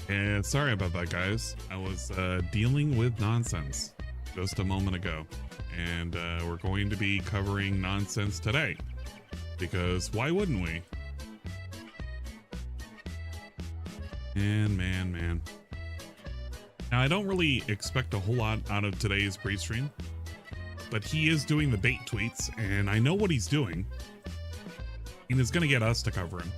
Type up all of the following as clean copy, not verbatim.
And sorry about that, guys. I was dealing with nonsense just a moment ago. And we're going to be covering nonsense today. Because why wouldn't we? Man. Now, I don't really expect a whole lot out of today's Prestream. But he is doing the bait tweets, and I know what he's doing. And it's going to get us to cover him.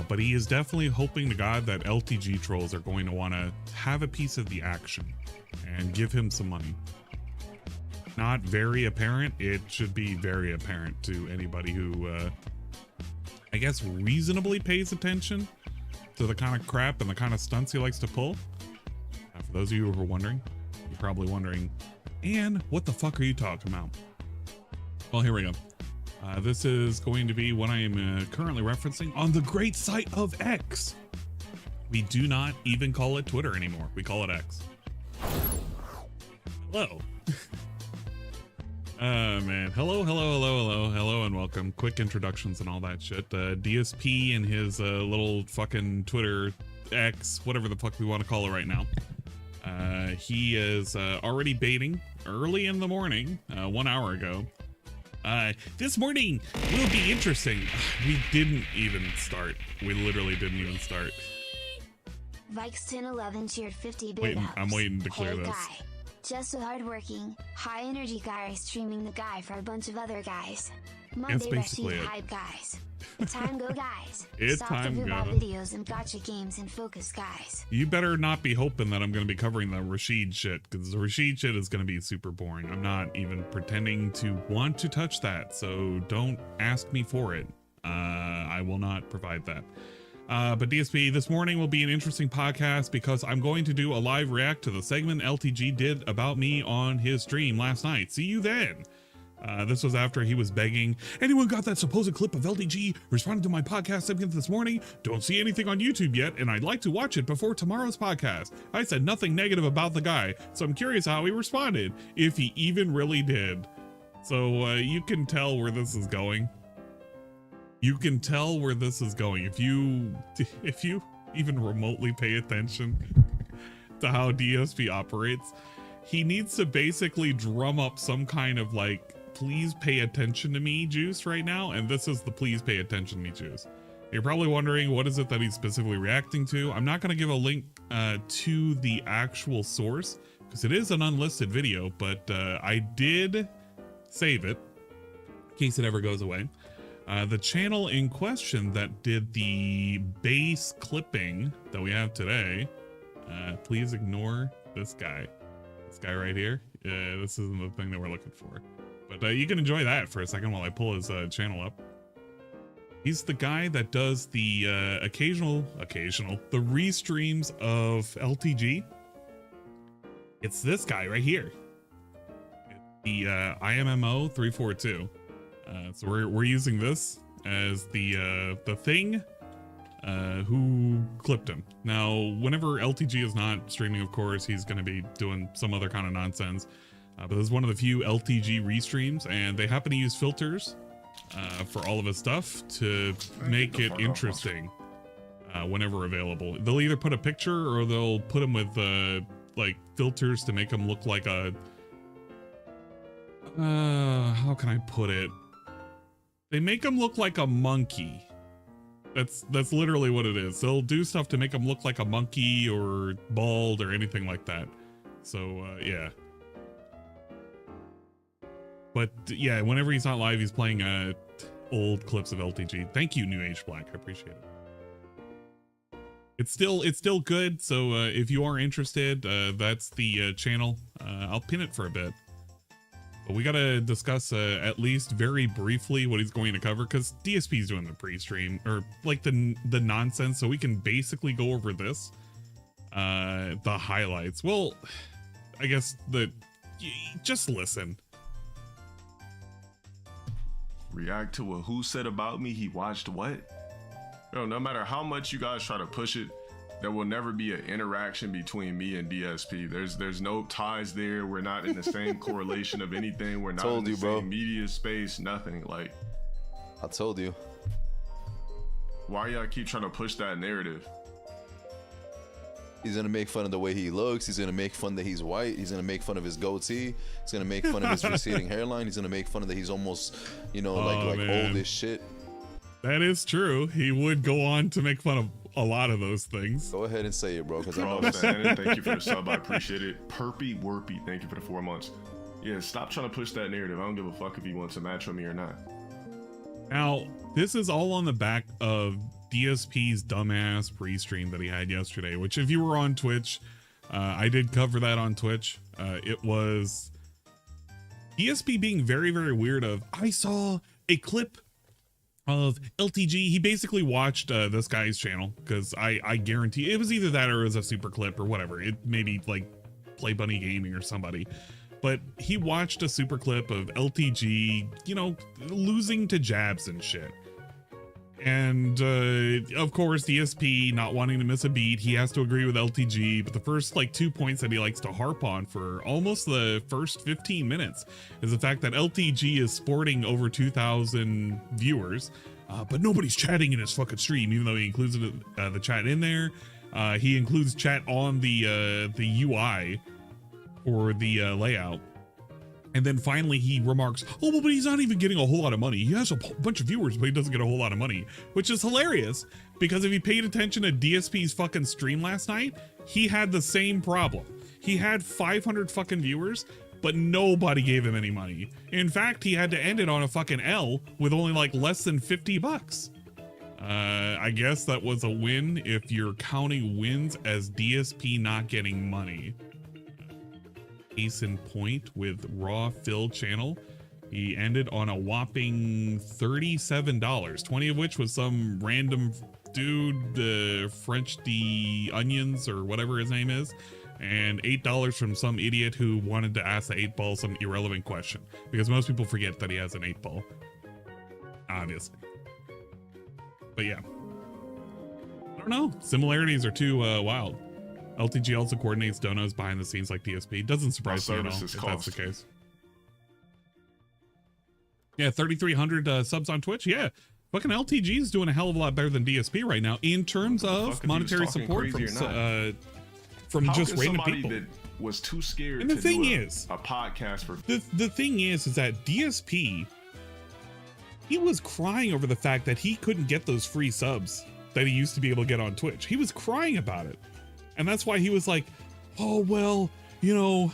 But he is definitely hoping to God that LTG Trolls are going to want to have a piece of the action and give him some money. Not very apparent. It should be very apparent to anybody who, I guess, reasonably pays attention to the kind of crap and the kind of stunts he likes to pull. For those of you who are wondering, you're probably wondering, and what the fuck are you talking about? Well, here we go. This is going to be what I am currently referencing on the great site of X. We do not even call it Twitter anymore. We call it X. Hello. Man. Hello, and welcome. Quick introductions and all that shit. DSP and his little fucking Twitter X, whatever the fuck we want to call it right now. He is already baiting early in the morning, 1 hour ago. This morning will be interesting. We didn't even start. We literally didn't even start. Vikes 1011 cheered 50 big Wait, I'm waiting to clear this. Guy. Just a hardworking, high energy guy streaming the guy for a bunch of other guys. Monday Rashid hype guys. Time go guys. It's Stop time the go. videos and gotcha games and focus guys. You better not be hoping that I'm going to be covering the Rashid shit, because the Rashid shit is going to be super boring. I'm not even pretending to want to touch that, so don't ask me for it. I will not provide that. But DSP, this morning will be an interesting podcast because I'm going to do a live react to the segment LTG did about me on his stream last night. See you then. This was after he was begging, anyone got that supposed clip of LTG responding to my podcast segment this morning? Don't see anything on YouTube yet, and I'd like to watch it before tomorrow's podcast. I said nothing negative about the guy, so I'm curious how he responded, if he even really did. So you can tell where this is going. You can tell where this is going. If you even remotely pay attention to how DSP operates, he needs to basically drum up some kind of like, please pay attention to me juice right now, and this is the please pay attention to me juice. You're probably wondering what is it that he's specifically reacting to. I'm not going to give a link to the actual source because it is an unlisted video, but I did save it in case it ever goes away. The channel in question that did the base clipping that we have today, please ignore this guy right here. This isn't the thing that we're looking for. But you can enjoy that for a second while I pull his channel up. He's the guy that does the occasional, the restreams of LTG. It's this guy right here. The IMMO 342. So we're using this as the thing who clipped him. Now, whenever LTG is not streaming, of course, he's going to be doing some other kind of nonsense. But this is one of the few LTG restreams, and they happen to use filters for all of his stuff to make it interesting whenever available. They'll either put a picture or they'll put him with like filters to make him look like a how can I put it? They make him look like a monkey. That's literally what it is. They'll do stuff to make him look like a monkey or bald or anything like that. So yeah. But yeah, whenever he's not live, he's playing old clips of LTG. Thank you, New Age Black. I appreciate it. It's still good. So if you are interested, that's the channel. I'll pin it for a bit. But we gotta discuss at least very briefly what he's going to cover, because DSP's doing the pre-stream or like the nonsense, so we can basically go over this, the highlights. Well, I guess just listen. React to what who said about me, he watched what? Yo, no matter how much you guys try to push it, there will never be an interaction between me and DSP. There's no ties there. We're not in the same correlation of anything. We're not in the same media space, nothing. Like, I told you. Why y'all keep trying to push that narrative? He's gonna make fun of the way he looks. He's gonna make fun that he's white. He's gonna make fun of his goatee. He's gonna make fun of his receding hairline. He's gonna make fun of that he's almost, you know, like old as shit. That is true. He would go on to make fun of a lot of those things. Go ahead and say it, bro, because I know. Thank you for the sub. I appreciate it. Perpy Warpy, thank you for the 4 months. Yeah, stop trying to push that narrative. I don't give a fuck if he wants to match with me or not. Now, this is all on the back of DSP's dumbass pre-stream that he had yesterday, which if you were on Twitch, I did cover that on Twitch. It was DSP being very, very weird of, I saw a clip of LTG. He basically watched this guy's channel, because I guarantee it was either that or it was a super clip or whatever. It maybe like Play Bunny Gaming or somebody. But he watched a super clip of LTG, you know, losing to jabs and shit. And of course, DSP not wanting to miss a beat, he has to agree with LTG. But the first like 2 points that he likes to harp on for almost the first 15 minutes is the fact that LTG is sporting over 2,000 viewers, but nobody's chatting in his fucking stream, even though he includes the chat in there. He includes chat on the UI or the layout. And then finally he remarks, oh, well, but he's not even getting a whole lot of money. He has a bunch of viewers, but he doesn't get a whole lot of money, which is hilarious, because if you paid attention to DSP's fucking stream last night, he had the same problem. He had 500 fucking viewers, but nobody gave him any money. In fact, he had to end it on a fucking L with only like less than 50 bucks. I guess that was a win if you're counting wins as DSP not getting money. Case in point with Raw Phil channel, he ended on a whopping $37, 20 of which was some random dude, French D Onions or whatever his name is, and $8 from some idiot who wanted to ask the 8-ball some irrelevant question, because most people forget that he has an 8-ball, obviously. But yeah, I don't know, similarities are too wild. LTG also coordinates donos behind the scenes like DSP. Doesn't surprise me at all if that's the case. Yeah, 3,300 subs on Twitch. Yeah, fucking LTG is doing a hell of a lot better than DSP right now in terms of monetary support from just random people. That was too scared. And the thing is, a podcast for the thing is that DSP, he was crying over the fact that he couldn't get those free subs that he used to be able to get on Twitch. He was crying about it. And that's why he was like, oh, well, you know,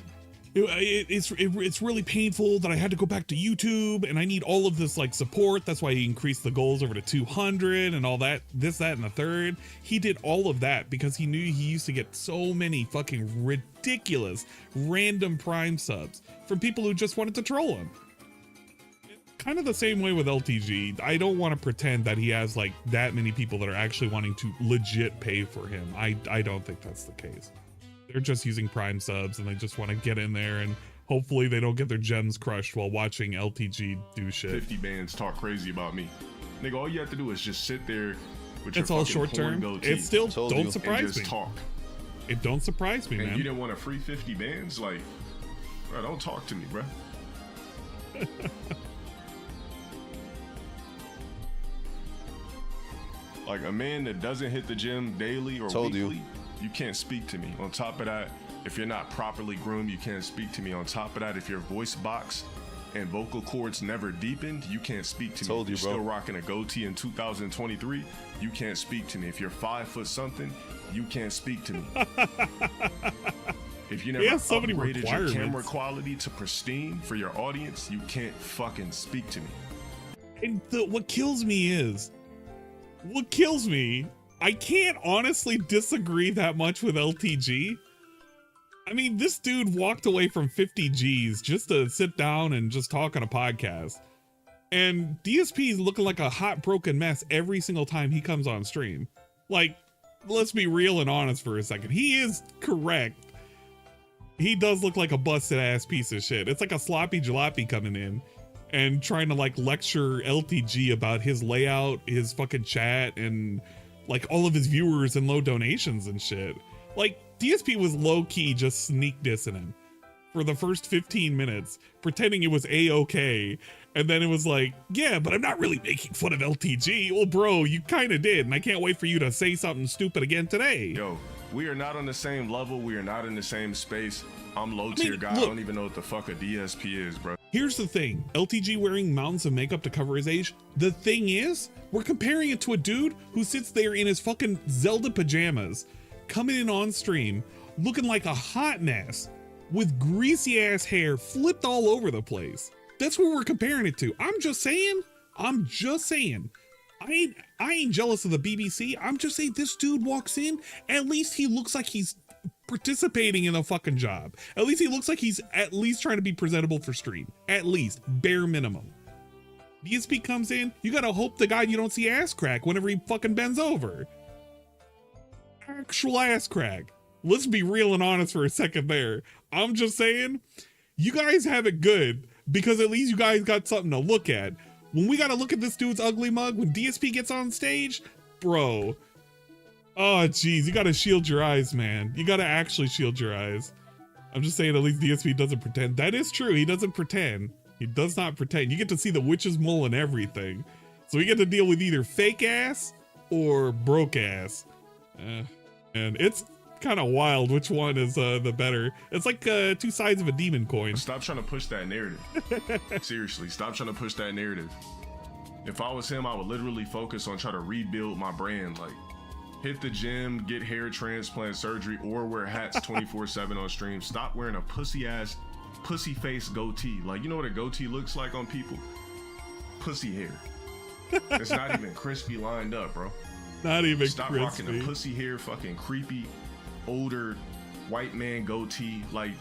it's really painful that I had to go back to YouTube and I need all of this like support. That's why he increased the goals over to 200 and all that, this, that, and the third. He did all of that because he knew he used to get so many fucking ridiculous random Prime subs from people who just wanted to troll him. Kind of the same way with LTG. I don't want to pretend that he has like that many people that are actually wanting to legit pay for him. I don't think that's the case. They're just using Prime subs and they just want to get in there and hopefully they don't get their gems crushed while watching LTG do shit. 50 bands talk crazy about me. Nigga, all you have to do is just sit there with your it's all short term. It still don't surprise me. Talk. It don't surprise me, and man. You didn't want a free 50 bands? Like, bro, don't talk to me, bro. Like a man that doesn't hit the gym daily or weekly, you can't speak to me. On top of that, if you're not properly groomed, you can't speak to me. On top of that, if your voice box and vocal cords never deepened, you can't speak to me. If you're still rocking a goatee in 2023, you can't speak to me. If you're 5 foot something, you can't speak to me. If you never upgraded your camera quality to pristine for your audience, you can't fucking speak to me. And what kills me, I can't honestly disagree that much with LTG. I mean, this dude walked away from 50 G's just to sit down and just talk on a podcast. And DSP is looking like a hot broken mess every single time he comes on stream. Like, let's be real and honest for a second. He is correct. He does look like a busted ass piece of shit. It's like a sloppy jalopy coming in and trying to like lecture LTG about his layout, his fucking chat, and like all of his viewers and low donations and shit. Like DSP was low key just sneak dissing him for the first 15 minutes, pretending it was a-okay. And then it was like, yeah, but I'm not really making fun of LTG. Well, bro, you kind of did. And I can't wait for you to say something stupid again today. Yo, We are not on the same level. We are not in the same space. I'm low tier guy. Look, I don't even know what the fuck a DSP is, bro. Here's the thing. LTG wearing mountains of makeup to cover his age. The thing is, we're comparing it to a dude who sits there in his fucking Zelda pajamas, coming in on stream, looking like a hot mess, with greasy ass hair flipped all over the place. That's what we're comparing it to. I'm just saying. I ain't jealous of the BBC. I'm just saying this dude walks in, at least he looks like he's participating in a fucking job. At least he looks like he's at least trying to be presentable for stream. At least, bare minimum. DSP comes in, you gotta hope the guy you don't see ass crack whenever he fucking bends over. Actual ass crack. Let's be real and honest for a second there. I'm just saying, you guys have it good because at least you guys got something to look at. When we gotta look at this dude's ugly mug, when DSP gets on stage, bro. Oh, geez, you gotta shield your eyes, man. You gotta actually shield your eyes. I'm just saying, at least DSP doesn't pretend. That is true, he doesn't pretend. He does not pretend. You get to see the witch's mole and everything. So we get to deal with either fake ass or broke ass. And it's kind of wild which one is the better. It's like two sides of a demon coin. Stop trying to push that narrative. Seriously, stop trying to push that narrative. If I was him, I would literally focus on trying to rebuild my brand. Like, hit the gym, get hair transplant surgery, or wear hats 24/7 on stream. Stop wearing a pussy face goatee. Like, you know what a goatee looks like on people? Pussy hair. It's not even crispy lined up, bro. Not even Stop crispy. rocking a pussy hair, fucking creepy, older white man goatee. Like,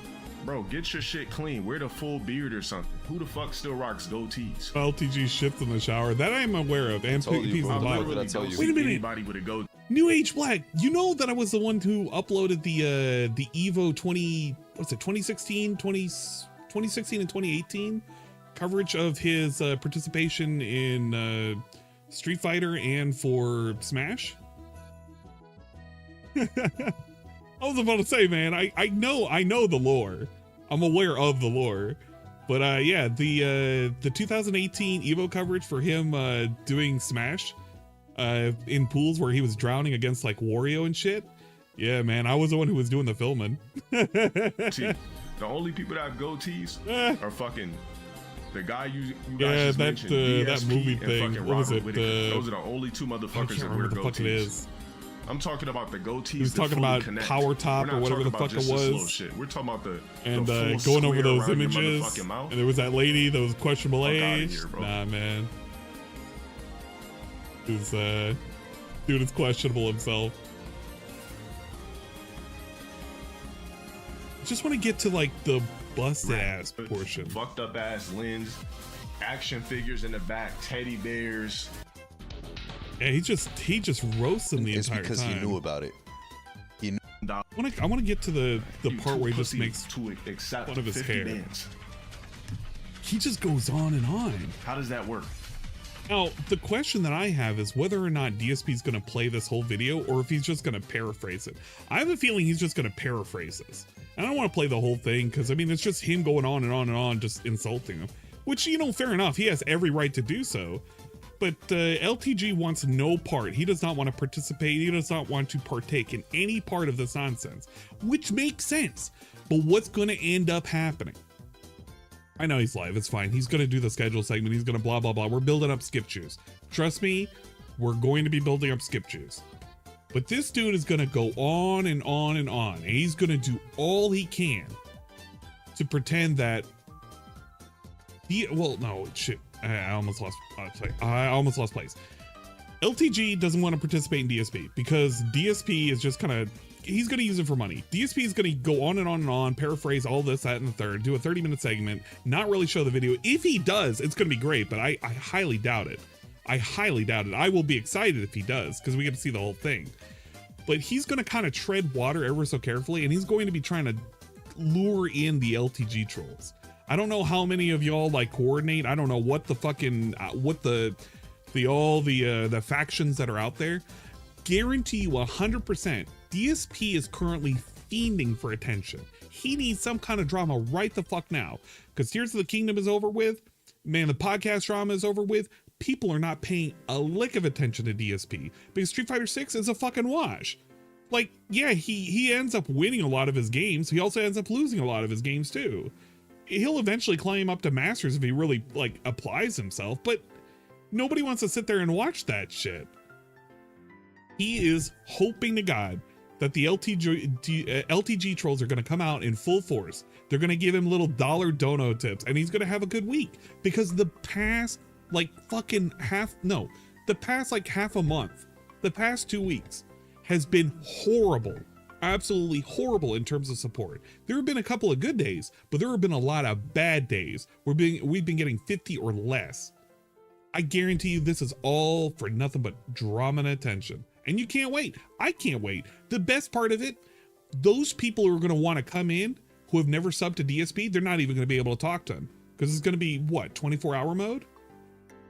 bro, get your shit clean. Wear the full beard or something. Who the fuck still rocks goatees? LTG shits in the shower. That I am aware of. And you, bro. Wait a minute. Anybody with a goatee. New Age Black, you know that I was the one who uploaded the Evo 2016 and 2018 coverage of his participation in Street Fighter and for Smash? I was about to say, man, I know the lore. I'm aware of the lore. But yeah, the 2018 Evo coverage for him doing Smash in pools where he was drowning against like Wario and shit. Yeah, man, I was the one who was doing the filming. The only people that have goatees are fucking the guy you guys just mentioned, DSP that movie and thing. fucking What was Robert it? Whittaker. Those are the only two motherfuckers that wear goatees. I'm talking about the goatees. He was talking about connect. Power Top or whatever the fuck it was. Shit. We're talking about the going over those around images. And there was that lady that was questionable age. Here, nah, man. Dude is questionable himself. Just want to get to like the busted ass portion. Fucked up ass lens, action figures in the back, teddy bears. Yeah, he just roasts him the entire time. It's because he knew about it. He knew. I want to get to the part where he just makes fun of his hair. Bands. He just goes on and on. How does that work? Now, the question that I have is whether or not DSP is going to play this whole video or if he's just going to paraphrase it. I have a feeling he's just going to paraphrase this. I don't want to play the whole thing because, I mean, it's just him going on and on and on, just insulting him. Which, you know, fair enough. He has every right to do so. But LTG wants no part. He does not want to participate. He does not want to partake in any part of this nonsense. Which makes sense. But what's going to end up happening? I know he's live, it's fine. He's gonna do the schedule segment, he's gonna blah, blah, blah. We're building up skip juice. Trust me, we're going to be building up skip juice. But this dude is gonna go on and on and on. And he's gonna do all he can to pretend that I almost lost place. LTG doesn't want to participate in DSP because DSP is just kind of, he's going to use it for money. DSP is going to go on and on and on, paraphrase all this, that, and the third, do a 30-minute segment, not really show the video. If he does, it's going to be great, but I highly doubt it. I highly doubt it. I will be excited if he does, because we get to see the whole thing. But he's going to kind of tread water ever so carefully, and he's going to be trying to lure in the LTG trolls. I don't know how many of y'all like coordinate. I don't know what the fucking, what the factions that are out there. Guarantee you 100%. DSP is currently fiending for attention. He needs some kind of drama right the fuck now. Because Tears of the Kingdom is over with. Man, the podcast drama is over with. People are not paying a lick of attention to DSP. Because Street Fighter 6 is a fucking wash. Like, yeah, he ends up winning a lot of his games. He also ends up losing a lot of his games too. He'll eventually climb up to Masters if he really like applies himself, but nobody wants to sit there and watch that shit. He is hoping to God that the LTG trolls are going to come out in full force. They're going to give him little dollar dono tips, and he's going to have a good week, because the past like fucking half a month, the past 2 weeks has been horrible, absolutely horrible in terms of support. There have been a couple of good days, but there have been a lot of bad days. We've been getting 50 or less. I guarantee you this is all for nothing but drama and attention. And you can't wait. I can't wait. The best part of it, those people who are going to want to come in who have never subbed to DSP, they're not even going to be able to talk to him, because it's going to be what, 24-hour mode?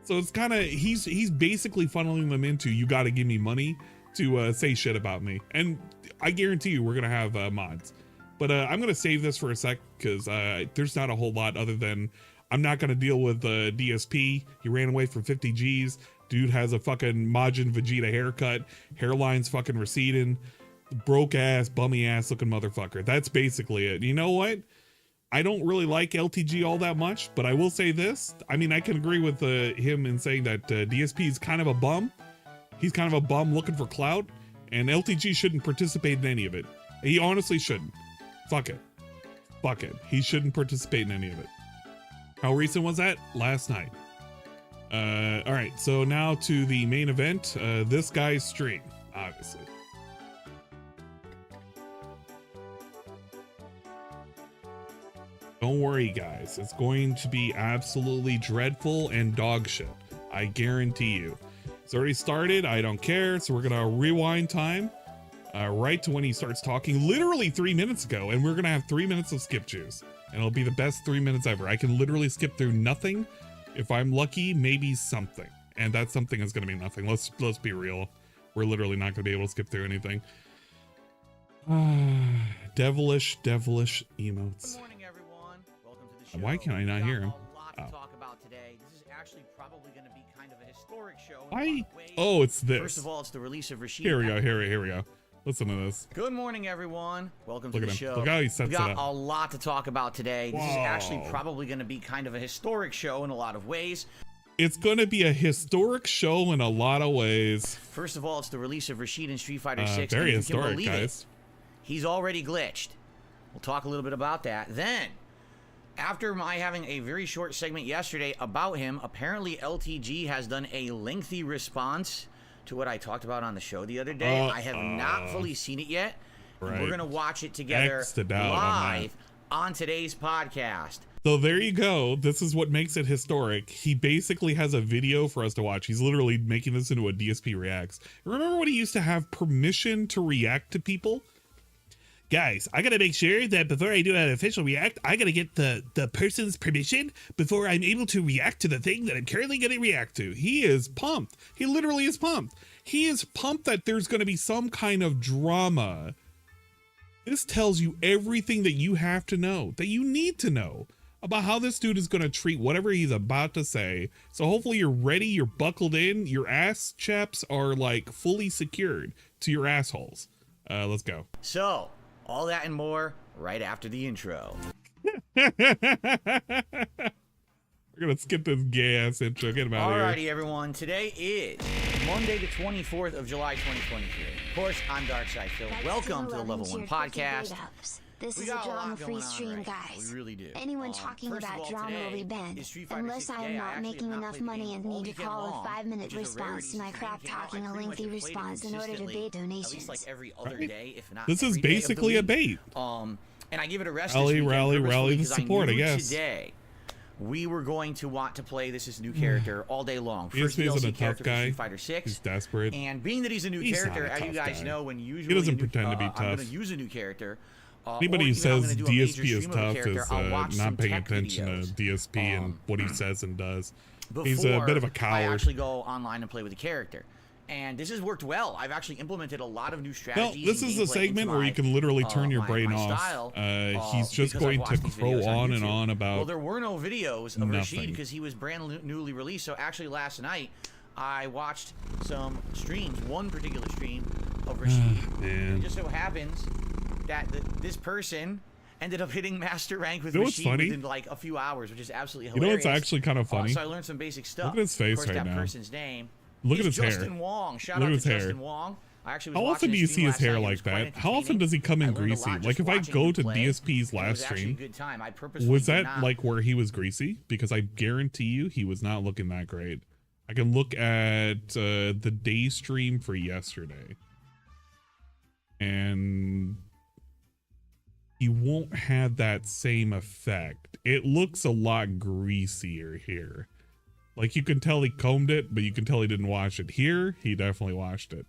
So it's kind of, he's basically funneling them into, you got to give me money to say shit about me. And I guarantee you we're going to have mods. But I'm going to save this for a sec, because there's not a whole lot other than I'm not going to deal with DSP. He ran away from 50 G's. Dude has a fucking Majin Vegeta haircut. Hairline's fucking receding. Broke ass, bummy ass looking motherfucker. That's basically it. You know what? I don't really like LTG all that much, but I will say this. I mean, I can agree with him in saying that DSP is kind of a bum. He's kind of a bum looking for clout, and LTG shouldn't participate in any of it. He honestly shouldn't. Fuck it. Fuck it. He shouldn't participate in any of it. How recent was that? Last night. All right, so now to the main event. This guy's stream, obviously. Don't worry, guys. It's going to be absolutely dreadful and dog shit. I guarantee you. It's already started. I don't care. So we're gonna rewind time right to when he starts talking, literally 3 minutes ago, and we're gonna have 3 minutes of skip juice, and it'll be the best 3 minutes ever. I can literally skip through nothing. If I'm lucky, maybe something, and that something is gonna be nothing. Let's be real. We're literally not gonna be able to skip through anything. Devilish emotes. Good morning, everyone. Welcome to the show. Why can I not hear him? A lot to talk about today. This is actually probably going to be kind of a historic show. Oh, it's this. First of all, it's the release of Rashid. Here we go. Here we go. Listen to this. Good morning, everyone. Welcome to Look the at him. show. Look how he sets We it got up. a lot to talk about today. This is Whoa. actually probably going to be kind of a historic show in a lot of ways. It's going to be a historic show in a lot of ways. First of all, it's the release of Rashid in Street Fighter 6. Very and if you can historic, believe guys. He's already glitched. We'll talk a little bit about that. Then, after my having a very short segment yesterday about him, apparently LTG has done a lengthy response to what I talked about on the show the other day. I have not fully seen it yet. Right. We're going to watch it together live on today's podcast. So there you go. This is what makes it historic. He basically has a video for us to watch. He's literally making this into a DSP reacts. Remember when he used to have permission to react to people? Guys, I gotta make sure that before I do an official react, I gotta get the person's permission before I'm able to react to the thing that I'm currently gonna react to. He is pumped. He literally is pumped. He is pumped that there's gonna be some kind of drama. This tells you everything that you have to know, that you need to know about how this dude is gonna treat whatever he's about to say. So hopefully you're ready, you're buckled in, your ass chaps are like fully secured to your assholes. Let's go. So, all that and more right after the intro. We're gonna skip this gay ass intro. Get him out of here. Alrighty, everyone. Today is Monday, the 24th of July, 2023. Of course, I'm Darkside Phil. Welcome to the Level 1 Podcast. This We is a got a lot drama-free going on stream, right now. guys. We really do. Anyone talking First of about all, drama will today be banned, is Street Fighter unless 6 I am Day. not actually making have not enough played the money game and all need to weekend call long, a 5-minute which is a response rarity. to my Since crap it came out, talking I a pretty much lengthy played it response in order to consistently, bait at donations. least like every other Right. day, if not This is every day of the basically a week. bait. And I give it a rest Rally, this weekend rally purposefully the because support, I knew guess. Today, we were going to want to play this new character all day long. First DSP isn't DLC a tough character for guy. Street Fighter 6. He's desperate. And being that he's a new He's character, not a as you tough guys guy. know, when usually He doesn't a new- pretend to be I'm tough. going to use a new character. Anybody who or even I'm says gonna do a major DSP is stream of a tough character, is I'll watch some not paying tech attention videos. to DSP and what he says and does. He's a Before bit of a I coward. actually go online and play with the character. And this has worked well. I've actually implemented a lot of new Well, strategies. this and is a gameplay segment into where you my, can literally turn your my brain style, off. He's just because going I to watched these crow videos on and YouTube. on about Well, there were no videos of Rashid nothing. because he was brand newly released. So actually last night, I watched some streams, one particular stream of Rashid. Man. It just so happens that this person ended up hitting master rank with You know what's Rashid funny? within like a few hours, which is absolutely You know hilarious. what's actually kind of funny? So I learned some basic stuff. Look at his face of course, right that now. person's name. Look at is his hair. Justin Wong. Shout Look out at to his hair. Justin Wong. I actually was How often watching do you his see stream his last hair night. It like was quite that? How often entertaining. does he come I in learned a greasy? lot Like just if I watching go him to play. DSP's It last was actually a stream, good time. I purposely was did that not- like where he was greasy? Because I guarantee you he was not looking that great. I can look at the day stream for yesterday, and he won't have that same effect. It looks a lot greasier here. Like you can tell he combed it, but you can tell he didn't wash it. Here, he definitely washed it.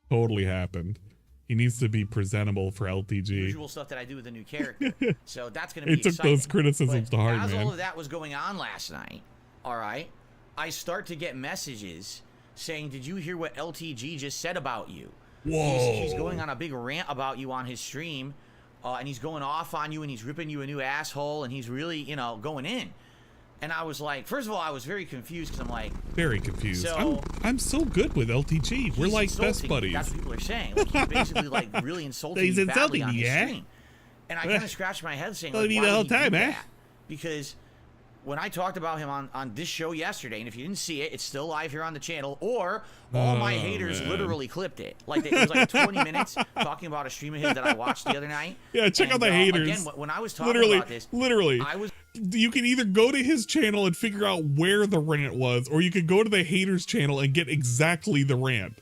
Totally happened. He needs to be presentable for LTG. usual stuff that I do with a new character. So that's going to be It took exciting. those criticisms But to heart, as man. all of that was going on last night, all right, I start to get messages saying, "Did you hear what LTG just said about you?" Whoa. He's going on a big rant about you on his stream, and he's going off on you, and he's ripping you a new asshole, and he's really, you know, going in. And I was like, first of all, I was very confused because I'm like, Very confused. So- I'm so good with LTG. We're he's like best insulting me. buddies. That's what people are saying. Like, he's basically like really insulting He's me badly insulting on me, his yeah? stream. And I kind of scratched my head saying, Told like, me why the would whole he do time, eh? that? Because when I talked about him on this show yesterday, and if you didn't see it, it's still live here on the channel, or all my Oh, haters man. literally clipped it. Like, it was like 20 minutes talking about a stream of his that I watched the other night. Yeah, check out And, the haters. Again, when I was talking Literally, about this, literally. I was You can either go to his channel and figure out where the rant was, or you could go to the haters channel and get exactly the rant.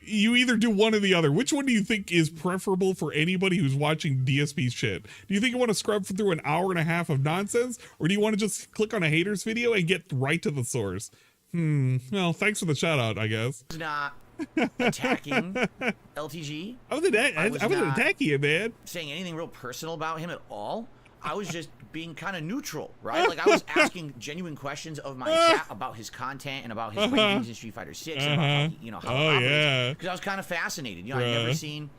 You either do one or the other. Which one do you think is preferable for anybody who's watching DSP shit? Do you think you want to scrub through an hour and a half of nonsense, or do you want to just click on a haters video and get right to the source? Well, thanks for the shout out, I guess. not attacking LTG. I wasn't not- attacking you, man. saying anything real personal about him at all. I was just being kind of neutral, right? Like I was asking genuine questions of my chat about his content and about his rankings in Street Fighter 6 and about how he, how Oh, it operates. yeah. Because I was kind of fascinated. I'd never seen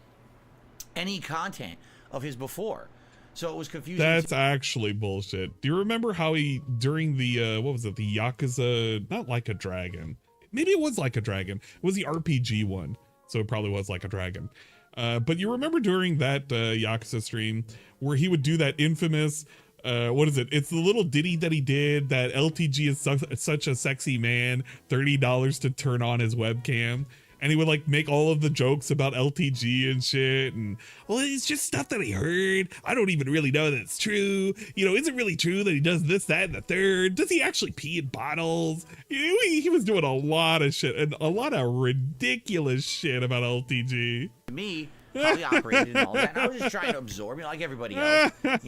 any content of his before, so it was confusing. That's actually bullshit. Do you remember how he, during the, what was it, the Yakuza, not Like a Dragon. Maybe it was Like a Dragon. It was the RPG one. So it probably was Like a Dragon. But you remember during that Yakuza stream where he would do that infamous, what is it? It's the little ditty that he did that LTG is such a sexy man, $30 to turn on his webcam. And he would like make all of the jokes about LTG and shit. And well, it's just stuff that he heard. I don't even really know that it's true. Is it really true that he does this, that, and the third? Does he actually pee in bottles? He was doing a lot of shit and a lot of ridiculous shit about LTG. to me how he operated and all that. And I was just trying to absorb, like everybody else, And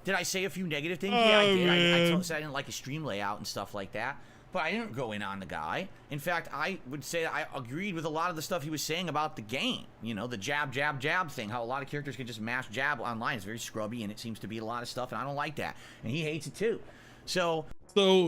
did I say a few negative things? Yeah, I did. I said I didn't like his stream layout and stuff like that. But I didn't go in on the guy. In fact, I would say that I agreed with a lot of the stuff he was saying about the game. The jab, jab, jab thing. How a lot of characters can just mash jab online. It's very scrubby, and it seems to be a lot of stuff, and I don't like that. And he hates it too. So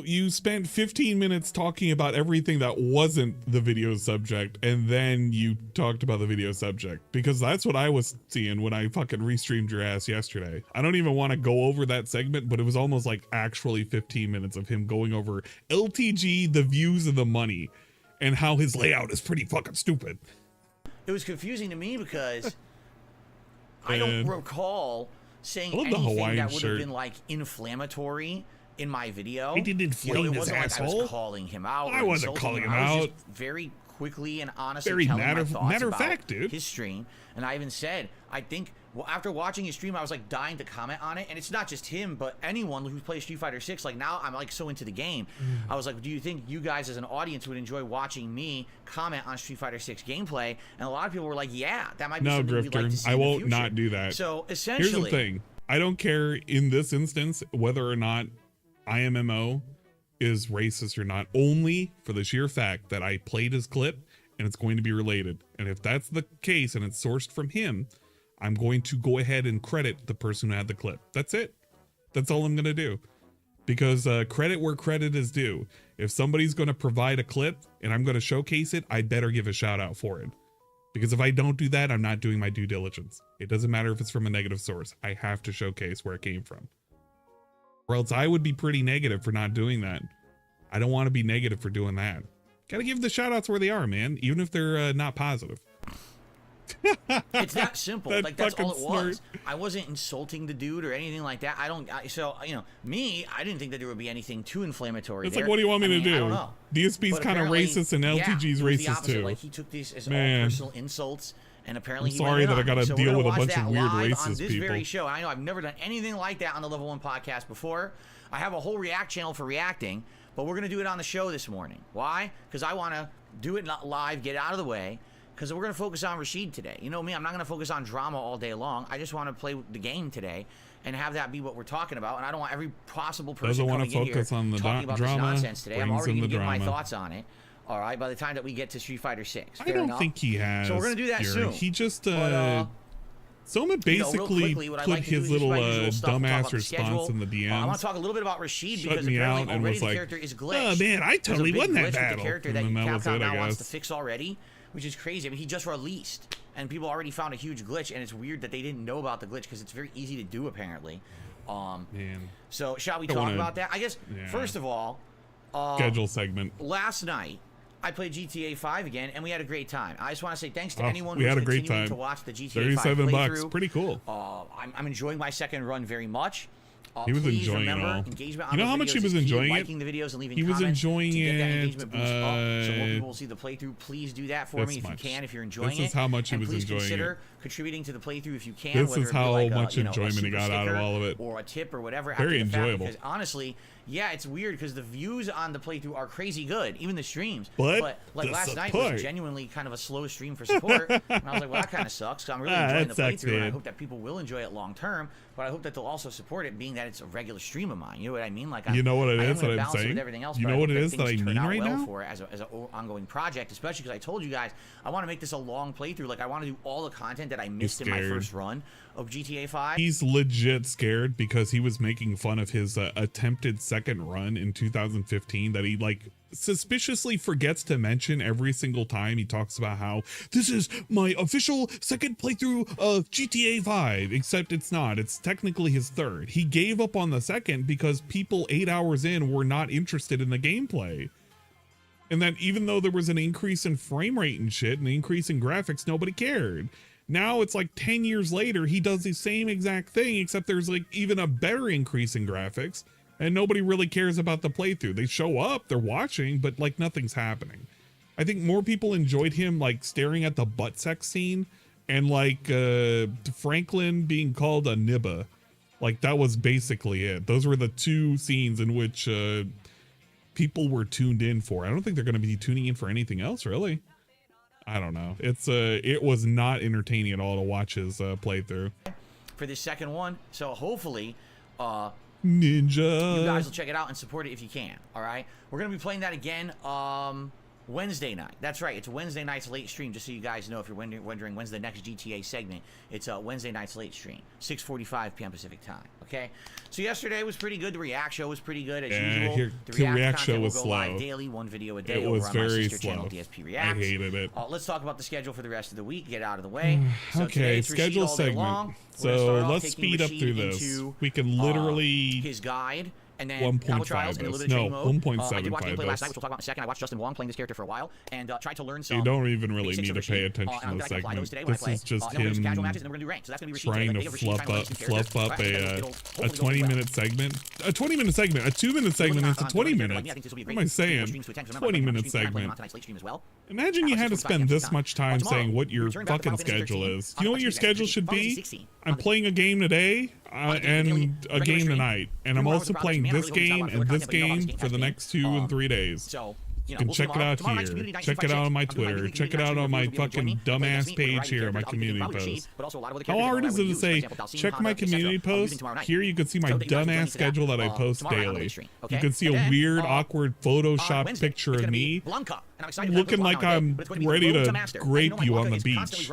you spent 15 minutes talking about everything that wasn't the video subject, and then you talked about the video subject, because that's what I was seeing when I fucking restreamed your ass yesterday. I don't even want to go over that segment, but it was almost like actually 15 minutes of him going over LTG, the views, and the money, and how his layout is pretty fucking stupid. it was confusing to me because I don't recall saying I love the anything Hawaiian that would have shirt. been like inflammatory in my video. He didn't inflame it his wasn't like I asshole. was calling him out. I or wasn't insulting calling him I was out. just very quickly and honestly Very telling matter my thoughts of about fact, dude. his stream. And I even said, I think, well, after watching his stream, I was like dying to comment on it. And it's not just him, but anyone who plays Street Fighter 6. Like now I'm like so into the game. I was like, do you think you guys as an audience would enjoy watching me comment on Street Fighter 6 gameplay? And a lot of people were like, yeah, that might be No, something we'd like to Grifter, see I in the won't future. not do that. So essentially, Here's the thing. I don't care in this instance whether or not IMMO is racist or not, only for the sheer fact that I played his clip and it's going to be related. And if that's the case and it's sourced from him, I'm going to go ahead and credit the person who had the clip. That's it. That's all I'm going to do. Because credit where credit is due. If somebody's going to provide a clip and I'm going to showcase it, I better give a shout out for it. Because if I don't do that, I'm not doing my due diligence. It doesn't matter if it's from a negative source. I have to showcase where it came from. Or else I would be pretty negative for not doing that. I don't want to be negative for doing that. Gotta give the shout outs where they are, man. Even if they're not positive. It's that simple. That Like, that's all it fucking was. Snort. I wasn't insulting the dude or anything like that. So, you know, I didn't think that there would be anything too inflammatory It's there. like, what do you want me to do? I don't know. DSP's But kind of apparently, racist and LTG's it was the racist opposite. too. Like, he took these as Man. all personal insults, and apparently I'm he sorry went in that I on gotta me. So deal we're gonna with a watch bunch of that weird live on racist this very people. show. I know I've never done anything like that on the Level 1 podcast before. I have a whole React channel for reacting, but we're gonna do it on the show this morning. Why? Because I want to do it not live, get it out of the way. Because we're going to focus on Rashid today. You know me, I'm not going to focus on drama all day long. I just want to play the game today and have that be what we're talking about. And I don't want every possible person Doesn't want coming to in here focus on the talking about drama. this nonsense today. I'm brings already in going the to give my drama. thoughts on it. All right, by the time that we get to Street Fighter 6. I don't think he has. So we're going to do that Fury. soon. He just But, Soma real basically quickly, what I put like to do his is just little my usual stuff. We'll talk dumbass about the response schedule. in the DMs. I want to talk a little bit about Rashid Shut because me apparently out and already was the like, character is glitched. "Oh, man, I totally There's a won big that glitch battle." with the character And that then that was Capcom it, I now wants to guess. fix already, which is crazy. I mean, he just released, and people already found a huge glitch, and it's weird that they didn't know about the glitch because it's very easy to do apparently. Man. So shall we Don't talk wanna- about that? I guess yeah. first of all, Schedule segment. last night I played GTA 5 again, and we had a great time. I just want to say thanks to Oh, anyone we who's had a great continuing time. to watch the GTA 5 $37 bucks. playthrough. Pretty cool. I'm enjoying my second run very much. He was please enjoying it remember, all. engagement You on know those how much he videos was is key. enjoying it? Liking the videos and leaving He was comments enjoying to get that it, engagement boost up, so more people will see the playthrough. Please do that for this me if much. you can, if you're enjoying This it. is how much he and was please enjoying consider it. contributing to the playthrough if you can. This whether is it be how like much a enjoyment he super got out of sticker all of it. or a tip or whatever. Very after the fact, enjoyable. because honestly, yeah, it's weird because the views on the playthrough are crazy good, even the streams. But like the last night support. was genuinely kind of a slow stream for support, and I was like, well, that kind of sucks. So I'm really enjoying the that sucks, playthrough, and I man. hope that people will enjoy it long term. But I hope that they'll also support it, being that it's a regular stream of mine. You know what I mean? Like, You know what it I am is gonna that I'm balance it saying? with everything else, You but know I what hope it that is that things I turn mean out right well now? for it as an ongoing project, especially because I told you guys I want to make this a long playthrough. Like, I want to do all the content that I missed in my scared. first run of GTA 5. He's legit scared because he was making fun of his attempted second run in 2015 that he like suspiciously forgets to mention every single time he talks about how this is my official second playthrough of GTA 5, except it's not. It's technically his third. He gave up on the second because people 8 hours in were not interested in the gameplay. And that even though there was an increase in frame rate and shit, an increase in graphics, nobody cared. Now it's like 10 years later, he does the same exact thing, except there's like even a better increase in graphics, and nobody really cares about the playthrough. They show up, they're watching, but like nothing's happening. I think more people enjoyed him like staring at the butt sex scene and like Franklin being called a nibba. Like that was basically it. Those were the two scenes in which people were tuned in for. I don't think they're going to be tuning in for anything else, really. I don't know. It was not entertaining at all to watch his playthrough. For this second one, so hopefully Ninja. you guys will check it out and support it if you can. All right, we're gonna be playing that again Wednesday night. That's right, it's Wednesday night's late stream. Just so you guys know, if you're wondering when's the next GTA segment, it's Wednesday night's late stream, 6:45 p.m. Pacific time. Okay, so yesterday was pretty good. The React show was pretty good as usual. The React show was slow. Live daily, one video a day. It was over on my very sister slow. channel, DSP Reacts. I hated it. Let's talk about the schedule for the rest of the week. Get out of the way. So today Okay, it's Rashid schedule all day segment. long. We're gonna So start off let's taking speed up Rashid through this. into, We can literally his guide. And then 1.5 Combo Trials and a little bit of no, training mode. I did 1.75 watch gameplay last this. night, which we'll talk about in a second. I watched Justin Wong playing this character for a while and tried to learn some. You don't even really basics need of to pay Rashid. attention And to I'm the gonna apply those segment. today when I This play. is just Then we're gonna do him casual matches, and then we're gonna do ranked. So that's gonna be Rashid trying today. to Rashid, trying to learn some fluff characters. up Right? a It'll hopefully go 20-minute segment. A 20-minute segment. A 2-minute segment into 20 minutes. What am I saying? 20-minute segment. Imagine you had to spend this much time saying what your fucking schedule is. You know what your schedule should be? I'm playing a game today and a game tonight. And I'm also playing this game and this game for the next 2 and 3 days. So, You can check it out here. Check it out on my Twitter. Check it out on my fucking dumbass page here, my community post. How hard is it to say, check my community post? Here you can see my dumbass schedule that I post daily. You can see a weird, awkward Photoshop picture of me looking like I'm ready to grape you on the beach.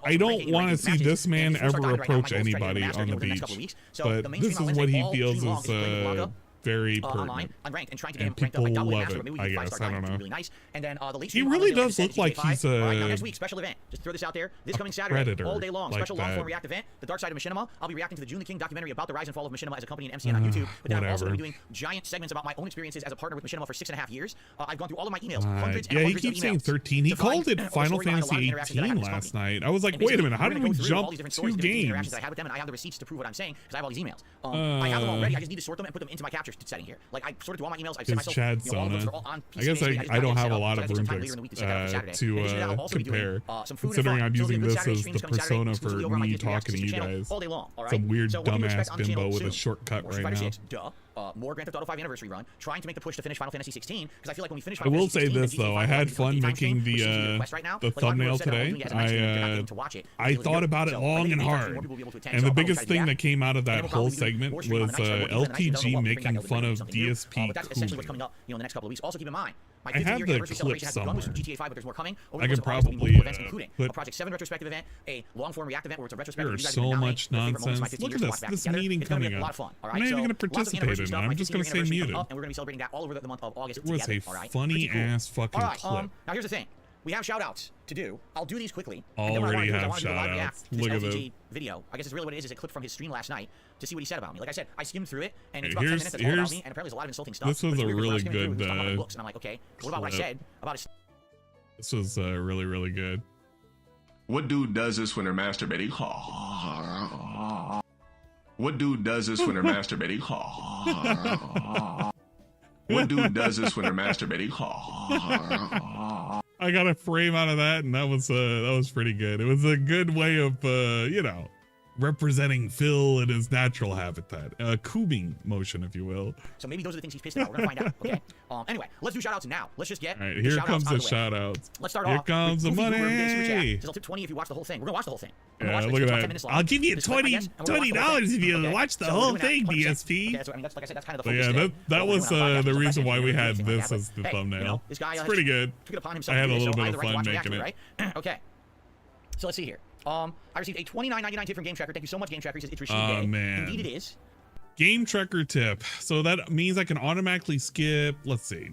I don't want to see this man ever approach anybody on the beach, but this is what he feels is very online, pertinent. unranked, and trying to get And him ranked up like people double love master, it, maybe we I can guess, five-star I don't diamond, know. really nice. And then the late He stream really on Wednesday, does like I look said, like GTA he's 5. All right, now a next week, special event. Just throw this out there. This coming Saturday, predator all day long, like special long-form that. react event, The Dark Side of Machinima. I'll be reacting to the June the King documentary about the rise and fall of Machinima as a company and MCN on YouTube. But then I'm also going to be doing giant segments about my own experiences as a partner with Machinima for 6.5 years. I've gone through all of my emails, hundreds and Yeah, he hundreds of keeps saying emails 13. He to find called it all the Final story behind a lot of Fantasy interactions that I had 18 with this last company. night. I was like, And wait a basically, minute, how we're did gonna we go through jump all these different 2 stories, different interactions games? that I had with them, and I have the receipts to prove what I'm saying because I have all these emails. I have them already. I just need to sort them and put them into my capture setting here. Like I sorted through all my emails. I've set myself. Chad All of those Sona. are all on I guess PC. I don't have a set lot up, of so I room got some time later in the week to set that for Saturday. to In addition to that, I'll also be doing, compare. some food and Considering fun. I'm So it'll be using a good this Saturday as stream the this coming Saturday, persona exclusively for over on my me DSP talking to you channel guys. all day long. All right. Some weird So what do you dumbass expect on the channel bimbo with a soon? shortcut More right Street Fighter now. 6, duh. More Grand Theft Auto 5 anniversary run. Trying to make the push to finish Final Fantasy 16 because I feel like when we finish I Final will Fantasy say 16, this then GTA though, I 5 had will become fun a daytime making stream, which seems to be the request right now. the But a lot of people thumbnail have said that today. doing it as a nice stream, they're not getting to watch it. I thought about it long and hard. And the biggest thing that came out of that whole segment was LTG making fun of DSP but that's essentially what's coming up, in the next couple of weeks. Also keep in mind, my I 15th have year the anniversary celebration clip has begun with somewhere. GTA 5, but there's more coming. Over I the could course of August, there'll be probably, multiple events, including put- a Project 7 retrospective event, a long-form react event where it's a retrospective. There's You guys so have been much nominating my favorite moments of my nonsense. 15 Look years at to watch this back together. meeting It's gonna be coming a lot up. of fun. All I'm right, not even so gonna lots of participate anniversary in it. stuff. I'm My just 15th gonna year stay anniversary muted. coming up, and we're gonna be celebrating that all over the month of August It was together. a All right, funny pretty cool. ass fucking All right, clip. now here's the thing. We have shout-outs to do. I'll do these quickly. And then what I Already wanna do is I have wanna do a live react shout-outs. to this Look at LTG this. video. I guess it's really what it is a clip from his stream last night to see what he said about me. Like I said, I skimmed through it, and it's about 10 minutes. That's all about me, and apparently there's a lot of insulting stuff. This was But it's a weird because when I really was skimming through, good, he was talking about my looks, and I'm like, okay, what about what I clip. said about his... This was really, really good. What dude does this when they're masturbating? What dude does this when they're masturbating? What dude does this when they're masturbating? I got a frame out of that, and that was pretty good. It was a good way of representing Phil in his natural habitat, coobing motion, if you will. So maybe those are the things he's pissed about. We're gonna find out. Okay. Anyway, let's do shout-outs now. Let's just get. All right, the here shout-outs comes out the of way. shout-outs. Let's start Here off. comes the with Goofy Guru Super Chat. money. Says I'll tip 20 if you watch the whole thing. We're gonna watch the whole thing. Yeah, look at that. I'll give you $20 if you watch the whole thing, DSP. Okay, so, I mean, that's, like I said, that's kind of the But focus yeah, today. that So was we're doing a podcast, the so reason that's why we anything had like this that, as the but, hey, thumbnail. this guy It's has pretty good. took it upon himself I had to a do this, little so bit I of have the right fun to watch making the reaction, right? Okay. So let's see here. I received a $29.99 tip from Game Tracker. Thank you so much, Game Tracker. He says it's Rashid Day. Man. Indeed it is. Game Tracker tip. So that means I can automatically skip, let's see.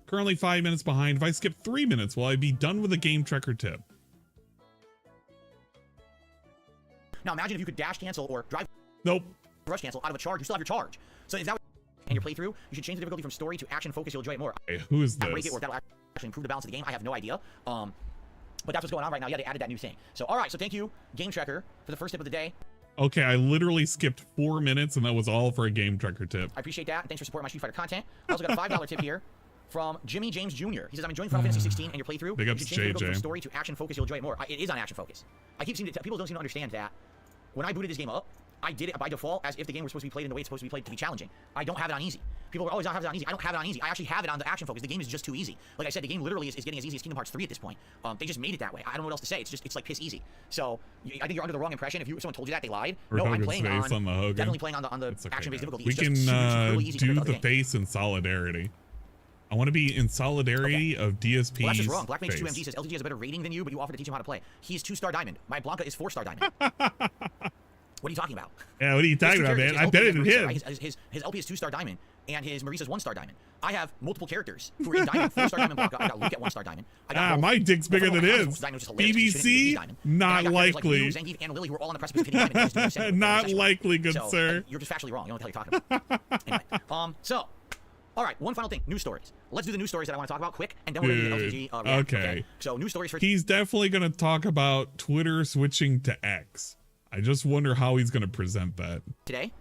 Currently 5 minutes behind. If I skip 3 minutes, will I be done with the Game Tracker tip? Now imagine if you could dash cancel or drive Nope. rush cancel out of a charge. You still have your charge. So is that what and your playthrough? You should change the difficulty from story to action focus. You'll enjoy it more. Hey, who is I break it this? or that'll actually improve the balance of the game. I have no idea. But that's what's going on right now. Yeah, they added that new thing. So all right. So thank you, Game Tracker, for the first tip of the day. Okay, I literally skipped 4 minutes, and that was all for a Game Tracker tip. I appreciate that. And thanks for supporting my Street Fighter content. I also got a $5 tip here from Jimmy James Jr. He says, I'm enjoying Final Fantasy 16 and your playthrough. Big ups you should to change the difficulty JJ. from story to action focus. You'll enjoy it more. It is on action focus. I keep seeing that people don't seem to understand that when I booted this game up, I did it by default as if the game was supposed to be played in the way it's supposed to be played to be challenging. I don't have it on easy. People are always not have it on easy. I don't have it on easy. I actually have it on the action focus. The game is just too easy. Like I said, the game literally is getting as easy as Kingdom Hearts 3 at this point. They just made it that way. I don't know what else to say. It's like piss easy. So I think you're under the wrong impression. If someone told you that, they lied. Or No, I'm Hogan's playing face on the Hogan. definitely playing on the It's okay, action-based man. difficulty. We It's can just really easy do compared to the other games. face in solidarity. I want to be in solidarity of DSP's Well, that's just wrong. Black Mage face. 2MG says LTG has a better rating than you, but you offer to teach him how to play. He's 2-star diamond. My Blanca is 4-star diamond. What are you talking about? Yeah, what are you talking about, man? I bet it him. His LP is 2-star diamond, and his Marisa's 1-star diamond. I have multiple characters who are in diamond, 4-star diamond Blanca. I got Luke at 1-star diamond. I got My dick's bigger than his. BBC? Not likely. Like Zangief and Lily who are all on the precipice of hitting diamond. Just doing Not likely, good so, sir. You're just factually wrong. You don't know what the hell you're talking about. Anyway, so, all right, one final thing. News stories. Let's do the news stories that I want to talk about quick, and then we're going to do the LTG react, okay. So, news stories for... He's definitely going to talk about Twitter switching to X. I just wonder how he's going to present that. Today?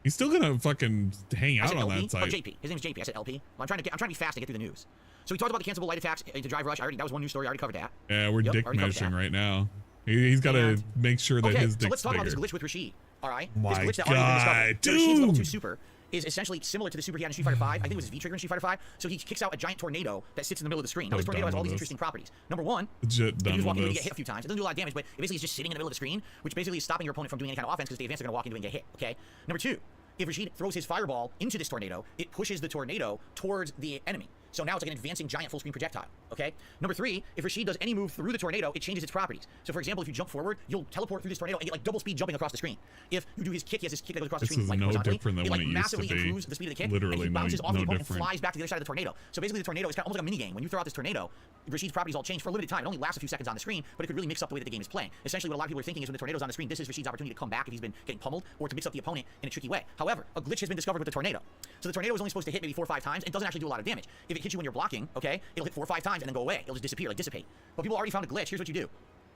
He's still going to fucking hang out on LP? that site. Oh, JP. His name's JP. I said LP. Well, I'm trying to be fast to get through the news. So we talked about the cancelable light attacks to Drive Rush. That was one news story. I already covered that. Yeah, we're Yep, dick already covered measuring that. right now. He's got to make sure that his so dick's let's talk about this bigger. glitch with Rashid. All right? My this glitch that God, so Rashid's level 2 dude. super is essentially similar to the super he had in Street Fighter 5. I think it was V-Trigger in Street Fighter 5. So he kicks out a giant tornado that sits in the middle of the screen. Now, this tornado has all these interesting properties. Number one, Legit if done you just walk with in, you this. get hit a few times. It doesn't do a lot of damage, but it basically is just sitting in the middle of the screen, which basically is stopping your opponent from doing any kind of offense because if they advance, they're going to walk into it and get hit. Okay. Number two, if Rashid throws his fireball into this tornado, it pushes the tornado towards the enemy. So now it's like an advancing giant full screen projectile, okay? Number 3, if Rashid does any move through the tornado, it changes its properties. So for example, if you jump forward, you'll teleport through this tornado and get like double speed jumping across the screen. If you do his kick, he has his kick that goes across the screen like no horizontally. different than it when like it used massively to be. improves the speed of the kick, Literally and he bounces off the opponent and different. flies back to the other side of the tornado. So basically the tornado is kind of almost like a mini game. When you throw out this tornado, Rashid's properties all change for a limited time. It only lasts a few seconds on the screen, but it could really mix up the way that the game is playing. Essentially what a lot of people are thinking is when the tornado's on the screen, this is Rashid's opportunity to come back if he's been getting pummeled, or to mix up the opponent in a tricky way. However, a glitch has been discovered with the tornado. So the tornado is only supposed to hit maybe 4 or 5 times and doesn't actually do a lot of damage. If it hits you when you're blocking, okay, it'll hit 4 or 5 times and then go away. It'll just disappear, like dissipate. But people already found a glitch. Here's what you do.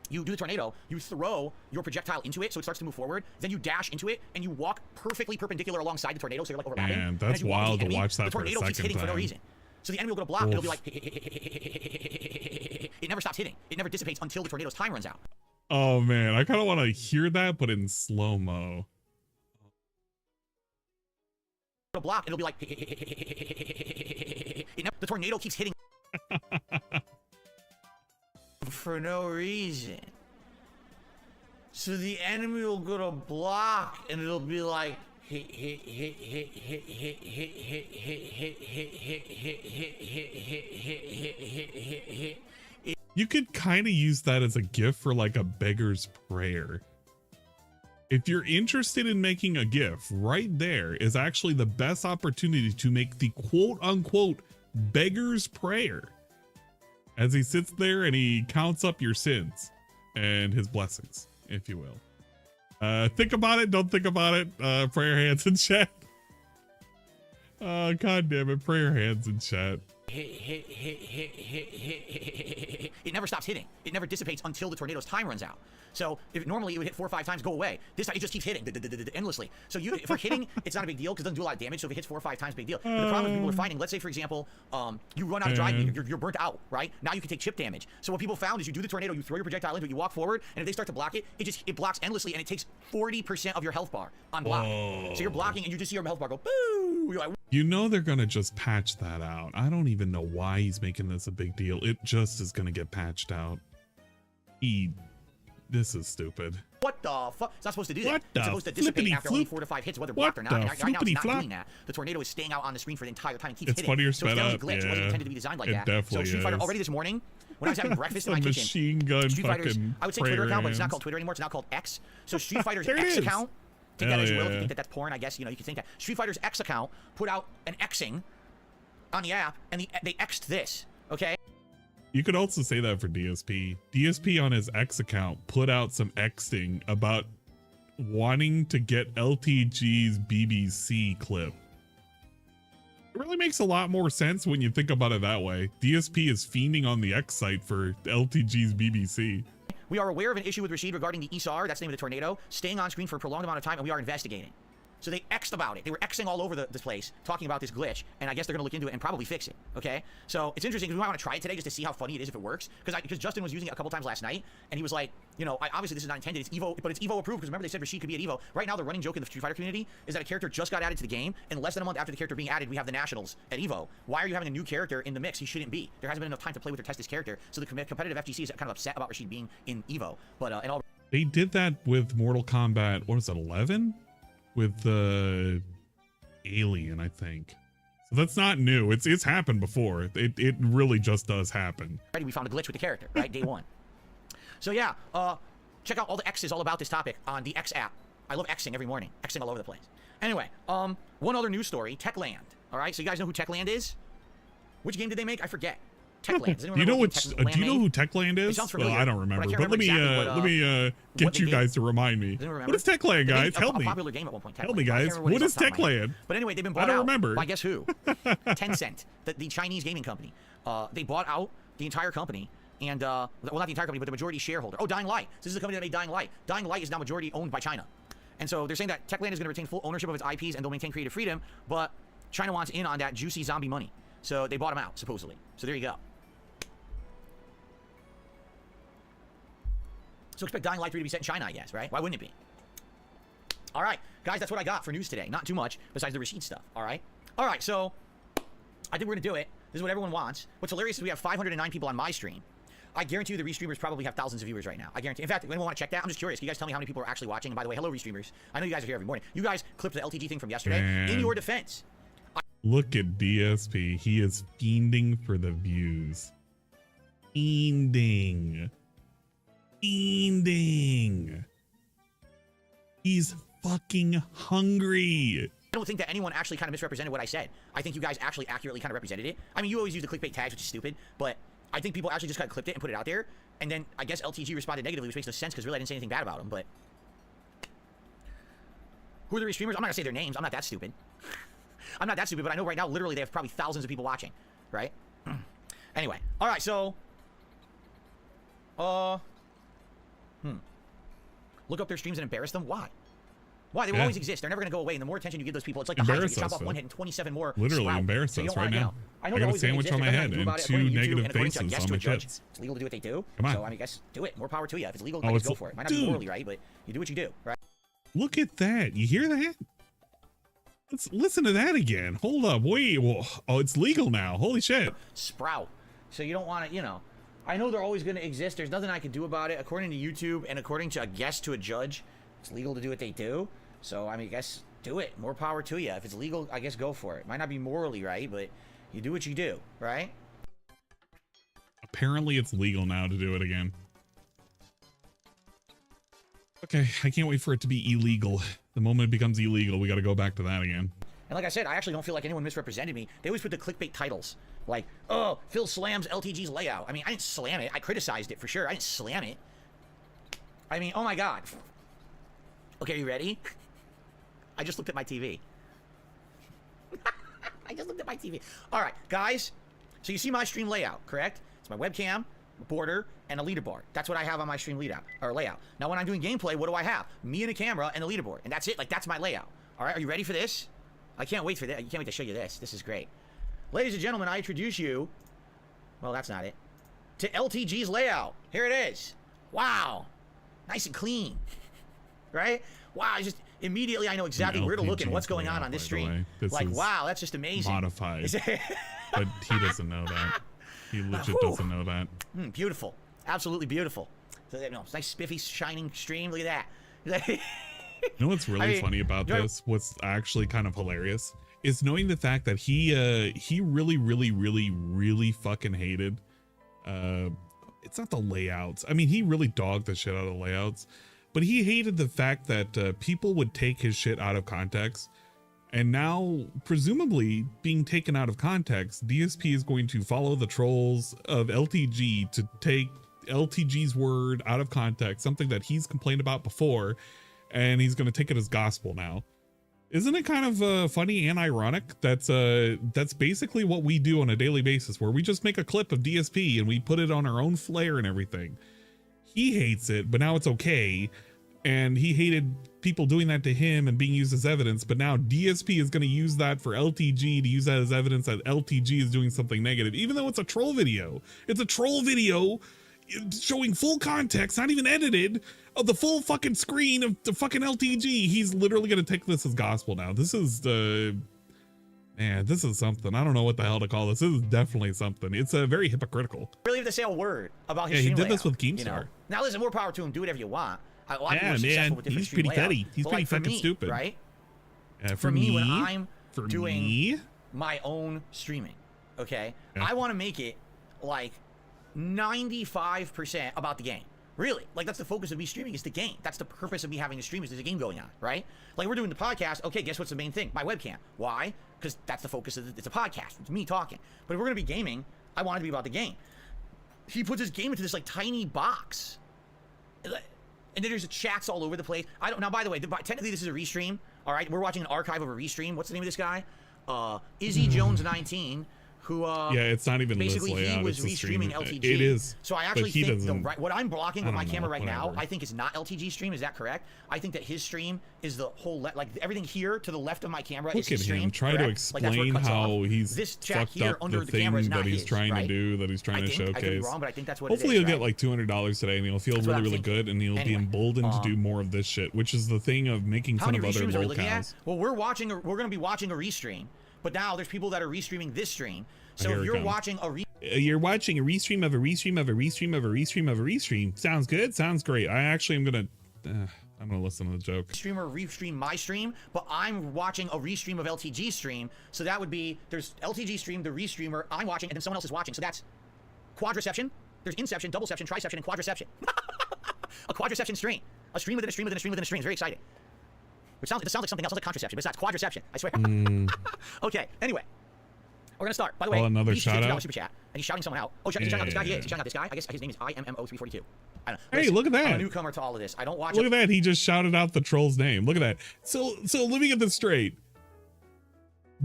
You do the tornado, you throw your projectile into it so it starts to move forward, then you dash into it, and you walk perfectly perpendicular alongside the tornado so you're like overlapping. Man, And that's as you walk wild into to the enemy, watch that the for a tornado keeps second hitting for no time. reason. So the enemy will go to block, and it'll be Oof. like... It never stops hitting. It never dissipates until the tornado's time runs out. Oh man, I kind of want to hear that, but in slow-mo. It'll block, and it'll be like... The tornado keeps hitting... for no reason. So the enemy will go to block, and it'll be like hit, hit, hit, hit, hit, hit, hit, hit, hit, hit, hit, hit, hit, hit, hit, hit. You could kind of use that as a GIF for like a beggar's prayer. If you're interested in making a GIF, right there is actually the best opportunity to make the quote-unquote beggar's prayer. As he sits there and he counts up your sins and his blessings, if you will. Think about it, don't think about it. Prayer hands in chat. God damn it, prayer hands in chat. It never stops hitting. It never dissipates until the tornado's time runs out. So if normally it would hit 4 or 5 times, go away. This time it just keeps hitting endlessly. So for hitting, it's not a big deal because it doesn't do a lot of damage. So if it hits 4 or 5 times, big deal. But the problem people are finding, let's say for example, you run out of drive, you're burnt out, right? Now you can take chip damage. So what people found is you do the tornado, you throw your projectile into it, you walk forward, and if they start to block it, it blocks endlessly, and it takes 40% of your health bar on block. Whoa. So you're blocking, and you just see your health bar go boo. You're like, You know they're gonna just patch that out. I don't even know why he's making this a big deal. It just is gonna get patched out. This is stupid. what the fuck? It's not supposed to do that. What It's supposed to dissipate after only 4 to 5 hits, whether blocked or not. What And the right now it's not flippity-flop? doing that. The tornado is staying out on the screen for the entire time and keeps It's hitting. funnier So it's sped definitely a up, glitch. It wasn't yeah. intended to be designed like It that. definitely So Street Fighter is. already this morning when I was having breakfast in my Some kitchen. machine gun Street Fighter's, fucking I would say Twitter prayer account, but it's not hands. called Twitter anymore. It's now called X. So Street Fighter's There it X is. account. Take that Hell as you will. If you yeah. think that that's porn, I guess you can think that. Street Fighter's X account put out an Xing on the app, and they X'd this. Okay. You could also say that for DSP. DSP on his X account put out some Xing about wanting to get LTG's BBC clip. It really makes a lot more sense when you think about it that way. DSP is fiending on the X site for LTG's BBC. We are aware of an issue with Rashid regarding the ESAR, that's the name of the tornado, staying on screen for a prolonged amount of time, and we are investigating. So they X'd about it. They were Xing all over this place, talking about this glitch, and I guess they're going to look into it and probably fix it, okay? So it's interesting because we might want to try it today just to see how funny it is if it works, because Justin was using it a couple times last night, and he was like, you know, obviously this is not intended, it's Evo, but it's Evo approved, because remember they said Rashid could be at Evo. Right now, the running joke in the Street Fighter community is that a character just got added to the game, and less than a month after the character being added, we have the Nationals at Evo. Why are you having a new character in the mix? He shouldn't be. There hasn't been enough time to play with or test this character, so the competitive FGC is kind of upset about Rashid being in Evo, but and all. They did that with Mortal Kombat, what is it, 11? With the Alien, I think. So that's not new. It's happened before. It really just does happen. We found a glitch with the character, right? Day one. So yeah, check out all the X's all about this topic on the X app. I love Xing every morning. Xing all over the place. Anyway, one other news story, Techland. All right, so you guys know who Techland is? Which game did they make? I forget. Techland. Does anyone Do you know remember which? Do you know who Techland is? sounds Well, familiar, I don't but I remember. can't But let me remember exactly get what you they guys did. to remind me. Does anyone remember? What is Techland, They guys? made Help a me. popular game at one point. Help me, Techland. I can't guys. remember What it is off the top of my head. Techland? But anyway, they've been bought don't out remember. by guess who? Tencent, the Chinese gaming company. They bought out the entire company. And, well, not the entire company, but the majority shareholder. Oh, Dying Light. So this is the company that made Dying Light. Dying Light is now majority owned by China. And so they're saying that Techland is going to retain full ownership of its IPs and they'll maintain creative freedom, but China wants in on that juicy zombie money. So they bought them out, supposedly. So there you go. So expect Dying Light 3 to be set in China, I guess, right? Why wouldn't it be? All right, guys, that's what I got for news today. Not too much, besides the Rashid stuff, all right? All right, so I think we're going to do it. This is what everyone wants. What's hilarious is we have 509 people on my stream. I guarantee you the Restreamers probably have thousands of viewers right now. I guarantee. In fact, if anyone want to check that, I'm just curious. Can you guys tell me how many people are actually watching? And by the way, hello, Restreamers. I know you guys are here every morning. You guys clipped the LTG thing from yesterday. Man. In your defense, Look at DSP. He is fiending for the views. Fiending. Fiending. He's fucking hungry. I don't think that anyone actually kind of misrepresented what I said. I think you guys actually accurately kind of represented it. I mean, you always use the clickbait tags, which is stupid, but I think people actually just kind of clipped it and put it out there. And then I guess LTG responded negatively, which makes no sense because really I didn't say anything bad about them, but... Who are the Restreamers? I'm not going to say their names. I'm not that stupid. I'm not that stupid, but I know right now literally they have probably thousands of people watching, right? Anyway. All right, so... Look up their streams and embarrass them? Why? Why? They will always exist. They're never going to go away. And the more attention you give those people, it's like the Hydra. You chop off one head and 27 more literally sprout. embarrass So us right now. I know I got a always sandwich on my head and 2 negative faces on my tits. It's legal to do what they do. Come on. So, I mean, I guess do it. More power to you. If it's legal, I guess go for it. Might not be morally right, but you do what you do, right? Look at that. You hear that? Let's listen to that again. Hold up. Wait. Oh, it's legal now. Holy shit. Sprout. So you don't want to, you know. I know they're always going to exist. There's nothing I can do about it. According to YouTube and according to a guest to a judge, it's legal to do what they do. So, I mean, I guess do it. More power to you. If it's legal, I guess go for it. Might not be morally right, but you do what you do, right? Apparently it's legal now to do it again. Okay, I can't wait for it to be illegal. The moment it becomes illegal, we got to go back to that again. And like I said, I actually don't feel like anyone misrepresented me. They always put the clickbait titles. Like, oh, Phil slams LTG's layout. I mean, I didn't slam it. I criticized it for sure. I didn't slam it. I mean, oh my God. Okay, are you ready? I just looked at my TV. I just looked at my TV. All right, guys. So you see my stream layout, correct? It's my webcam, a border, and a leaderboard. That's what I have on my stream layout. Now, when I'm doing gameplay, what do I have? Me and a camera and a leaderboard, and that's it. Like, that's my layout. All right, are you ready for this? I can't wait for this. I can't wait to show you this. This is great. Ladies and gentlemen, I introduce you. Well, that's not it. To LTG's layout. Here it is. Wow. Nice and clean. Right? Wow, I just immediately I know exactly where to look and what's going on this stream. Like, wow, that's just amazing. Modified. But he doesn't know that. He legit doesn't know that. Beautiful. Absolutely beautiful. So, you know, nice spiffy shining stream. Look at that. You know what's really funny about this? What's actually kind of hilarious is knowing the fact that he really fucking hated it's not the layouts. I mean, he really dogged the shit out of the layouts, but he hated the fact that people would take his shit out of context. And now, presumably being taken out of context, DSP is going to follow the trolls of LTG to take LTG's word out of context, something that he's complained about before, and he's going to take it as gospel now. Isn't it kind of funny and ironic? That's basically what we do on a daily basis, where we just make a clip of DSP and we put it on our own flair and everything. He hates it, but now it's okay. And he hated people doing that to him and being used as evidence, but now DSP is going to use that for LTG to use that as evidence that LTG is doing something negative, even though it's a troll video. It's a troll video showing full context, not even edited, of the full fucking screen of the fucking LTG. He's literally going to take this as gospel now. This is man, this is something. I don't know what the hell to call this. This is definitely something. It's very hypocritical. Really have to say a word about his stream layout. He did this with Keemstar. You know? Now listen, more power to him. Do whatever you want. Yeah, man, he's pretty petty. He's pretty fucking stupid. Right? For me, when I'm doing my own streaming, okay, I want to make it like 95% about the game. Really, like that's the focus of me streaming is the game. That's the purpose of me having a stream is there's a game going on, right? Like we're doing the podcast. Okay, guess what's the main thing? My webcam. Why? Because that's the focus of it's a podcast. It's me talking. But if we're gonna be gaming, I want it to be about the game. He puts his game into this like tiny box. And then there's chats all over the place. I don't. Now, by the way, technically this is a restream. All right, we're watching an archive of a restream. What's the name of this guy? Izzy Jones 19, who yeah, it's not even basically this layout, he was restreaming LTG. It is. So I actually think what I'm blocking with my camera right now, I think is not LTG stream. Is that correct? I think that his stream is the whole like everything here to the left of my camera is his stream. Try to explain how he's this chat fucked here up under the the camera is thing not that he's his, trying right? to do, that he's trying to showcase. I could be wrong, but I think that's what hopefully it is, he'll get like $200 today and he'll feel really good and he'll be emboldened to do more of this shit, which is the thing of making fun of other locals. Well, we're going to be watching a restream, but now there's people that are restreaming this stream. So if you're watching you're watching a restream of a restream of a restream of a restream of a restream. Sounds good. Sounds great. I actually am gonna I'm gonna listen to the joke. Streamer restream my stream, but I'm watching a restream of LTG stream. So that would be, there's LTG stream, the restreamer, I'm watching, and then someone else is watching. So that's quadriception. There's inception, doubleception, triception, and quadriception. A quadriception stream. A stream within a stream within a stream within a stream. It's very exciting. It sounds like something else, like contraception, but it's not quadriception. I swear. Okay, anyway. We're gonna start. By the way, another he's shout out. Super chat, and he's shouting someone out. Oh, he's shouting out this guy. He's shouting out this guy. I guess his name is IMMO342. I don't know. Hey, look at that. I'm a newcomer to all of this. I don't watch. Look at that. He just shouted out the troll's name. Look at that. So let me get this straight.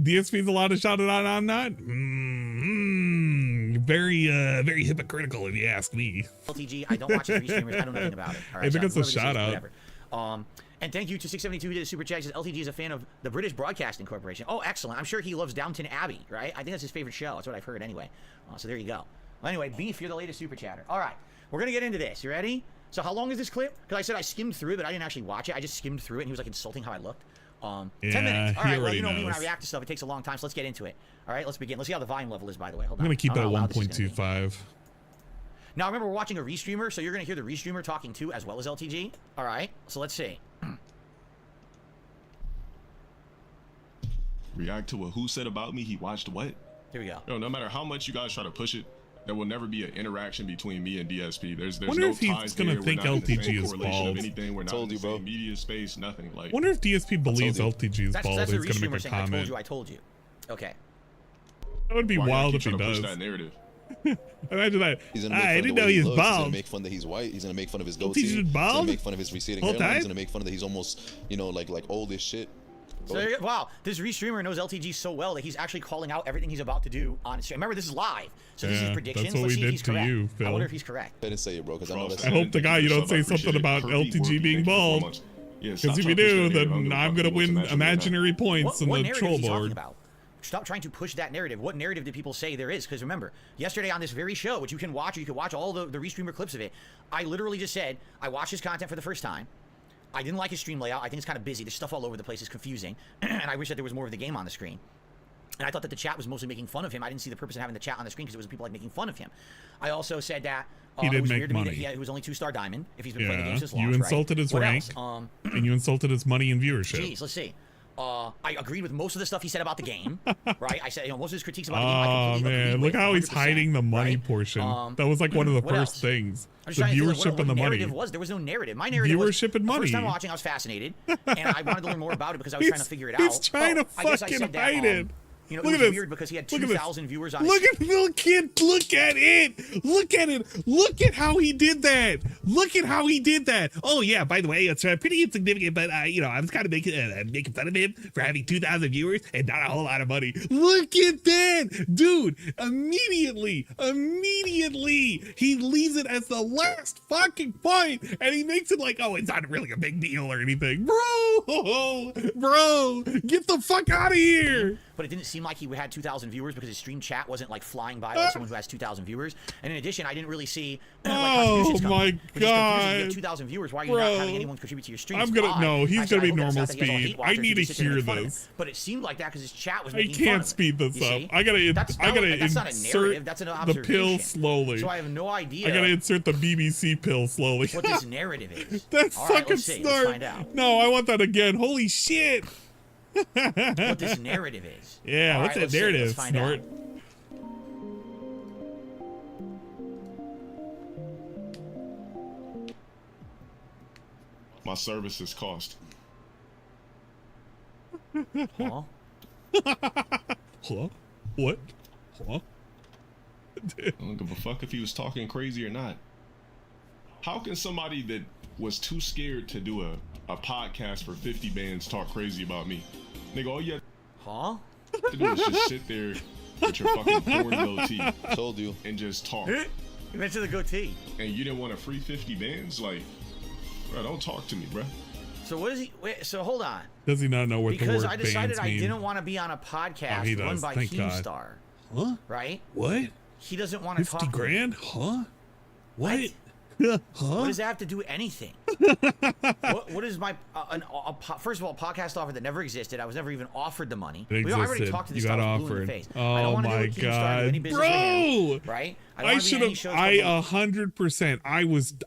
DSP's allowed to shout it out. I'm not. Very hypocritical, if you ask me. LTG. I don't watch his restreamers. I know nothing about it. All right, I think it's a shout out. Whatever. And thank you to 672 to the super chat. Says LTG is a fan of the British Broadcasting Corporation. Oh, excellent. I'm sure he loves Downton Abbey, right? I think that's his favorite show. That's what I've heard anyway. So there you go. Well, anyway, Beef, you're the latest super chatter. All right, we're gonna get into this. You ready? So how long is this clip? Because I said I skimmed through it, but I didn't actually watch it. I just skimmed through it, and he was like insulting how I looked. 10 minutes. All right, well, you know me when I react to stuff, it takes a long time, so let's get into it. All right, let's begin. Let's see how the volume level is, by the way. Hold on. I'm gonna keep it at 1.25. Now remember, we're watching a restreamer, so you're gonna hear the restreamer talking too, as well as LTG. All right, so let's see. React to what who said about me, he watched what? Here we go. No matter how much you guys try to push it, there will never be an interaction between me and DSP. There's wonder no if he's ties gonna there. think LTG is bald. We're not in the same media space, nothing. Like, wonder if DSP believes LTG is bald. That's He's gonna make a saying, comment. I told you. Okay. That would be wild if he does. Push that narrative. Imagine that. I didn't know he's bald. He's gonna make fun that he's white. He's gonna make fun of his goatee. He's He's bald. gonna make fun of his receding hairline. He's gonna make fun of that he's almost, like old as shit. So wow, this restreamer knows LTG so well that he's actually calling out everything he's about to do on stream. Remember, this is live, so this is predictions. That's what Let's we see if did he's to correct. you, Phil. I wonder if he's correct. I didn't say it, bro, because I know that's. I hope the guy you don't say something about LTG being bald. Because if you do, then I'm gonna win imaginary points in the troll board. Stop trying to push that narrative. What narrative did people say there is? Because remember, yesterday on this very show, which you can watch, or you can watch all the restreamer clips of it, I literally just said, I watched his content for the first time. I didn't like his stream layout. I think it's kind of busy. There's stuff all over the place. It's confusing. And I wish that there was more of the game on the screen. And I thought that the chat was mostly making fun of him. I didn't see the purpose in having the chat on the screen because it was people like making fun of him. I also said that he didn't it was make weird to me money. that he was only 2-star diamond if he's been playing the game since launch. You insulted his rank, and you insulted his money and viewership. Jeez, let's see. I agreed with most of the stuff he said about the game, right? I said, most of his critiques about the game, I completely agreed with. Look how he's hiding the money portion. That was like one of the first things. The viewership and the money. There was no narrative. My narrative viewership was, and money. The first time watching, I was fascinated, and I wanted to learn more about it because I was trying to figure it out. He's trying to fucking hide it. You know, it was weird because he had 2,000 viewers on his Look at it. Look at how he did that. Oh yeah, by the way, it's pretty insignificant, but I was kind of making fun of him for having 2,000 viewers and not a whole lot of money. Look at that, dude. Immediately he leaves it as the last fucking point, and he makes it like, oh, it's not really a big deal or anything. Bro, get the fuck out of here. But it didn't seem like he had 2,000 viewers because his stream chat wasn't like flying by like someone who has 2,000 viewers. And in addition, I didn't really see contributions coming. My God. You have 2,000 viewers. Why are you not having anyone contribute to your stream? He's gonna be normal speed. I need to hear this. But it seemed like that because his chat was making fun of it. I can't speed this up. I gotta that's not a narrative. That's an observation. The pill slowly. So I have no idea. I gotta insert the BBC pill slowly. What this narrative is. That's fucking Snort. Let's find out. No, I want that again. Holy shit. What this narrative is. Yeah, what's that narrative, Snort? My services cost. Huh? Huh? What? Huh? I don't give a fuck if he was talking crazy or not. How can somebody that was too scared to do a podcast for 50 bands talk crazy about me? Nigga, all you have to do is just sit there with your fucking porn goatee. Told you. And just talk. You mentioned the goatee. And you didn't want a free 50 bands? Like, bro, don't talk to me, bro. So what is he? Wait, so hold on. Does he not know what the word bands mean? Because I decided I didn't want to be on a podcast run by Keemstar. Huh? Right? What? He doesn't want to talk. 50 grand? Huh? What? What does that have to do with anything? what is my first of all, podcast offer that never existed? I was never even offered the money. It We already existed. talked to this You got stuff blue in offered. the face. Oh I don't want to my do with Keemstar, do any God, business with him, bro! right? I should have. I 100%.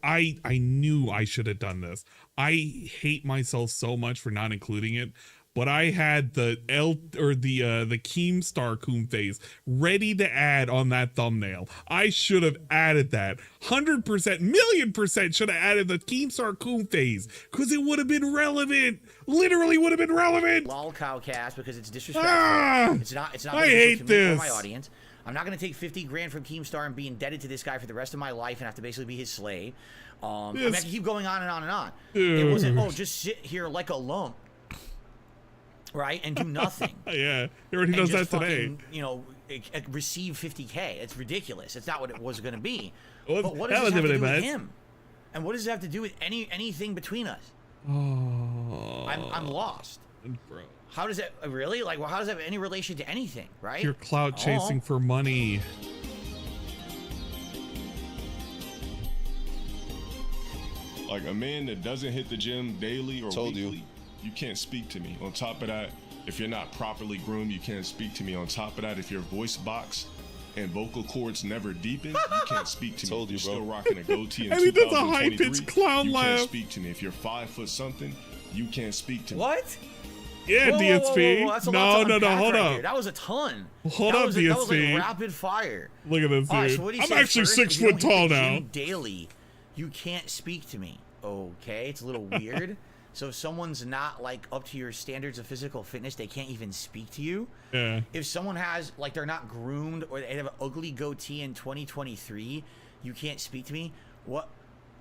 I knew I should have done this. I hate myself so much for not including it. But I had the the Keemstar Coon face ready to add on that thumbnail. I should have added that. 100%, million% should have added the Keemstar Coon face because it would have been relevant. Literally would have been relevant. Lol cowcast because it's disrespectful. It's not. I hate this. this. For my audience. I'm not going to take 50 grand from Keemstar and be indebted to this guy for the rest of my life and have to basically be his slave. I mean, I can keep going on and on and on. It wasn't, oh, just sit here like a lump. Right, and do nothing. Yeah, he already does that today. You know, receive 50K. It's ridiculous. It's not what it was going to be. Well, but what does this have to do with him? And what does it have to do with anything between us? Oh, I'm lost. Bro. How does it really like? Well, how does that have any relation to anything? Right? You're clout chasing for money. Like a man that doesn't hit the gym daily or weekly, you can't speak to me. On top of that, if you're not properly groomed, you can't speak to me. On top of that, if your voice box and vocal cords never deepen, you can't speak to me. Told you, you're bro. still rocking a goatee in And he does a 2023, high-pitched clown you laugh. can't speak to me. If you're 5 foot something, you can't speak to me. What? Yeah, Whoa, DSP. whoa, that's a lot to No, unpack hold right up. there. That was a ton. Hold that up, was DSP. That was like rapid fire. Look at this dude. All right, so what he I'm said actually first, 6 if you foot don't hit tall the now. gym daily, you can't speak to me. Okay, it's a little weird. So if someone's not like up to your standards of physical fitness, they can't even speak to you. Yeah. If someone has like they're not groomed or they have an ugly goatee in 2023, you can't speak to me. What?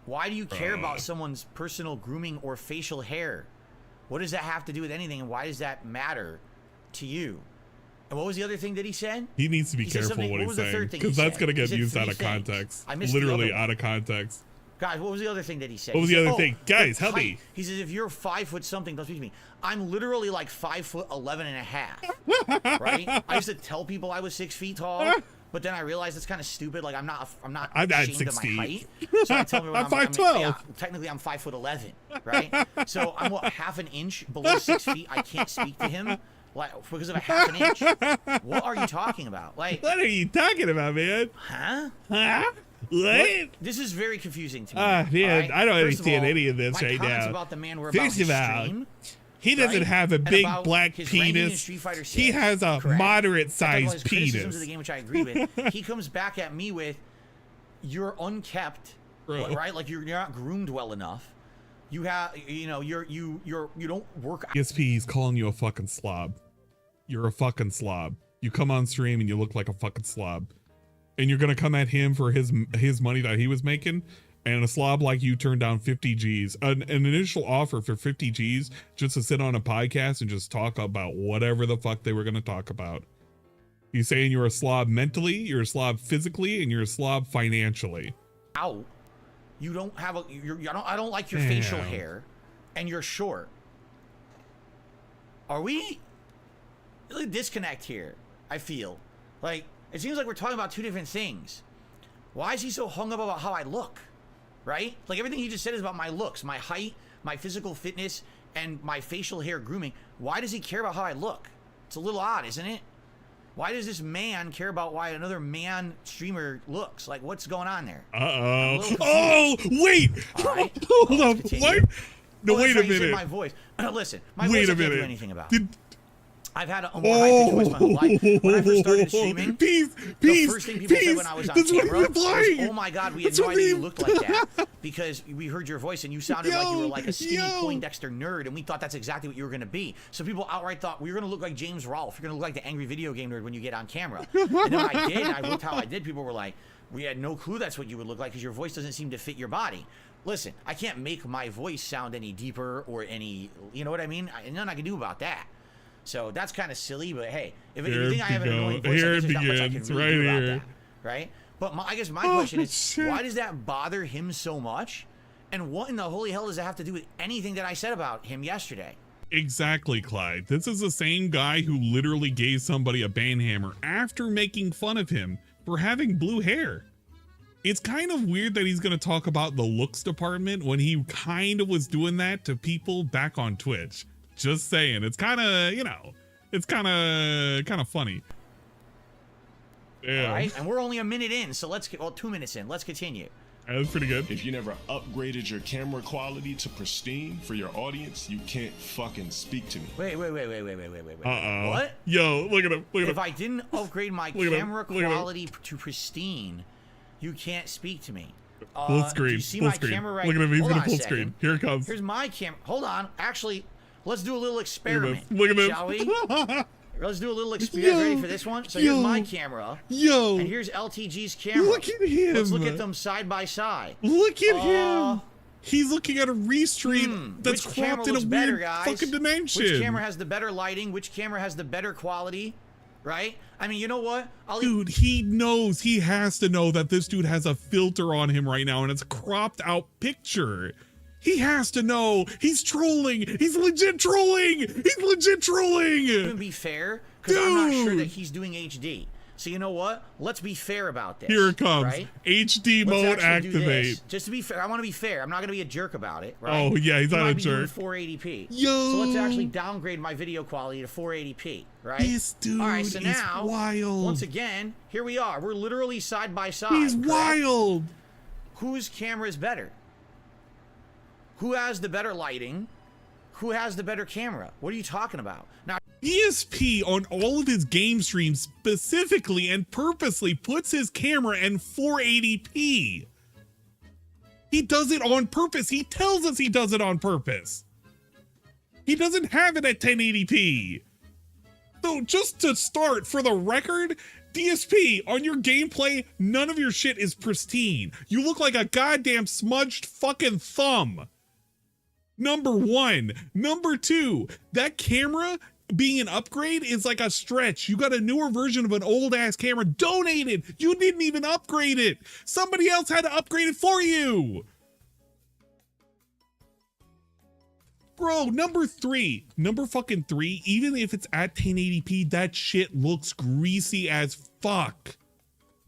Why do you care about someone's personal grooming or facial hair? What does that have to do with anything, and why does that matter to you? And what was the other thing that he said? He needs to be He said careful something- what what he's was the saying third thing he because that's said? gonna He get said used out 3 of things. context. I missed the Literally other one. out of context. Guys, what was the other thing that he said? What was He the said, other thing? Guys, help height. me. He says, if you're 5 foot something, don't speak to me. I'm literally like 5'11" and a half. Right? I used to tell people I was 6 feet tall, but then I realized it's kind of stupid. Like I'm not I'm at ashamed 6 of my feet. height. So I tell people I'm 5'12". yeah, technically I'm 5'11", right? So I'm what, half an inch below 6 feet. I can't speak to him. Like, because of a half an inch. What are you talking about? Like, What are you talking about, man? huh? Huh? What? This is very confusing to me. Man, all right? I don't First of understand all, any of this my right comments now. about the man were about First his of all, stream, he doesn't right? have a And big about black his ranking in penis. Street Fighter He 6. has a Correct. moderate I talk about his sized criticisms penis. of the game, which I agree with. He comes back at me with, "You're unkept, Bro. right? Like you're not groomed well enough. You have, you know, you don't work." DSP, he's calling you a fucking slob. You're a fucking slob. You come on stream and you look like a fucking slob. And you're gonna come at him for his money that he was making, and a slob like you turned down 50 G's, an initial offer for 50 G's just to sit on a podcast and just talk about whatever the fuck they were gonna talk about. You saying you're a slob mentally, you're a slob physically, and you're a slob financially. Out. You don't have a. I don't like your facial Damn. hair, and you're short. Are we? Really disconnect here. I feel like it seems like we're talking about two different things. Why is he so hung up about how I look? Right? Like everything he just said is about my looks, my height, my physical fitness, and my facial hair grooming. Why does he care about how I look? It's a little odd, isn't it? Why does this man care about why another man streamer looks? Like, what's going on there? Uh-oh. Oh, wait. All right. Hold Let's up. continue. What? No, Oh, wait that's a right, you said minute. My voice. Listen, my Wait voice I a can't do minute. anything about. Did- I've had a more high-pitched voice my whole life. When I first started streaming, Peace, the first thing people said when I was on that's what camera you're was, implying. "Oh my God, we had That's no what idea we- you looked like that because we heard your voice and you sounded like you were like a skinny Yo. Poindexter nerd, and we thought that's exactly what you were going to be." So people outright thought we were going to look like James Rolfe. You're going to look like the angry video game nerd when you get on camera. And then when I did, and I looked how I did, people were like, "We had no clue that's what you would look like because your voice doesn't seem to fit your body." Listen, I can't make my voice sound any deeper or any, you know what I mean? Nothing I can do about that. So that's kind of silly, but hey, if you think I have an annoying voice, Here I it guess there's not much I can begins, really right do about here. that, right? But I guess my Oh, question is, shit. why does that bother him so much? And what in the holy hell does that have to do with anything that I said about him yesterday? Exactly, Clyde. This is the same guy who literally gave somebody a banhammer after making fun of him for having blue hair. it's kind of weird that he's going to talk about the looks department when he kind of was doing that to people back on Twitch. Just saying. It's kind of, you know, it's kind of funny. Yeah. All right, and we're only a minute in, so let's get, well, 2 minutes in. Let's continue. That was pretty good. If you never upgraded your camera quality to pristine for your audience, you can't fucking speak to me. Wait. Uh-oh. What? Yo, look at him. Look at him. If I didn't upgrade my Look at him. camera Look at him. quality to pristine, you can't speak to me. Full Do screen. you see Full my screen. camera right? Look at him. He's Hold gonna on a full second. screen. Here it comes. Here's my camera. Hold on. Actually, let's do a little experiment. Look at this. Shall we? Let's do a little experiment. Ready for this one? So here's my camera. Yo. And here's LTG's camera. Look at him. Let's look at them side by side. Look at him. He's looking at a restream that's which camera cropped in a looks weird better, guys? fucking dimension. Which camera has the better lighting? Which camera has the better quality? Right? I mean, you know what? Dude, he knows. He has to know that this dude has a filter on him right now and it's a cropped out picture. He has to know. He's trolling. He's legit trolling. He's legit trolling. Even be fair, because I'm not sure that he's doing HD. So you know what? Let's be fair about this. Here it comes. Right? HD Let's mode actually do activate. this. Just to be fair, I want to be fair. I'm not going to be a jerk about it, right? Oh, yeah, he's He not might a be doing jerk. 480p. Yo. So let's actually downgrade my video quality to 480p, right? This dude All right, so is now, wild. once again, here we are. We're literally side by side. He's correct? wild. Whose camera is better? Who has the better lighting? Who has the better camera? What are you talking about? Now, DSP on all of his game streams specifically and purposely puts his camera in 480p. He does it on purpose. He tells us he does it on purpose. He doesn't have it at 1080p. So just to start, for the record, DSP, on your gameplay, none of your shit is pristine. You look like a goddamn smudged fucking thumb. Number one. Number two, that camera being an upgrade is like a stretch. You got a newer version of an old ass camera donated. You didn't even upgrade it. Somebody else had to upgrade it for you. Bro, number fucking three, even if it's at 1080p, that shit looks greasy as fuck.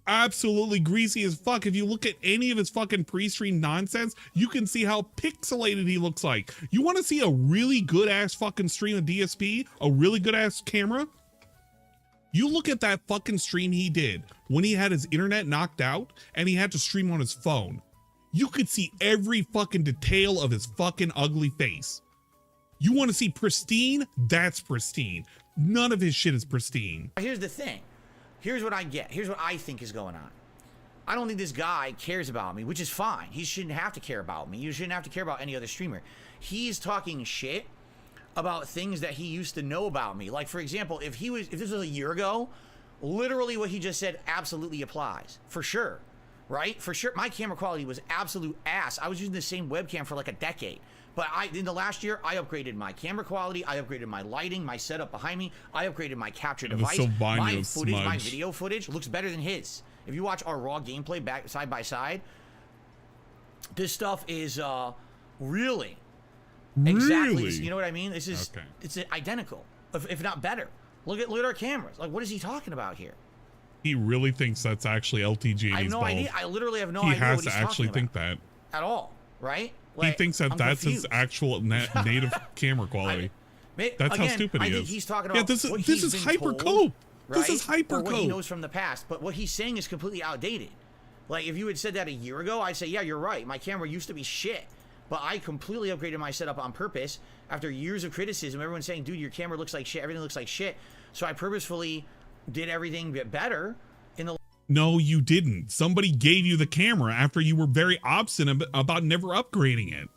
Absolutely greasy as fuck. If you look at any of his fucking pre-stream nonsense, you can see how pixelated he looks like. You want to see a really good ass fucking stream of DSP, a really good ass camera? You look at that fucking stream he did when he had his internet knocked out and he had to stream on his phone. You could see every fucking detail of his fucking ugly face. You want to see pristine? That's pristine. None of his shit is pristine. here's the thing. Here's what I get. Here's what I think is going on. I don't think this guy cares about me, which is fine. He shouldn't have to care about me. You shouldn't have to care about any other streamer. He's talking shit about things that he used to know about me. Like, for example, if this was a year ago, literally what he just said absolutely applies. For sure. Right? For sure. My camera quality was absolute ass. I was using the same webcam for like a decade. But in the last year, I upgraded my camera quality, I upgraded my lighting, my setup behind me, I upgraded my capture device. My footage, my video footage looks better than his. If you watch our raw gameplay back side by side, this stuff is really exactly. You know what I mean? This is it's identical, if not better. Look at our cameras. Like, what is he talking about here? He really thinks that's actually LTG. I have no idea. I literally have no idea. He has to actually think that at all, right? Like, he thinks that that's his actual native camera quality. That's how stupid he is. He's talking about this is hypercope. Right? This is hypercope. What he knows from the past, but what he's saying is completely outdated. Like, if you had said that a year ago, I'd say, yeah, you're right. My camera used to be shit, but I completely upgraded my setup on purpose after years of criticism. Everyone's saying, dude, your camera looks like shit. Everything looks like shit. So I purposefully did everything better in the. No, you didn't. Somebody gave you the camera after you were very obstinate about never upgrading it.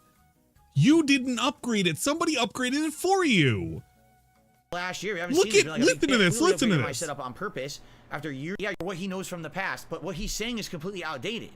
You didn't upgrade it. Somebody upgraded it for you. Last year, we haven't seen it. Listen to this. Listen to this. My setup on purpose after years. Yeah, what he knows from the past, but what he's saying is completely outdated.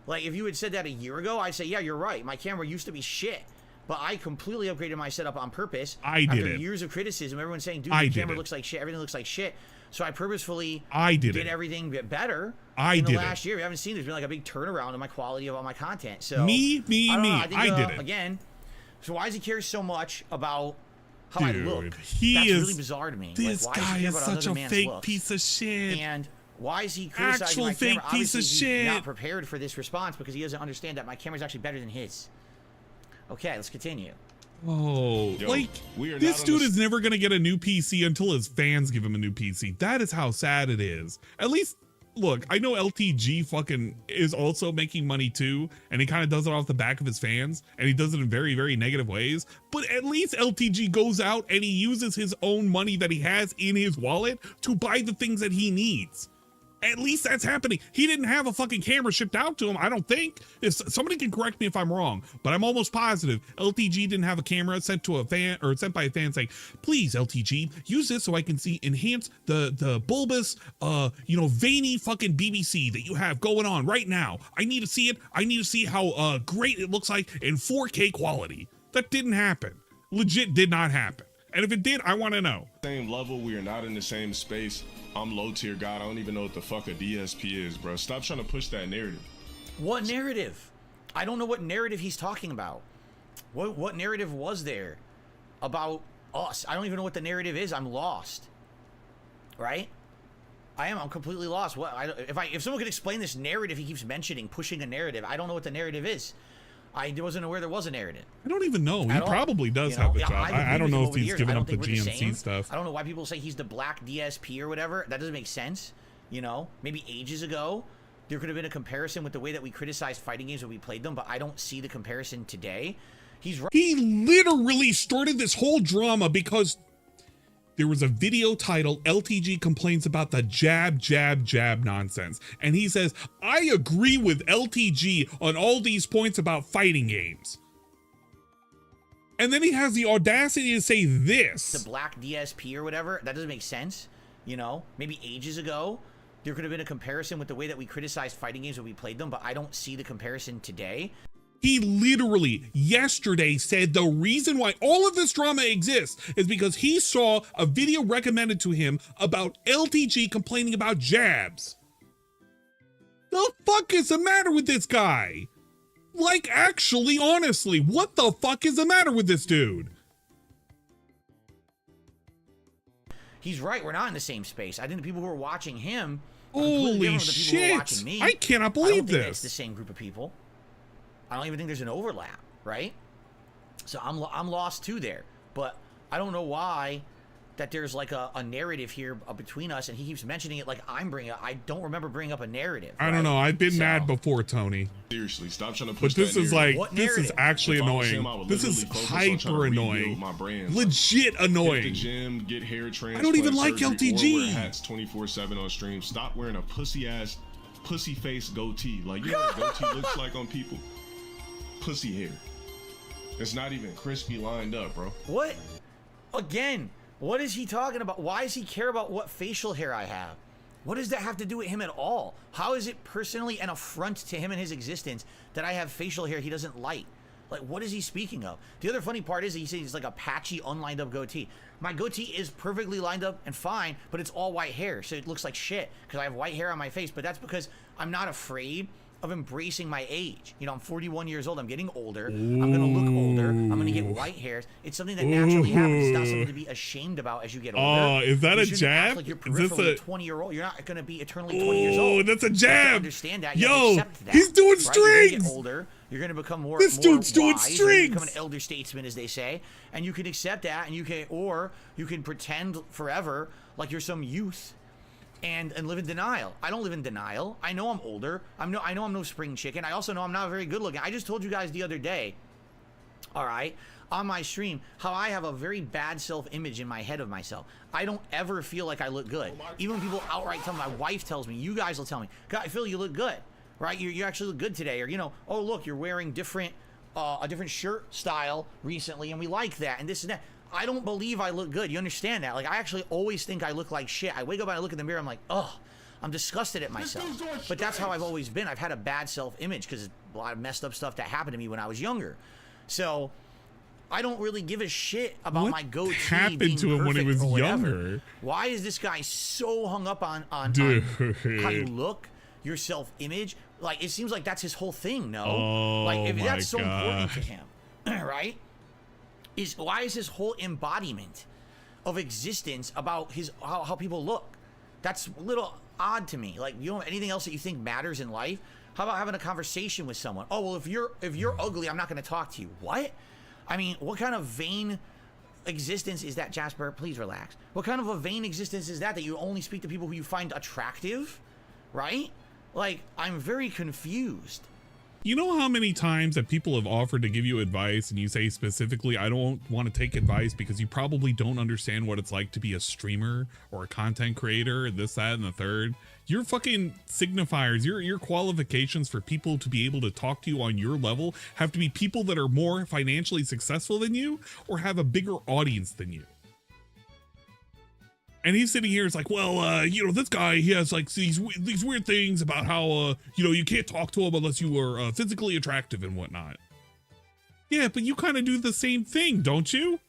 Like, if you had said that a year ago, I'd say, yeah, you're right. My camera used to be shit, but I completely upgraded my setup on purpose. After years of criticism, everyone's saying, dude, your camera looks like shit. Everything looks like shit. So I purposefully did everything better. In the last year, we haven't seen there's been like a big turnaround in my quality of all my content. So I did it again. So why does he care so much about how I look? That's really bizarre to me. This guy is such a fake piece of shit. And Why is he criticizing Actual my fake camera? piece Obviously, of he's shit. not prepared for this response because he doesn't understand that my camera's actually better than his. Okay, let's continue. Oh, Yo, like we are this not on dude the- is never gonna get a new PC until his fans give him a new PC. That is how sad it is. At least, look, I know LTG fucking is also making money too, and he kind of does it off the back of his fans, and he does it in very, very negative ways. But at least LTG goes out and he uses his own money that he has in his wallet to buy the things that he needs. At least that's happening. He didn't have a fucking camera shipped out to him, I don't think. If somebody can correct me if I'm wrong, but I'm almost positive LTG didn't have a camera sent to a fan or sent by a fan saying, please LTG, use this so I can enhance the bulbous, veiny fucking BBC that you have going on right now. I need to see it. I need to see how great it looks like in 4K quality. That didn't happen. Legit did not happen. And if it did, I want to know. Same level, we are not in the same space. I'm low tier god. I don't even know what the fuck a DSP is, bro. Stop trying to push that narrative. What narrative? I don't know what narrative he's talking about. What narrative was there about us? I don't even know what the narrative is. I'm lost. Right? I'm completely lost. If someone could explain this narrative he keeps mentioning, pushing a narrative, I don't know what the narrative is. I wasn't aware there was a narrative. I don't even know. He At all. probably does You know? have the Yeah, job. I don't know if he's given up the GMC stuff. I don't know why people say he's the black DSP or whatever. That doesn't make sense. You know, maybe ages ago there could have been a comparison with the way that we criticized fighting games when we played them, but I don't see the comparison today. He's right. He literally started this whole drama because there was a video titled LTG complains about the jab, jab, jab nonsense. And he says, I agree with LTG on all these points about fighting games. And then he has the audacity to say this. The black DSP or whatever. That doesn't make sense. You know, maybe ages ago there could have been a comparison with the way that we criticized fighting games when we played them, but I don't see the comparison today. He literally yesterday said the reason why all of this drama exists is because he saw a video recommended to him about LTG complaining about jabs. The fuck is the matter with this guy? Like, actually, honestly, what the fuck is the matter with this dude? He's right. We're not in the same space. I think the people who are watching him are completely Holy different from the people who are watching shit. me. I cannot I don't believe think it's this. the same group of people. I don't even think there's an overlap, right? So I'm lost too there. But I don't know why that there's like a narrative here between us, and he keeps mentioning it like I'm bringing up. I don't remember bringing up a narrative. I don't know. I've been mad before, Tony. Seriously, stop trying to push But this that is narrative. like, this is actually If I was him, I annoying. would This is literally focus on trying to hyper rebuild annoying. my brand. Legit Hit the annoying. gym, get hair transplant, don't even like surgery, LTG. Or wear hats 24/7 on stream. Stop wearing a pussy face goatee. Like, you know what a goatee looks like on people? Pussy hair. It's not even crispy lined up, bro. What? Again, what is he talking about? Why does he care about what facial hair I have? What does that have to do with him at all? How is it personally an affront to him and his existence that I have facial hair he doesn't like? Like, what is he speaking of? The other funny part is that he says he's like a patchy, unlined up goatee. My goatee is perfectly lined up and fine, but it's all white hair, so it looks like shit because I have white hair on my face, but that's because I'm not afraid of embracing my age. You know, I'm 41 years old. I'm getting older. I'm going to look older. I'm going to get white hairs. It's something that naturally happens. It's not something to be ashamed about as you get older. Oh, is that You a shouldn't jab? act like you're Is this peripherally a 20-year-old. You're not going to be eternally 20 years old. Oh, that's a You have to jab. understand that. You have to Yo, accept that, he's doing right? You're gonna strings. get older. You're going to become more. This dude's doing wise. You're gonna become strings. an elder statesman, as they say, and you can accept that, and you can pretend forever like you're some youth. And live in denial. I don't live in denial. I know I'm older. I know I'm no spring chicken. I also know I'm not very good looking. I just told you guys the other day, all right, on my stream, how I have a very bad self-image in my head of myself. I don't ever feel like I look good. Even when people outright tell me, my wife tells me, you guys will tell me, God, I feel you look good, right? You actually look good today. Or, you know, oh, look, you're wearing a different shirt style recently, and we like that, and this and that. I don't believe I look good. You understand that? Like, I actually always think I look like shit. I wake up and I look in the mirror, I'm like, ugh, I'm disgusted at myself. But that's how I've always been. I've had a bad self-image because a lot of messed up stuff that happened to me when I was younger. So I don't really give a shit about What my goatee happened being to him when he perfect was or whatever. younger? Why is this guy so hung up on Dude. how you look, your self-image? Like, it seems like that's his whole thing, no? Oh, like, if my that's so important God. to him, right? Why is his whole embodiment of existence about his how people look? That's odd to me. Like, you don't have anything else that you think matters in life? How about having a conversation with someone? Oh, well, if you're ugly, I'm not going to talk to you. What? I mean, what kind of vain existence is that, Jasper? Please relax. What kind of a vain existence is that you only speak to people who you find attractive? Right? Like, I'm very confused. You know how many times that people have offered to give you advice and you say specifically, I don't want to take advice because you probably don't understand what it's like to be a streamer or a content creator, this, that, and the third. Your fucking signifiers, your qualifications for people to be able to talk to you on your level have to be people that are more financially successful than you or have a bigger audience than you. And he's sitting here, it's like, well, you know, this guy, he has like these weird things about how, you know, you can't talk to him unless you are physically attractive and whatnot. Yeah, but you kind of do the same thing, don't you?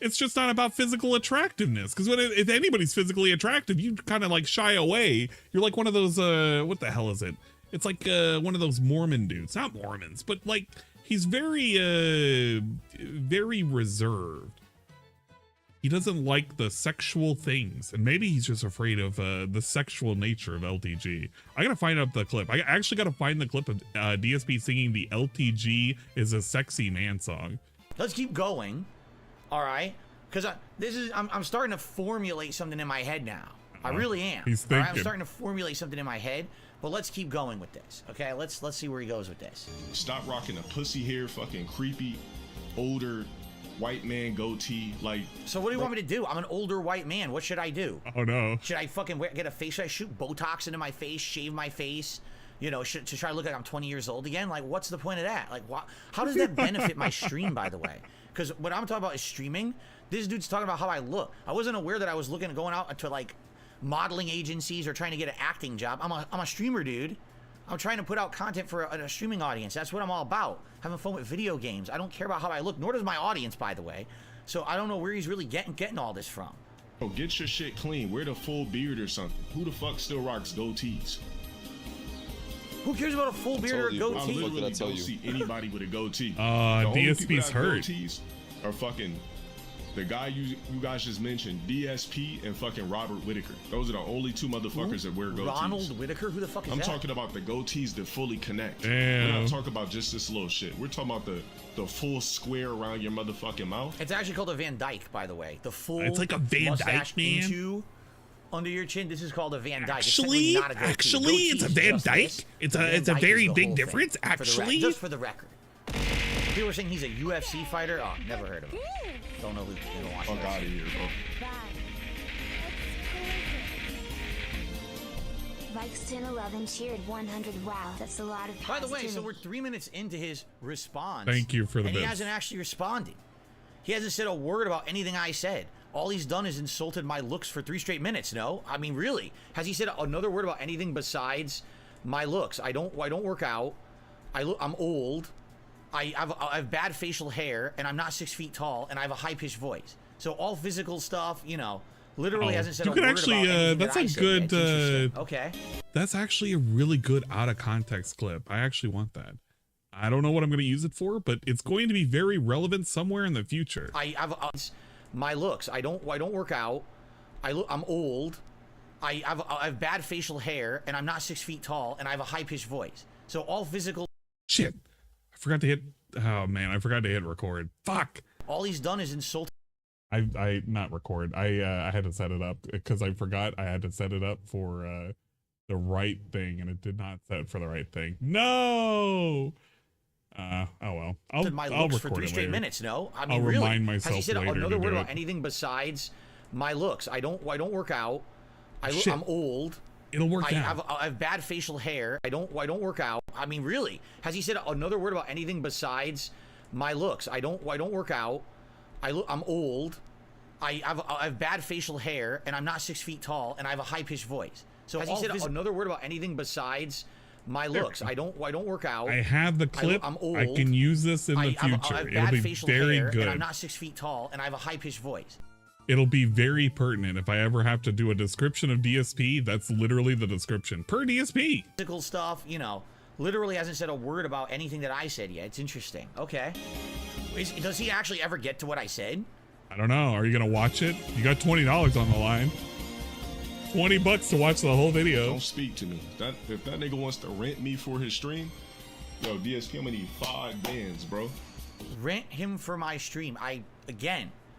It's just not about physical attractiveness. Because if anybody's physically attractive, you kind of like shy away. You're like one of those, what the hell is it? It's like one of those Mormon dudes. Not Mormons, but like he's very, very reserved. He doesn't like the sexual things, and maybe he's just afraid of the sexual nature of LTG. I gotta find out the clip. I actually gotta find the clip of DSP singing the LTG is a sexy man song. Let's keep going, all right? Because I'm starting to formulate something in my head now. I really am. He's thinking. All right? I'm starting to formulate something in my head, but let's keep going with this, okay? Let's see where he goes with this. Stop rocking a pussy hair, fucking creepy, older white man goatee. Like, so what do you want me to do? I'm an older white man. What should I do? Oh no. Should I fucking get a face? Should I shoot Botox into my face, shave my face, you know, to try to look like I'm 20 years old again? Like, what's the point of that? Like, how does that benefit my stream, by the way? Because what I'm talking about is streaming. This dude's talking about how I look. I wasn't aware that I was going out to like modeling agencies or trying to get an acting job. I'm a streamer, dude. I'm trying to put out content for a streaming audience. That's what I'm all about. Having fun with video games. I don't care about how I look, nor does my audience, by the way. So I don't know where he's really getting all this from. Oh, get your shit clean. Wear the full beard or something. Who the fuck still rocks goatees? Who cares about a full beard or a goatee? I literally don't see anybody with a goatee. DSP's hurt. Goatees are fucking the guy you guys just mentioned, DSP and fucking Robert Whitaker. Those are the only two motherfuckers that wear goatees. Ronald Whitaker? Who the fuck is that? I'm talking about the goatees that fully connect. Damn. We're not talking about just this little shit. We're talking about the full square around your motherfucking mouth. It's actually called a Van Dyke, by the way. The full It's like a Van Dyke, man. Into under your chin. This is called a Van Dyke. Actually, it's a Van Dyke. It's a very big difference. Actually, just for the record. People were saying he's a UFC fighter. Oh, never heard of him. Don't know who. Don't watch. Fuck out of here, bro. Likes 1011 cheered 100. Wow, that's a lot of By the way, positivity. so we're 3 minutes into his response. Thank you for the And he bits. hasn't actually responded. He hasn't said a word about anything I said. All he's done is insulted my looks for 3 straight minutes. No, I mean, really, has he said another word about anything besides my looks? I don't work out. I'm old. I have bad facial hair, and I'm not 6 feet tall, and I have a high-pitched voice. So all physical stuff, you know, literally hasn't said a word about anything that's that I a said good, yet. It's interesting. Okay. That's actually a really good out-of-context clip. I actually want that. I don't know what I'm going to use it for, but it's going to be very relevant somewhere in the future. I have my looks. I don't work out. I'm old. I have bad facial hair, and I'm not 6 feet tall, and I have a high-pitched voice. So all physical... Shit. I forgot to hit... Oh, man. I forgot to hit record. Fuck. All he's done is insult... I not record. I had to set it up because I forgot I had to set it up for the right thing, and it did not set for the right thing. No! Oh well. I'll looks for record 3 it straight later. minutes. No, I mean, I'll really, remind myself has he said later another to word do about it. anything besides my looks? I don't work out. Shit. I'm old. It'll work out. I have bad facial hair. I don't work out. I mean, really, has he said another word about anything besides my looks? I don't work out. I'm old. I have bad facial hair, and I'm not 6 feet tall, and I have a high-pitched voice. So has he said another word about anything besides my looks? I don't work out. I have the clip. I'm old. I can use this in the future. I have It'll bad be facial very hair, good. and I'm not 6 feet tall, and I have a high-pitched voice. It'll be very pertinent if I ever have to do a description of DSP. That's literally the description per DSP. Physical stuff, you know, literally hasn't said a word about anything that I said yet. It's interesting. Okay. Does he actually ever get to what I said? I don't know. Are you gonna watch it? You got $20 on the line. $20 to watch the whole video. Don't speak to me. If that nigga wants to rent me for his stream, yo, DSP, I'm gonna need 5 bands, bro. Rent him for my stream.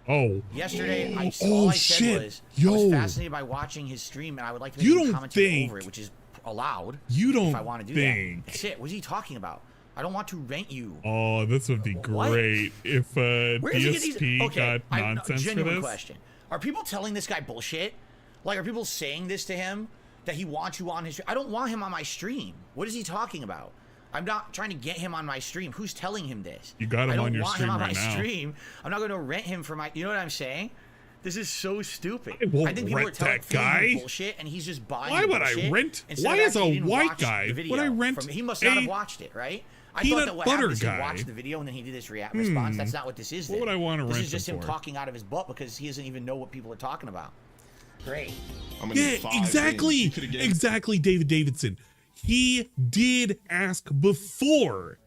Oh. Yesterday, all Oh, I said shit. was Yo. I was fascinated by watching his stream, and I would like to make You a don't commentary think- over it, which is allowed. You don't if I want to do think. that. That's it. What is he talking about? I don't want to rent you. Oh, this would be What? great if Where did he get DSP these? Okay, got nonsense for genuine this. question. Are people telling this guy bullshit? Like, are people saying this to him that he wants you on his stream? I don't want him on my stream. What is he talking about? I'm not trying to get him on my stream. Who's telling him this? You got him on your stream I don't want him on right my now. stream. I'm not going to rent him for my. You know what I'm saying? This is so stupid. I won't think people rent are telling that guy. him bullshit, and he's just buying. Why would I bullshit rent- instead why of is a actually he didn't white watch guy- the video would I rent from- he must not a have watched it, right? I peanut thought that what butter happened is he guy? watched the video and then he did this response. That's not what this is. What would I wanna This rent is just him him for? talking out of his butt because he doesn't even know what people are talking about. Great. I'm gonna Yeah, need 5 exactly. bands. You coulda gave- Exactly, David Davidson. He did ask before.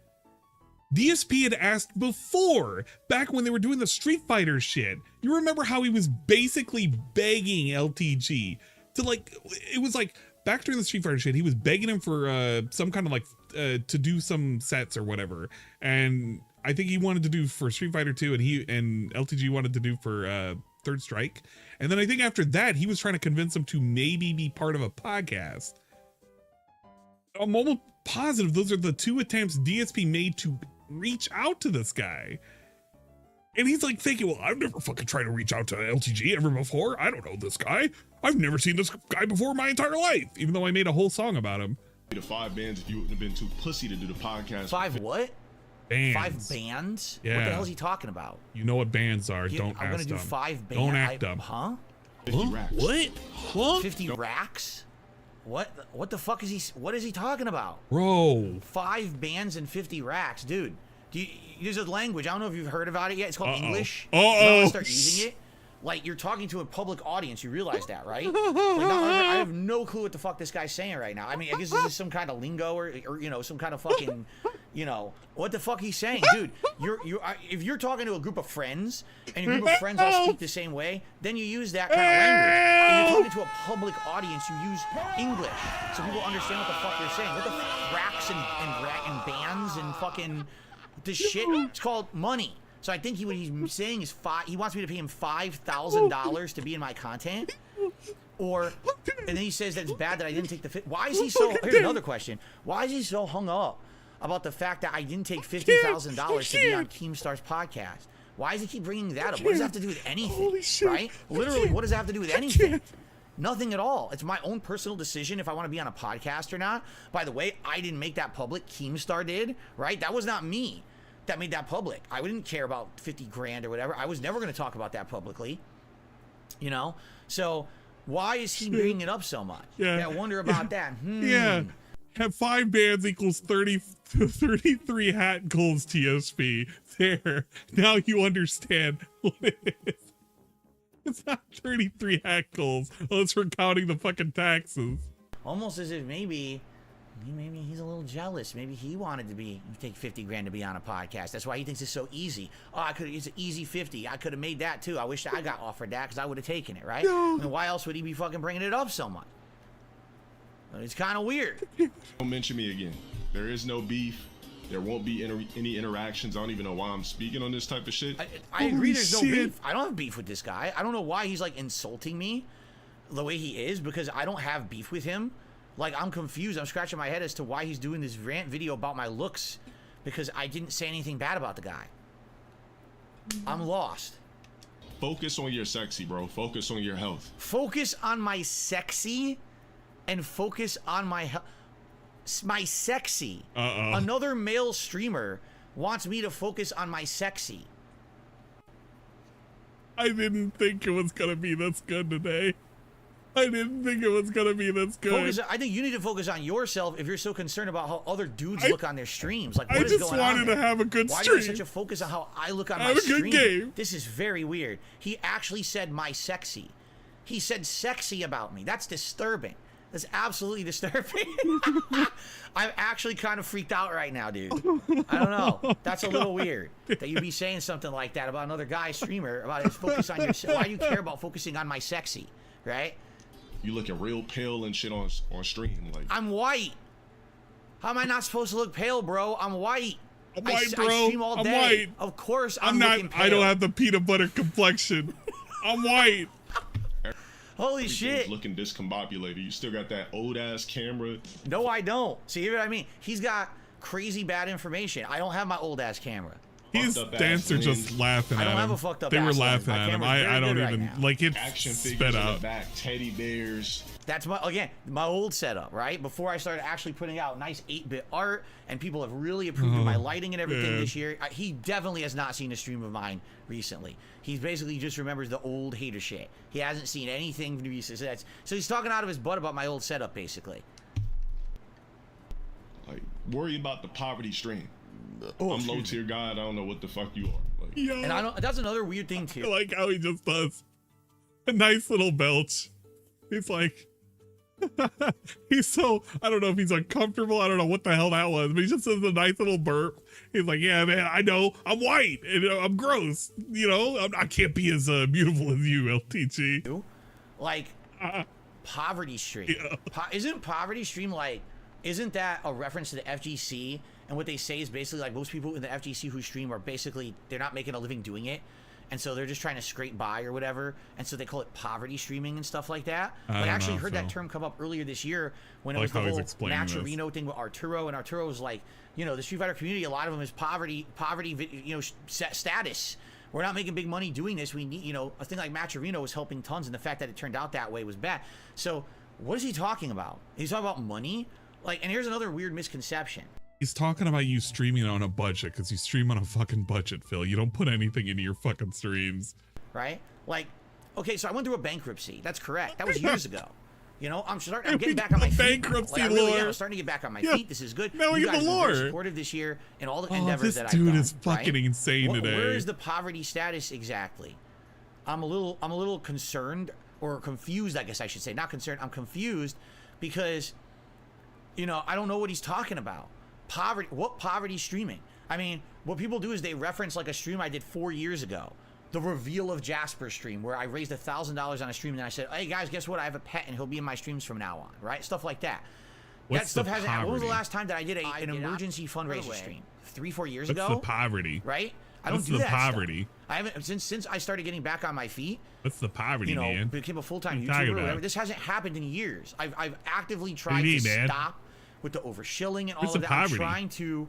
DSP had asked before, back when they were doing the Street Fighter shit. You remember how he was basically begging LTG to, like, it was like back during the Street Fighter shit, he was begging him for some kind of like to do some sets or whatever. And I think he wanted to do for Street Fighter 2 and LTG wanted to do for Third Strike. And then I think after that, he was trying to convince him to maybe be part of a podcast. I'm almost positive those are the 2 attempts DSP made to reach out to this guy. And he's like thinking, well, I've never fucking tried to reach out to LTG ever before. I don't know this guy. I've never seen this guy before in my entire life, even though I made a whole song about him. The 5 bands if you wouldn't have been too pussy to do the podcast. 5 what? Bands. 5 bands? What Yeah. the hell is he talking about? You know what bands are. Yeah, Don't I'm ask gonna do them. 5 bands. Don't act them. Huh? 50 racks. What? Huh? 50 racks? What the fuck is he? What is he talking about? Bro. 5 bands and 50 racks, dude. There's a language. I don't know if you've heard about it yet. It's called English. You want to start using it? Like, you're talking to a public audience. You realize that, right? I have no clue what the fuck this guy's saying right now. I mean, I guess this is some kind of lingo or you know, some kind of fucking, you know, what the fuck he's saying, dude. If you're talking to a group of friends and your group of friends all speak the same way, then you use that kind of language. When you're talking to a public audience, you use English so people understand what the fuck you're saying. What the racks and bands and fucking this shit? It's called money. So I think what he's saying is he wants me to pay him $5,000 to be in my content, and then he says that it's bad that I didn't take the. Why is he so? Here's another question. Why is he so hung up about the fact that I didn't take $50,000 to be on Keemstar's podcast? Why does he keep bringing that up? What does that have to do with anything? Holy shit. Right? Literally, what does that have to do with anything? Nothing at all. It's my own personal decision if I want to be on a podcast or not. By the way, I didn't make that public. Keemstar did. Right? That was not me that made that public. I wouldn't care about 50 grand or whatever. I was never going to talk about that publicly. You know? So why is he bringing it up so much? Yeah. I wonder about that. Yeah. Have 5 bands equals 33 hat goals, TSP. There. Now you understand what it is. It's not 33 hat goals unless we're counting the fucking taxes. Almost as if maybe he's a little jealous. Maybe he wanted to take 50 grand to be on a podcast. That's why he thinks it's so easy. Oh, it's an easy 50. I could have made that too. I wish I got offered that because I would have taken it, right? No. I mean, why else would he be fucking bringing it up so much? It's kind of weird. Don't mention me again. There is no beef. There won't be any interactions. I don't even know why I'm speaking on this type of shit. I agree there's no shit. beef. I don't have beef with this guy. I don't know why he's like insulting me the way he is because I don't have beef with him. Like, I'm confused. I'm scratching my head as to why he's doing this rant video about my looks because I didn't say anything bad about the guy. I'm lost. Focus on your sexy, bro. Focus on your health. Focus on my sexy and focus on my sexy. Another male streamer wants me to focus on my sexy. I didn't think it was gonna be this good today. I didn't think it was gonna be this good. I think you need to focus on yourself if you're so concerned about how other dudes look on their streams. Like, what I is just going on wanted there? to have a good Why do stream. you have such a focus on how I look on my Have a stream? good game. This is very weird. He actually said my sexy. He said sexy about me. That's disturbing. That's absolutely disturbing. I'm actually kind of freaked out right now, dude. I don't know. That's a little weird that you'd be saying something like that about another guy streamer about his focus on your. Why do you care about focusing on my sexy, right? You looking real pale and shit on stream. Like, I'm white. How am I not supposed to look pale, bro? I'm white. I'm white, bro. I stream all I'm day. white. Of course I'm I'm not. looking pale. I don't have the peanut butter complexion. I'm white. Holy shit. looking discombobulated. You still got that old ass camera. No, I don't. See, hear what I mean? He's got crazy bad information. I don't have my old ass camera. His stance are just laughing at him. I don't have a fucked up They were ass lens. laughing My at him. camera's very I don't good right even now. like it. Action Sped figures in out. the back, teddy bears. That's my old setup, right? Before I started actually putting out nice 8-bit art, and people have really approved of my lighting and everything man. this year. He definitely has not seen a stream of mine recently. He basically just remembers the old hater shit. He hasn't seen anything recent. So he's talking out of his butt about my old setup, basically. Like, worry about the poverty stream. Oh, I'm low tier guy. I don't know what the fuck you are. Like, Yo, And I don't. That's another weird thing too. I like how he just does a nice little belch. He's like, he's so, I don't know if he's uncomfortable. I don't know what the hell that was, but he just says a nice little burp. He's like, yeah, man, I know I'm white and I'm gross. You know, I can't be as beautiful as you, LTG. Like poverty stream. Yeah. Isn't poverty stream like? Isn't that a reference to the FGC? And what they say is basically like most people in the FGC who stream are basically they're not making a living doing it, and so they're just trying to scrape by or whatever, and so they call it poverty streaming and stuff like that. I actually heard that term come up earlier this year when it was the whole Maturino thing with Arturo, and Arturo was like, you know, the Street Fighter community, a lot of them is poverty, you know, status. We're not making big money doing this. We need, you know, a thing like Maturino was helping tons, and the fact that it turned out that way was bad. So what is he talking about? He's talking about money. Like, and here's another weird misconception. He's talking about you streaming on a budget because you stream on a fucking budget, Phil. You don't put anything into your fucking streams. Right? Like, okay, so I went through a bankruptcy. That's correct. That was years ago. You know, I'm getting back on my feet. Bankruptcy like, I really lore. am. I'm starting to get back on my feet. This is good. Now we you get guys the have been very lore. supportive this year in all the endeavors that I've done. This dude is fucking right? insane today. Where is the poverty status exactly? I'm a little concerned or confused, I guess I should say. Not concerned. I'm confused because, you know, I don't know what he's talking about. What poverty streaming? I mean, what people do is they reference like a stream I did 4 years ago, the reveal of Jasper stream, where I raised $1,000 on a stream, and then I said, hey guys, guess what? I have a pet and he'll be in my streams from now on, right? Stuff like that. What's that stuff the hasn't happened. When was the poverty? last time that I did an emergency fundraiser stream? 3-4 years What's ago? the poverty? Right? I don't What's do the that poverty? stuff. I haven't since I started getting back on my feet. What's the poverty, You know, man? became a full-time What are you talking YouTuber or whatever. about? This hasn't happened in years. I've actively tried What do you to mean, man? stop with the overshilling and all Where's of the that. I'm poverty? trying to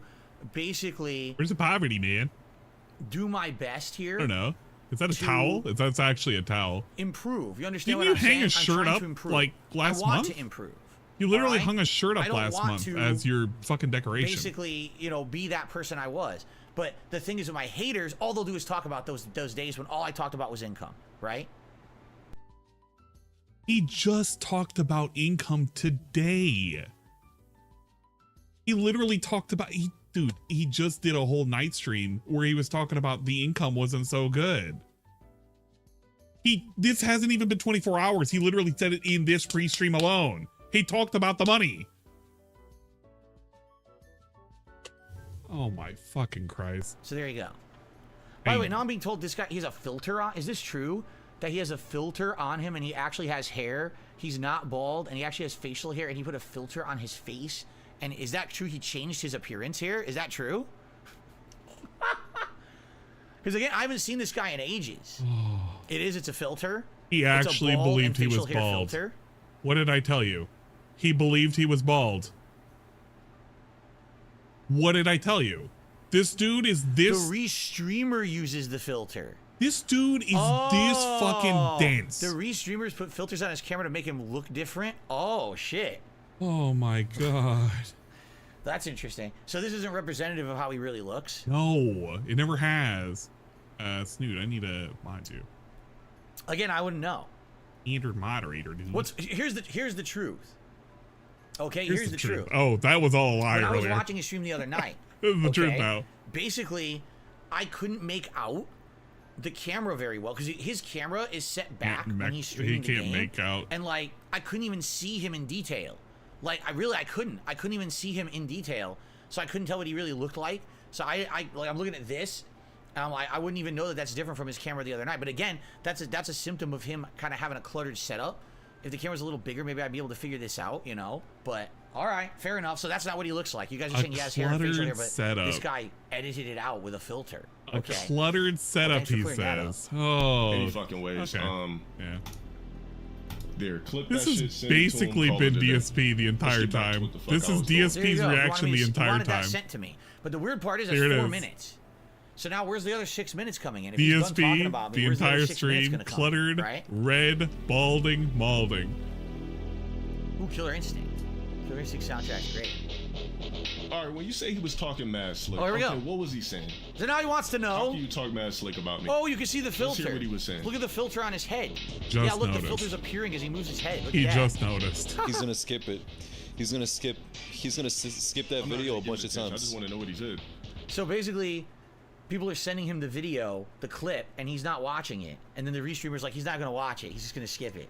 basically Where's the poverty, man? do my best here. I don't know. Is that a to towel? That's actually a towel. Improve. You understand Didn't what you I'm hang saying? a shirt I'm trying up, to improve. like, last I want month? to improve. You literally all right? hung a shirt I up don't last want month to as your fucking decoration. Basically, you know, be that person I was. But the thing is, with my haters, all they'll do is talk about those days when all I talked about was income, right? He just talked about income today. He literally talked about, dude, he just did a whole night stream where he was talking about the income wasn't so good. This hasn't even been 24 hours. He literally said it in this pre-stream alone. He talked about the money. Oh my fucking Christ. So there you go. By the way, now I'm being told this guy, he has a filter on. Is this true? That he has a filter on him and he actually has hair? He's not bald and he actually has facial hair and he put a filter on his face? And is that true? He changed his appearance here? Is that true? Because again, I haven't seen this guy in ages. It's a filter. He It's a actually bald believed and he was facial hair bald. filter. What did I tell you? He believed he was bald. What did I tell you? This dude is this. The Restreamer uses the filter. This dude is this fucking dense. The Restreamers put filters on his camera to make him look different? Oh, shit. Oh my god. That's interesting. So this isn't representative of how he really looks? No, it never has. Snoot, I need to mod you. Again, I wouldn't know. Enter moderator, dude. Here's the truth. Okay, here's the truth. Oh, that was all a lie When I was earlier. watching his stream the other night. This is the truth now. Basically, I couldn't make out the camera very well because his camera is set back when he's streaming the game. He can't make out. And like, I couldn't even see him in detail. Like, I couldn't even see him in detail. So I couldn't tell what he really looked like. So I'm looking at this, and I'm like, I wouldn't even know that that's different from his camera the other night. But again, that's a symptom of him kind of having a cluttered setup. If the camera's a little bigger, maybe I'd be able to figure this out, you know? But, all right, fair enough. So that's not what he looks like. You guys are saying he has hair and facial hair, but setup. this guy edited it out with a filter. Okay. A cluttered setup, he says. Oh. Any fucking ways. Okay. Yeah. There, clip This that has shit, send it to him, basically call been it a day. DSP the entire Let's get back to time. what the fuck This I is was doing. There you DSP's go. reaction the You entire wanted time. that sent to me. But the weird part is There it's it 4 is. minutes. So now where's the other 6 minutes coming in? If he's done talking DSP, about me, the where's other entire 6 minutes stream, gonna come, cluttered, right? red, balding, malding. Ooh, Killer Instinct. Killer Instinct soundtrack's great. All right, when you say he was talking mad slick, Oh, here we okay, go. what was he saying? So now he wants to How know. can you talk mad slick about me? Oh, you can see the Let's filter. hear what he was saying. Look at the filter on his head. Just yeah, look, noticed. the filter's appearing as he moves his head. Look He at that. just noticed. He's gonna skip it. He's gonna skip that I'm not video a gonna bunch give of it attention. I times. just want to know what he said. So basically, people are sending him the video, the clip, and he's not watching it. And then the restreamer's like, he's not gonna watch it. He's just gonna skip it.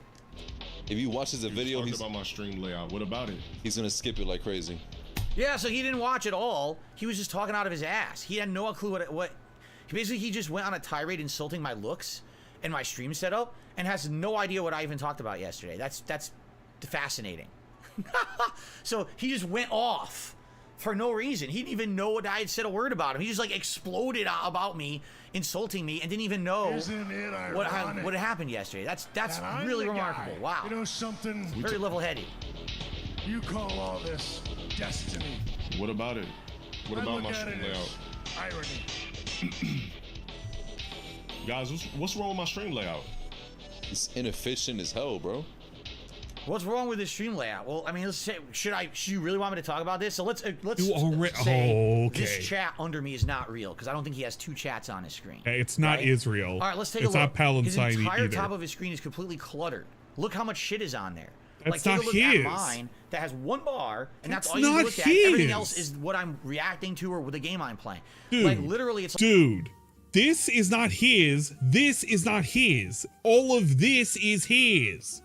If he watches the video, Talked about my stream layout. What about it? he's gonna skip it like crazy. Yeah, so he didn't watch it all. He was just talking out of his ass. He had no clue what. Basically, he just went on a tirade insulting my looks and my stream setup, and has no idea what I even talked about yesterday. That's fascinating. So he just went off for no reason. He didn't even know what I had said a word about him. He just like exploded about me, insulting me, and didn't even know what had happened yesterday. That's really remarkable. Wow. You know something? Very level-headed. You call all this destiny. What about it? What I about look my at stream it as layout? irony. Guys, what's wrong with my stream layout? It's inefficient as hell, bro. What's wrong with the stream layout? Well, I mean, let's say, should you really want me to talk about this? So let's You already- say oh, okay. this chat under me is not real because I don't think he has 2 chats on his screen. It's not right? Israel. All right, let's take it's a look. not His Palestine entire either. top of his screen is completely cluttered. Look how much shit is on there. That's take not a look his. at mine that has 1 bar, and that's That's all you not look at. Everything his. else is what I'm reacting to or with the game I'm playing. Dude, like literally, it's dude, this is not his. This is not his. All of this is his.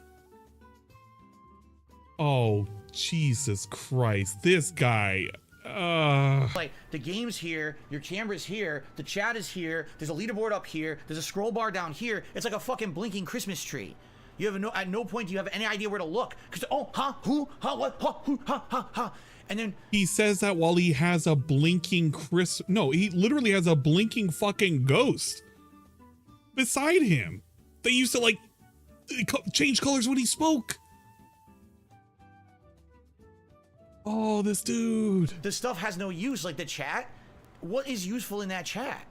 Oh, Jesus Christ. This guy. like the game's here, your camera's here, the chat is here, there's a leaderboard up here, there's a scroll bar down here. It's like a fucking blinking Christmas tree. You have at no point do you have any idea where to look. Cause and then He says that while he has a blinking No, he literally has a blinking fucking ghost beside him. They used to like change colors when he spoke. Oh, this dude. the stuff has no use. Like the chat, what is useful in that chat?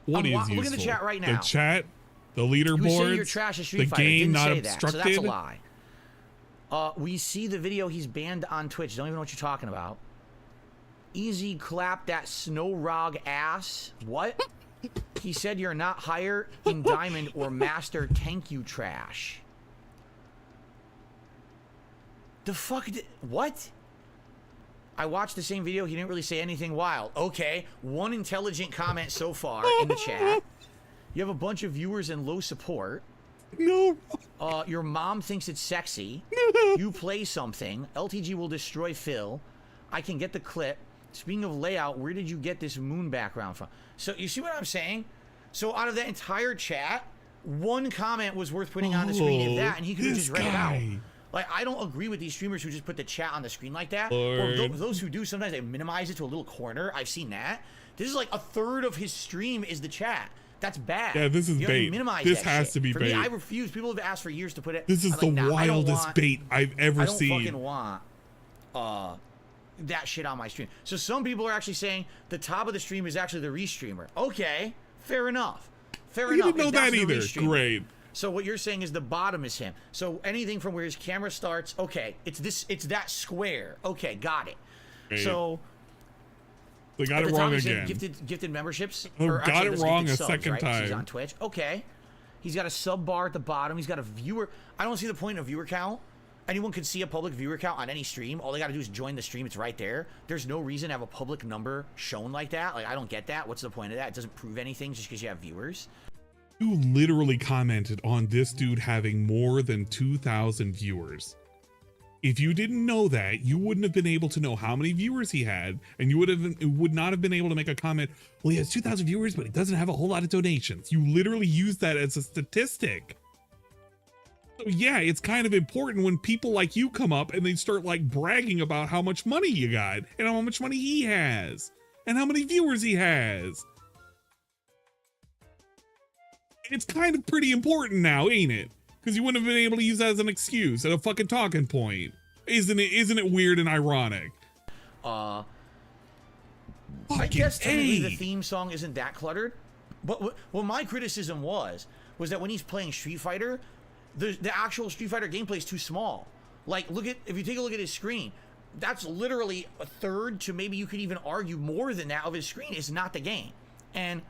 What is useful? Look at the chat right now. The chat, the You say leaderboards, you're trash at the Street Fighter. It game didn't not say that, so obstructed. that's a lie. We see the video he's banned on Twitch. Don't even know what you're talking about. Easy clap that snow rog ass. What? He said you're not higher in diamond or master. Thank you, trash. The fuck what? I watched the same video. He didn't really say anything wild. Okay, 1 intelligent comment so far in the chat. You have a bunch of viewers and low support. No. Your mom thinks it's sexy. You play something. LTG will destroy Phil. I can get the clip. Speaking of layout, where did you get this moon background from? So you see what I'm saying? So out of that entire chat, 1 comment was worth putting on the screen if that, and he could have just read it out. Like, I don't agree with these streamers who just put the chat on the screen like that. Or those who do, sometimes they minimize it to a little corner. I've seen that. This is like a third of his stream is the chat. That's bad. Yeah, this is You have to bait. minimize This that has shit. to be For bait. me, I refuse. People have asked for years to put it. This is I'm the like, nah, I don't wildest want- bait I've ever I don't seen. fucking want that shit on my stream. So some people are actually saying the top of the stream is actually the restreamer. Okay, fair enough. Fair You enough. didn't know If that's that the either. restreamer. Great. So what you're saying is the bottom is him. So anything from where his camera starts, okay, it's that square. Okay, got it. Great. So They got at it the wrong top, he's in again. gifted memberships. Oh, or got actually, it that's wrong gifted a subs, second right? 'Cause he's time. on Twitch. Okay. He's got a sub bar at the bottom. He's got a viewer. I don't see the point of viewer count. Anyone can see a public viewer count on any stream. All they got to do is join the stream. It's right there. There's no reason to have a public number shown like that. Like, I don't get that. What's the point of that? It doesn't prove anything just because you have viewers. You literally commented on this dude having more than 2,000 viewers. If you didn't know that, you wouldn't have been able to know how many viewers he had, and you would not have been able to make a comment, well, he has 2,000 viewers, but he doesn't have a whole lot of donations. You literally used that as a statistic. So yeah, it's kind of important when people like you come up and they start like bragging about how much money you got and how much money he has and how many viewers he has. It's kind of pretty important now, ain't it? Because you wouldn't have been able to use that as an excuse and a fucking talking point. Isn't it weird and ironic? I guess technically the theme song isn't that cluttered. But what my criticism was that when he's playing Street Fighter, the actual Street Fighter gameplay is too small. Like, if you take a look at his screen, that's literally a third to maybe you could even argue more than that of his screen is not the game. And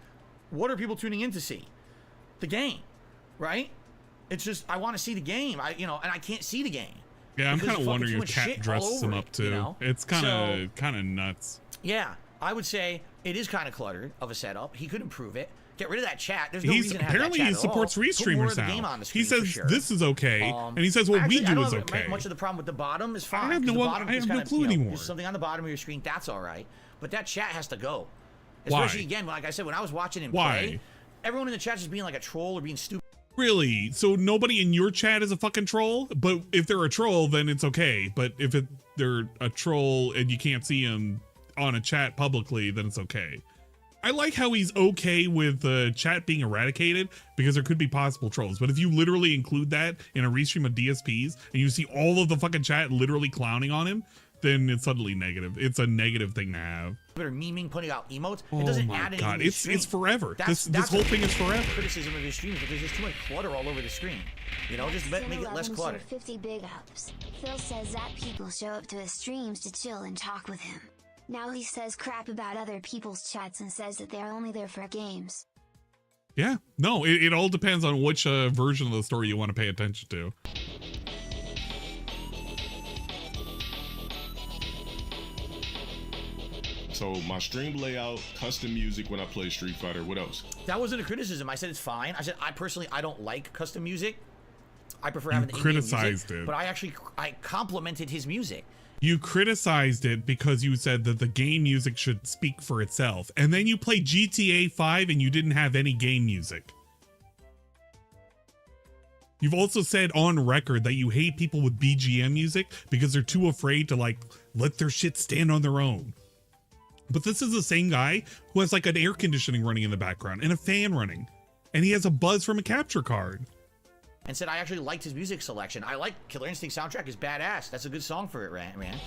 what are people tuning in to see? The game, right? It's just, I want to see the game. And I can't see the game. Yeah, I'm kind of wondering if Cat dresses him up too. You know? It's kind of nuts. Yeah, I would say it is kind of cluttered of a setup. He could improve it. Get rid of that chat. There's no reason to have that chat. Apparently he supports Restreamers now. He says this is okay, and he says what we do is okay. Much of the problem with the bottom is fine. I have no clue anymore. There's something on the bottom of your screen, that's all right. But that chat has to go. Why? Especially again, like I said, when I was watching him play, everyone in the chat is just being like a troll or being stupid. Really? So nobody in your chat is a fucking troll? But if they're a troll, then it's okay. But if they're a troll and you can't see them on a chat publicly, then it's okay. I like how he's okay with chat being eradicated because there could be possible trolls. But if you literally include that in a restream of DSPs and you see all of the fucking chat literally clowning on him, then it's suddenly negative. It's a negative thing to have. Or memeing, putting out emotes. Oh it doesn't my add God, anything. It's forever. This whole thing is forever. Criticism of his streams, but there's just too much clutter all over the screen. You know, just make it less cluttered. 50 big ups. Phil says that people show up to his streams to chill and talk with him. Now he says crap about other people's chats and says that they're only there for games. Yeah, no, it all depends on which version of the story you want to pay attention to. So my stream layout, custom music when I play Street Fighter. What else? That wasn't a criticism. I said it's fine. I said I personally don't like custom music. I prefer having the criticized music, it, but I complimented his music. You criticized it because you said that the game music should speak for itself, and then you played GTA 5 and you didn't have any game music. You've also said on record that you hate people with BGM music because they're too afraid to like let their shit stand on their own. But this is the same guy who has like an air conditioning running in the background and a fan running, and he has a buzz from a capture card. And said I actually liked his music selection. I like Killer Instinct soundtrack is badass. That's a good song for it, man.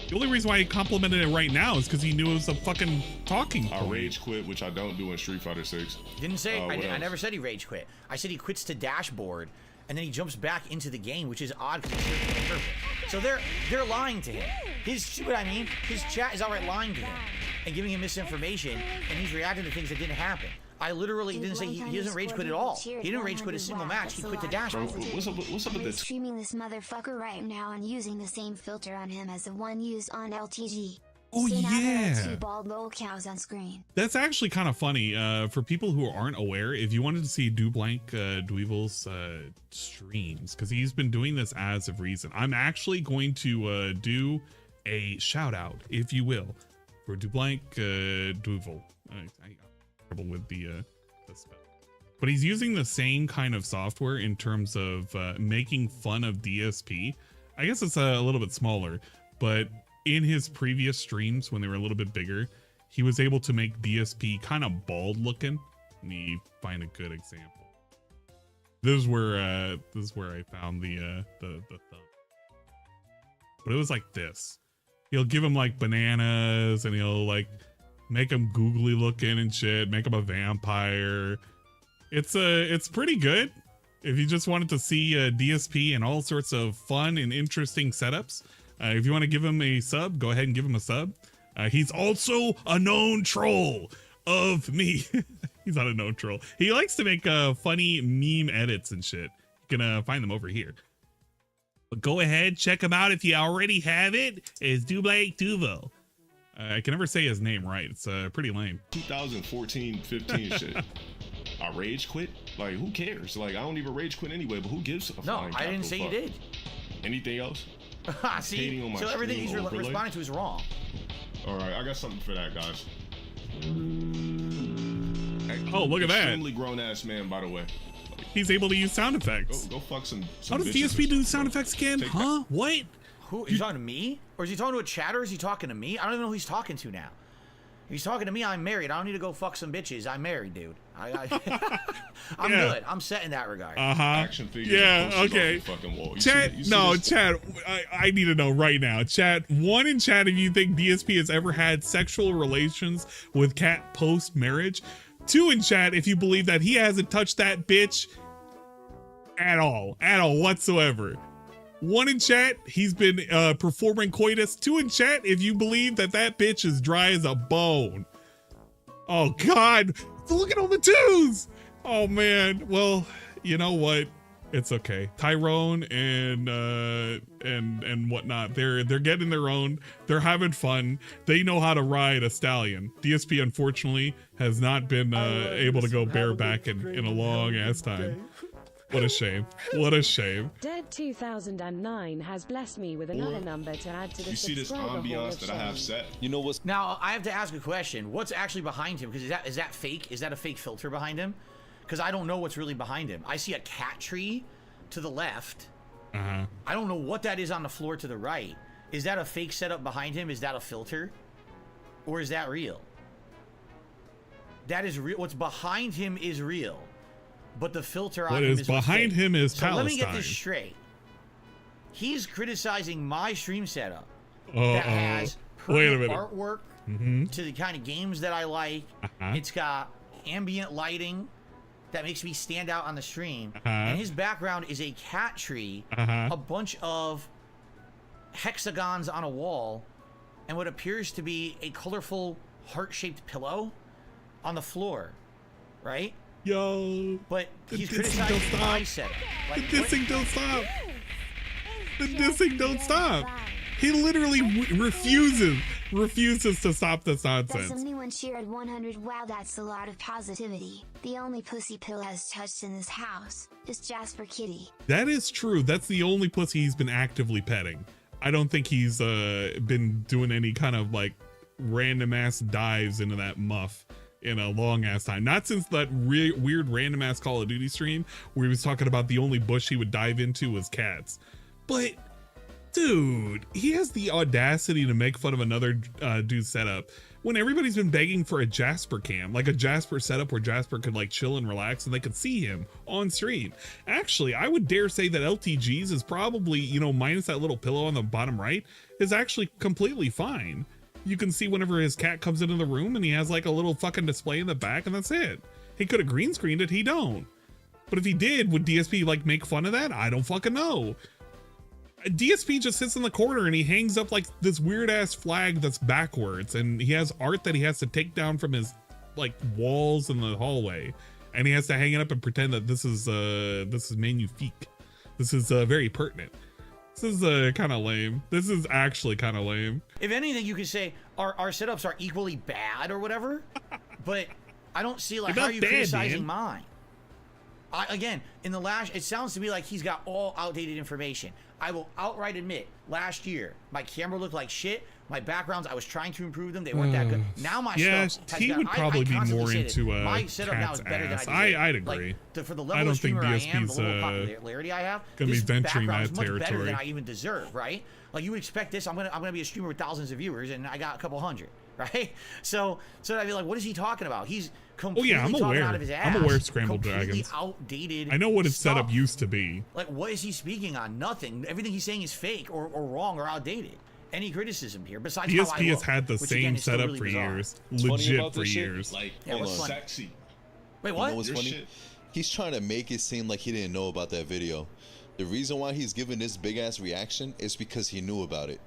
The only reason why he complimented it right now is because he knew it was a fucking talking point. I rage quit, which I don't do in Street Fighter 6. Didn't say. I never said he rage quit. I said he quits to dashboard, and then he jumps back into the game, which is odd because he's searching for purpose. So they're lying to him. See what I mean? His chat is outright lying to him and giving him misinformation, and he's reacting to things that didn't happen. I literally didn't say he doesn't rage quit at all. He didn't rage quit a single match. He quit the dashboard. What's up with this? Streaming this motherfucker right now and using the same filter on him as the one used on LTG. Oh so now there are yeah. 2 bald little cows on screen. That's actually kind of funny. For people who aren't aware, if you wanted to see Dweevil's streams, because he's been doing this as of recent, I'm actually going to do a shout out, if you will, for Dweevil. I trouble with the spell, but he's using the same kind of software in terms of making fun of DSP. I guess it's a little bit smaller, but in his previous streams when they were a little bit bigger, he was able to make DSP kind of bald looking. Let me find a good example. This is where I found the thumb. But it was like this. He'll give him like bananas and he'll like make him googly looking and shit, make him a vampire. It's pretty good. If you just wanted to see DSP and all sorts of fun and interesting setups, if you want to give him a sub, go ahead and give him a sub. He's also a known troll of me. He's not a known troll. He likes to make funny meme edits and shit. You can find them over here. But go ahead, check him out if you already have it. It's Duvo. I can never say his name right. It's pretty lame. 2014-15 shit. I rage quit? Like, who cares? Like, I don't even rage quit anyway, but who gives a No, I didn't say you did. Anything else? See, so everything he's responding to is wrong. All right, I got something for that, guys. Oh, look at that. Extremely grown ass man, by the way. He's able to use sound effects. Go fuck some How does bitches DSP or do something, sound bro. effects again? Take Huh? What? Who is he talking to me? Or is he talking to a chatter? Or is he talking to me? I don't even know who he's talking to now. If he's talking to me, I'm married. I don't need to go fuck some bitches. I'm married, dude. I'm Yeah. good. I'm set in that regard. Action figures Yeah, and posters okay. off the fucking wall. You Chat, see no, this? chat. I need to know right now. Chat, one in chat if you think DSP has ever had sexual relations with Cat post marriage. Two in chat if you believe that he hasn't touched that bitch at all whatsoever. One in chat, he's been performing coitus. Two in chat if you believe that that bitch is dry as a bone. Oh God, look at all the twos. Oh man, well, you know what? It's okay. Tyrone and whatnot, they're getting their own. They're having fun. They know how to ride a stallion. DSP unfortunately has not been able to go bareback in a long ass time. What a shame. What a shame. Dead 2009 has blessed me with another number to add to the You see this subscriber hall ambiance of that I have shame. set? You know what's Now, I have to ask a question. What's actually behind him? Because is that fake? Is that a fake filter behind him? Because I don't know what's really behind him. I see a cat tree to the left. Uh-huh. I don't know what that is on the floor to the right. Is that a fake setup behind him? Is that a filter? Or is that real? That is real. What's behind him is real. But the filter on What him is is what's behind fake. him is so let me get Palestine. this straight. He's criticizing my stream setup Uh-oh. that has Wait a permanent minute. artwork to the kind of games that I like. Uh-huh. It's got ambient lighting that makes me stand out on the stream. Uh-huh. And his background is a cat tree, Uh-huh. a bunch of hexagons on a wall, and what appears to be a colorful heart-shaped pillow on the floor, right? Yo. But The he's dissing criticizing don't stop. my setup. The Like, what- dissing don't stop. The dissing don't stop. He literally refuses to stop this Does nonsense. anyone cheered 100? Wow, that's a lot of positivity. The only pussy pill has touched in this house is Jasper Kitty. That is true. That's the only pussy he's been actively petting. I don't think he's been doing any kind of like random ass dives into that muff in a long ass time. Not since that weird random ass Call of Duty stream where he was talking about the only bush he would dive into was cats. But dude, he has the audacity to make fun of another dude's setup when everybody's been begging for a Jasper cam, like a Jasper setup where Jasper could like chill and relax and they could see him on stream. Actually, I would dare say that LTG's is probably, you know, minus that little pillow on the bottom right, is actually completely fine. You can see whenever his cat comes into the room and he has like a little fucking display in the back and that's it. He could have green screened it, he don't. But if he did, would DSP like make fun of that? I don't fucking know. DSP just sits in the corner and he hangs up like this weird ass flag that's backwards, and he has art that he has to take down from his like walls in the hallway, and he has to hang it up and pretend that this is magnifique. This is very pertinent. This is kind of lame. This is actually kind of lame. If anything, you could say our setups are equally bad or whatever, but I don't see like They're how not are you bad, criticizing man. mine. Again, in the last, it sounds to me like he's got all outdated information. I will outright admit, last year my camera looked like shit. My backgrounds, I was trying to improve them. They weren't that good. Now my Yeah, stuff has he got, would probably be constantly more say this. into my setup now is cat's better ass. than I deserve. I'd agree. Like, for the I level don't of think streamer I am, DSP's, the level of popularity I have, gonna be this venturing background that is much better territory. than I even deserve, right? Like you would expect this. I'm gonna be a streamer with thousands of viewers, and I got a couple hundred, right? So I'd be like, what is he talking about? He's completely I'm talking aware. out of his ass. I'm aware of Scrambled completely Dragons. outdated. I know what his stuff. setup used to be. Like, what is he speaking on? Nothing. Everything he's saying is fake or wrong or outdated. Any criticism here besides how I DSP has look, had the which, same again, is still setup really for bizarre. years. What's funny Legit about for this shit? years. Like, Yeah, what's funny? sexy. Wait, You what? know what's Your funny? shit. He's trying to make it seem like he didn't know about that video. The reason why he's giving this big ass reaction is because he knew about it.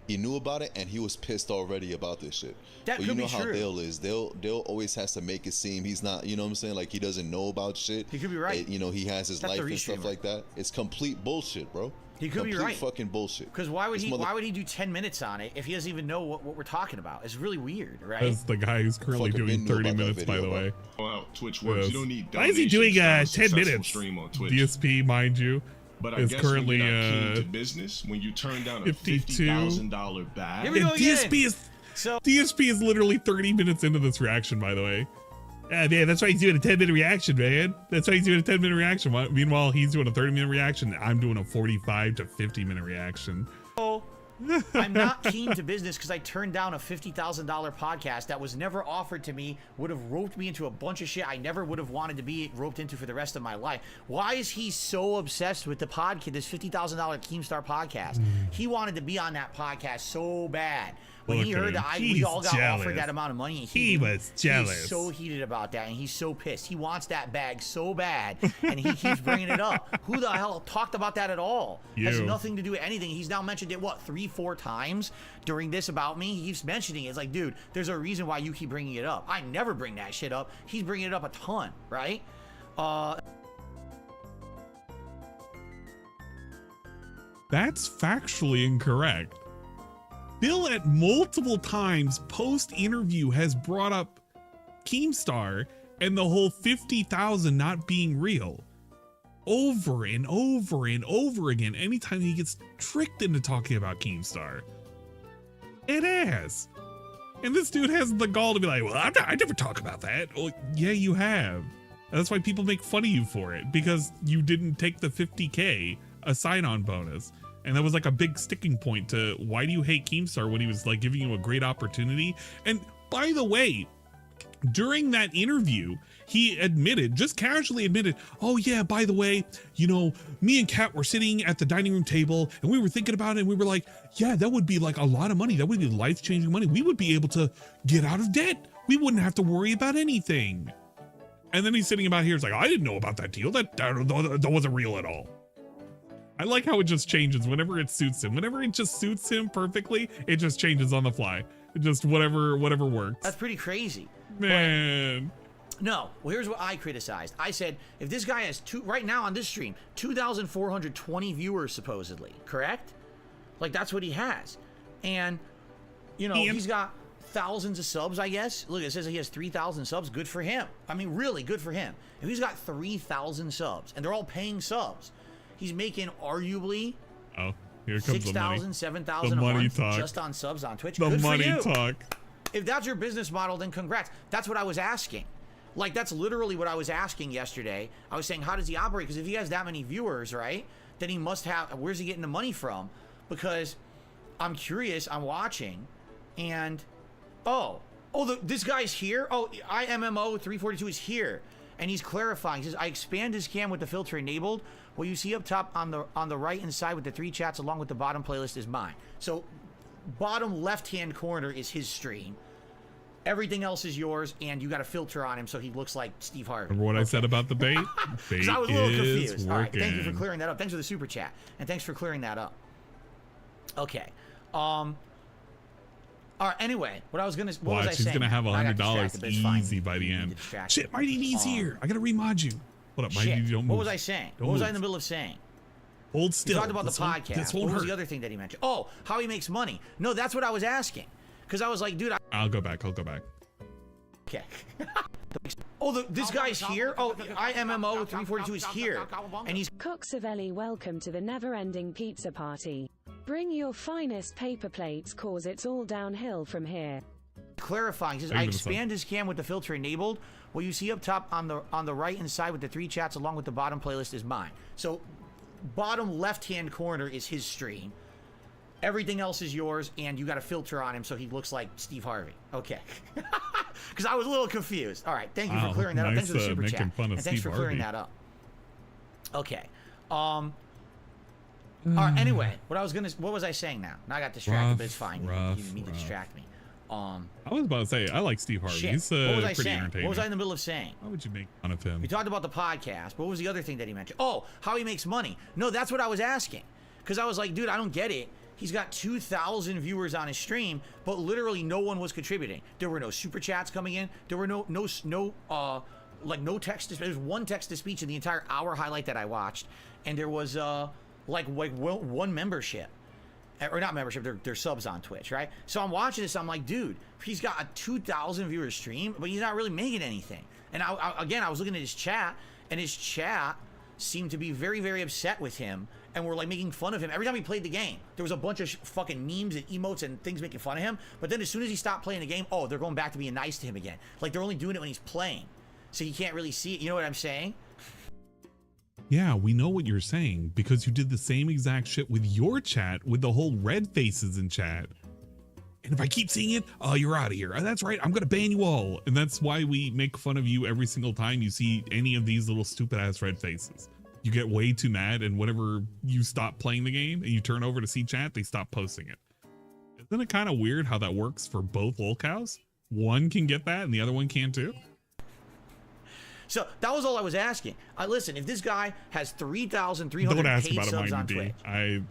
He knew about it and he was pissed already about this shit. That but could you know be how true. Dale is. Dale always has to make it seem he's not, you know what I'm saying? Like he doesn't know about shit. He could be right. You know, he has his That's life a and stuff restreamer. like that. It's complete bullshit, bro. He could be Complete right. fucking bullshit. Because why would This Why would he do 10 minutes on it if he doesn't even know what we're talking about? It's really weird, right? That's the guy who's currently Fucking doing been knew 30 about that minutes, by video, the bro. way. Well, Twitch works. You don't need Why is he doing donations to 10 have a successful minutes? stream on Twitch. DSP, mind you, But I is guess currently when you're not keen to business, when you turn down a 52. $50,000 bag, Here we and go again. DSP is So DSP is literally 30 minutes into this reaction, by the way. Man, that's why he's doing a 10-minute reaction, man. That's why he's doing a 10-minute reaction. Meanwhile, he's doing a 30-minute reaction. I'm doing a 45 to 50-minute reaction. Oh, I'm not keen to business because I turned down a $50,000 podcast that was never offered to me, would have roped me into a bunch of shit I never would have wanted to be roped into for the rest of my life. Why is he so obsessed with the podcast, this $50,000 Keemstar podcast? He wanted to be on that podcast so bad. When he heard that we all got offered that amount of money, he was jealous. He's so heated about that, and he's so pissed. He wants that bag so bad, and he keeps bringing it up. Who the hell talked about that at all? Has nothing to do with anything. He's now mentioned it, what, 3-4 times during this about me? He keeps mentioning it. It's like, dude, there's a reason why you keep bringing it up. I never bring that shit up. He's bringing it up a ton, right? That's factually incorrect. Bill at multiple times post-interview has brought up Keemstar and the whole 50,000 not being real. Over and over and over again, anytime he gets tricked into talking about Keemstar. It has. And this dude has the gall to be like, well, I never talk about that. Well, yeah, you have. That's why people make fun of you for it, because you didn't take the 50K, a sign-on bonus. And that was like a big sticking point to why do you hate Keemstar when he was like giving you a great opportunity. And by the way, during that interview, he admitted, just casually admitted, oh yeah, by the way, you know, me and Kat were sitting at the dining room table and we were thinking about it and we were like, yeah, that would be like a lot of money. That would be life-changing money. We would be able to get out of debt. We wouldn't have to worry about anything. And then he's sitting about here, it's like, I didn't know about that deal. That wasn't real at all. I like how it just changes whenever it suits him. Whenever it just suits him perfectly, it just changes on the fly. It just whatever works. That's pretty crazy. Man. But no, well, here's what I criticized. I said, if this guy has right now on this stream, 2,420 viewers supposedly, correct? Like that's what he has. And, you know, he's got thousands of subs, I guess. Look, it says he has 3,000 subs. Good for him. I mean, really good for him. If he's got 3,000 subs and they're all paying subs, he's making arguably here comes 6,000, 7,000 a month just on subs on Twitch. The money talk. If that's your business model, then congrats. That's what I was asking. Like, that's literally what I was asking yesterday. I was saying, how does he operate? Because if he has that many viewers, right, then he must have, where's he getting the money from? Because I'm curious, I'm watching, and, this guy's here? Oh, IMMO 342 is here. And he's clarifying. He says, I expand his cam with the filter enabled. What you see up top on the right hand side with the 3 chats along with the bottom playlist is mine. So bottom left-hand corner is his stream. Everything else is yours, and you got a filter on him so he looks like Steve Harvey. Remember what I said about the bait? Because I was a little confused. All right, thank you for clearing that up. Thanks for the super chat, and thanks for clearing that up. Okay. All right, anyway, what was I saying? She's gonna have $100 easy by the end. Shit, Mighty D's here. I gotta remind you. What up, Mighty D? Don't move. What was I saying? What was I in the middle of saying? Hold still. We talked about the podcast. What was the other thing that he mentioned? Oh, how he makes money. No, that's what I was asking. Because I was like, dude, I'll go back. Okay. This guy's here? Oh, IMMO 342 is here. And he's... Coxavelli, welcome to the never-ending pizza party. Bring your finest paper plates, cause it's all downhill from here. Clarifying. He says, I expand his cam with the filter enabled. What you see up top on the right hand side with the 3 chats along with the bottom playlist is mine. So bottom left-hand corner is his stream. Everything else is yours, and you got a filter on him so he looks like Steve Harvey. Okay. Because I was a little confused. All right, thank you for clearing that up. Thanks for the super chat. And thanks for clearing that up. Okay. All right, anyway, what was I saying now? Now I got distracted, but it's fine. You didn't mean to distract me. I was about to say, I like Steve Harvey. Shit. He's what was I pretty saying? entertaining. What was I in the middle of saying? Why would you make fun of him? We talked about the podcast. What was the other thing that he mentioned? Oh, how he makes money. No, that's what I was asking. Because I was like, dude, I don't get it. He's got 2,000 viewers on his stream, but literally no one was contributing. There were no super chats coming in. There were no text to speech. There was one text to speech in the entire hour highlight that I watched, and there was one membership, or not membership. They're subs on Twitch, right? So I'm watching this. I'm like, dude, he's got a 2,000 viewer stream, but he's not really making anything. And I was looking at his chat, and his chat seemed to be very, very upset with him. And we're like making fun of him every time he played the game. There was a bunch of fucking memes and emotes and things making fun of him. But then as soon as he stopped playing the game, they're going back to being nice to him again. Like they're only doing it when he's playing. so he can't really see it. You know what I'm saying? Yeah, we know what you're saying because you did the same exact shit with your chat with the whole red faces in chat. And if I keep seeing it, oh, you're out of here. That's right, I'm gonna ban you all. And that's why we make fun of you every single time you see any of these little stupid ass red faces. You get way too mad, and whenever you stop playing the game and you turn over to see chat, they stop posting it. Isn't it kind of weird how that works for both lolcows? One can get that and the other one can too? So that was all I was asking. Listen, if this guy has 3,300 Don't ask paid about subs it, on Mikey Twitch,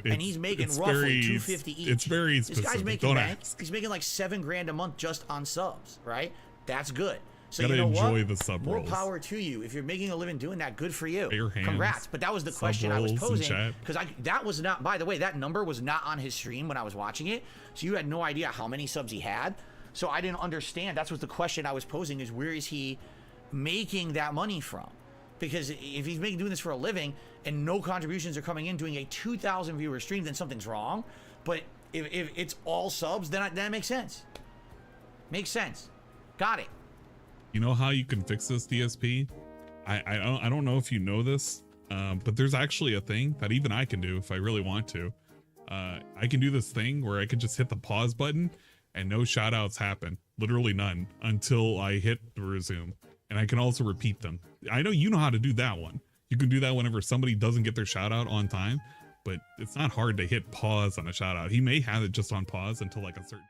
D. and he's making roughly $250 each. It's very This specific. guy's making Don't bank. ask. He's making like $7 grand a month just on subs, right? That's good. So Gotta you know enjoy what? the sub More rolls. power to you. If you're making a living doing that, good for you. Your hands, Congrats. But that was the sub question I was rolls in posing, chat. because that was not. By the way, that number was not on his stream when I was watching it, so you had no idea how many subs he had. So I didn't understand. That's what the question I was posing is: where is he making that money from? Because if he's doing this for a living and no contributions are coming in, doing a 2,000 viewer stream, then something's wrong. But if it's all subs, then that makes sense. Makes sense. Got it. You know how you can fix this, DSP? I don't know if you know this, but there's actually a thing that even I can do if I really want to. I can do this thing where I can just hit the pause button and no shout outs happen. Literally none until I hit the resume. And I can also repeat them. I know you know how to do that one. You can do that whenever somebody doesn't get their shout out on time, but it's not hard to hit pause on a shout out. He may have it just on pause until like a certain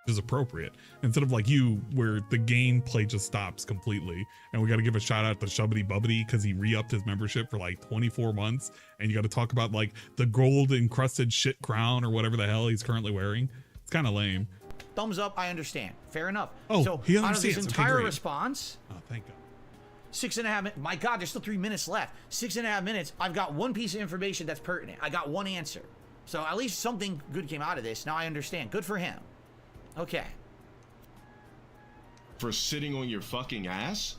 is appropriate, instead of like you where the gameplay just stops completely. And we got to give a shout out to Shubbity Bubbity because he re-upped his membership for like 24 months. And you got to talk about like the gold encrusted shit crown or whatever the hell he's currently wearing. It's kind of lame. Thumbs up, I understand. Fair enough. Oh, so he out of understands. this Okay, entire great. response, Oh, thank God. 6.5 minutes. My God, there's still 3 minutes left. 6.5 minutes. I've got one piece of information that's pertinent. I got one answer. So at least something good came out of this. Now I understand. Good for him. Okay. For sitting on your fucking ass?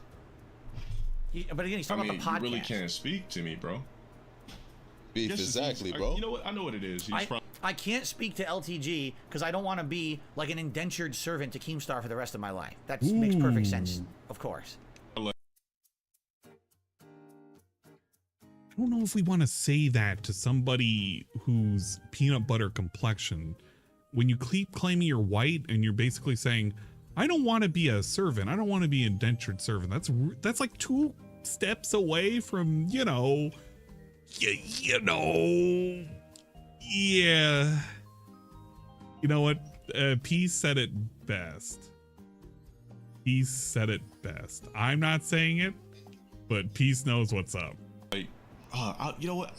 But again, he's I talking mean, about the you podcast. really can't speak to me, bro. Beef, Yes, it's exactly, easy. bro. You know what? I know what it is. He's probably I can't speak to LTG because I don't want to be like an indentured servant to Keemstar for the rest of my life. That makes perfect sense, of course. I don't know if we want to say that to somebody who's peanut butter complexion. When you keep claiming you're white and you're basically saying, I don't want to be a servant. I don't want to be an indentured servant. That's like 2 steps away from, you know, yeah. You know what? Peace said it best. Peace said it best. I'm not saying it, but Peace knows what's up. you know what?